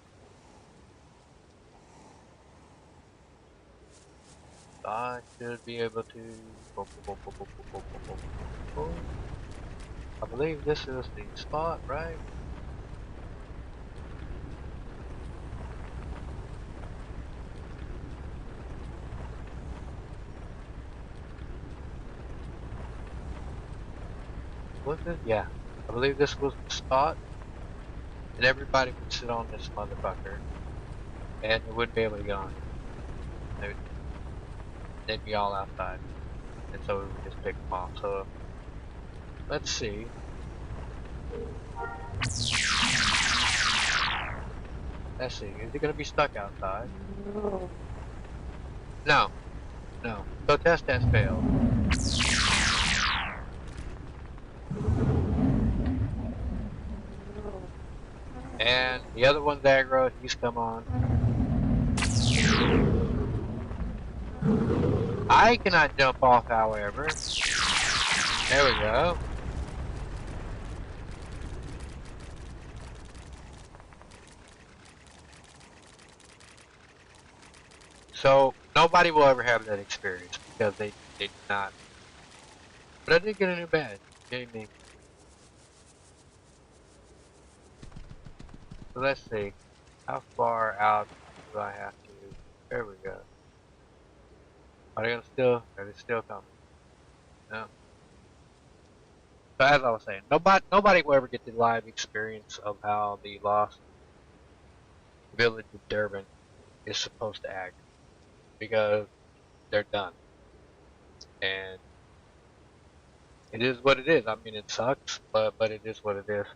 So I should be able to. I believe this is the spot, right? Was it? Yeah. I believe this was the spot. And everybody would sit on this motherfucker. And they wouldn't be able to get on it. They'd be all outside. And so we would just pick them off. So let's see. Let's see, is he gonna be stuck outside? No, no. So test has failed. And the other one's aggro, he's come on. I cannot jump off, however. There we go. So nobody will ever have that experience because they did not. But I did get a new badge. Yay me. So let's see. How far out do I have to? There we go. Are they gonna still? Are they still coming? No. So as I was saying, nobody will ever get the live experience of how the lost village of Durban is supposed to act because they're done, and it is what it is. I mean, it sucks, but it is what it is.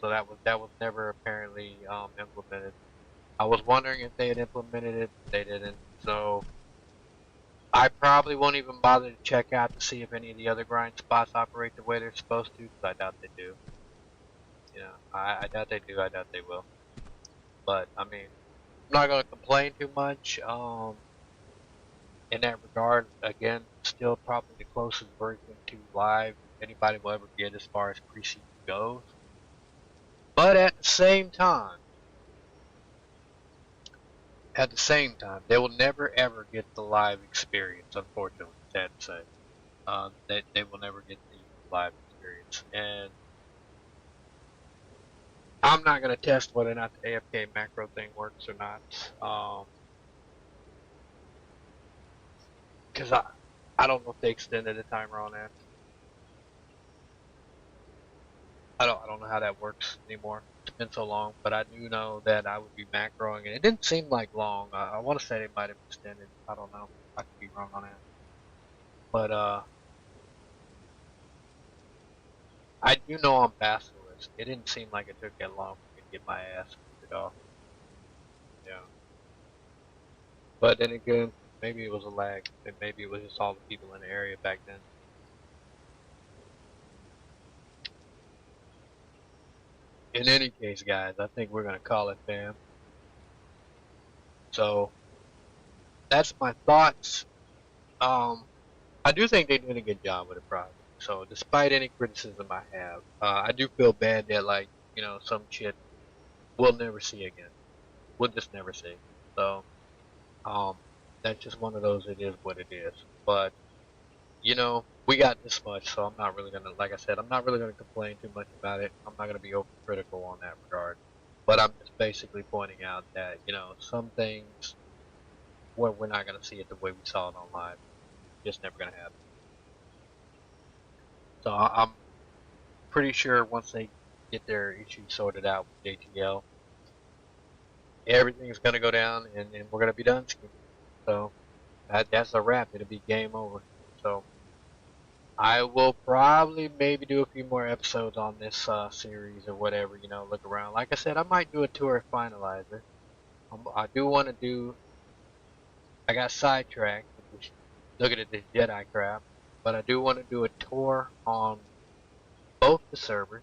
So that was never apparently implemented. I was wondering if they had implemented it. They didn't. So I probably won't even bother to check out to see if any of the other grind spots operate the way they're supposed to, because I doubt they do. You know, I doubt they do. I doubt they will. But I mean, I'm not gonna complain too much. In that regard, again, still probably the closest version to live anybody will ever get as far as Pre-CU goes. But at the same time, they will never ever get the live experience. Unfortunately, sad to say, they will never get the live experience, and I'm not gonna test whether or not the AFK macro thing works or not, because I don't know if they extended the timer on that. I don't know how that works anymore. It's been so long, but I do know that I would be macroing, and it didn't seem like long. I want to say they might have extended. I don't know. I could be wrong on that, but I do know on Basilisk, it didn't seem like it took that long for me to get my ass booted off. Yeah, but then again, maybe it was a lag, and maybe it was just all the people in the area back then. In any case, guys, I think we're gonna call it, fam. So that's my thoughts. I do think they did a good job with the project. So despite any criticism I have, I do feel bad that like some shit we'll never see again. We'll just never see. So um, that's just one of those. It is what it is. But we got this much, so I'm not really gonna, like I said, I'm not really gonna complain too much about it. I'm not gonna be over critical on that regard. But I'm just basically pointing out that some things we're not gonna see it the way we saw it on live. Just never gonna happen. So I'm pretty sure once they get their issues sorted out with JTL, everything's gonna go down, and we're gonna be done. So that's a wrap. It'll be game over. So I will probably maybe do a few more episodes on this series or whatever. Look around. Like I said, I might do a tour of Finalizer. I do want to do. I got sidetracked looking at this Jedi crap, but I do want to do a tour on both the servers.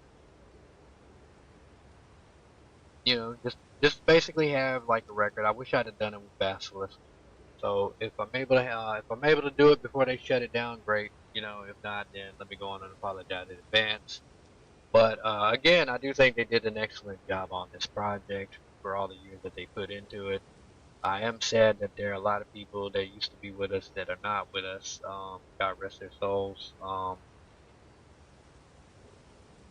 Just basically have like a record. I wish I'd have done it with Basilisk. So if I'm able to do it before they shut it down, great. If not, then let me go on and apologize in advance. But again, I do think they did an excellent job on this project for all the years that they put into it. I am sad that there are a lot of people that used to be with us that are not with us. God rest their souls.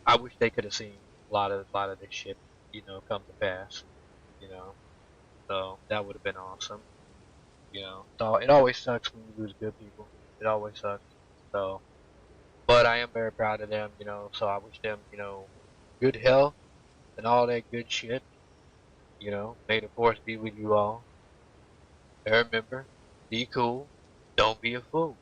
I wish they could have seen a lot of this shit, come to pass. You know, so that would have been awesome. So it always sucks when you lose good people. It always sucks. So, but I am very proud of them. So I wish them, good health and all that good shit. May the force be with you all. And remember, be cool. Don't be a fool.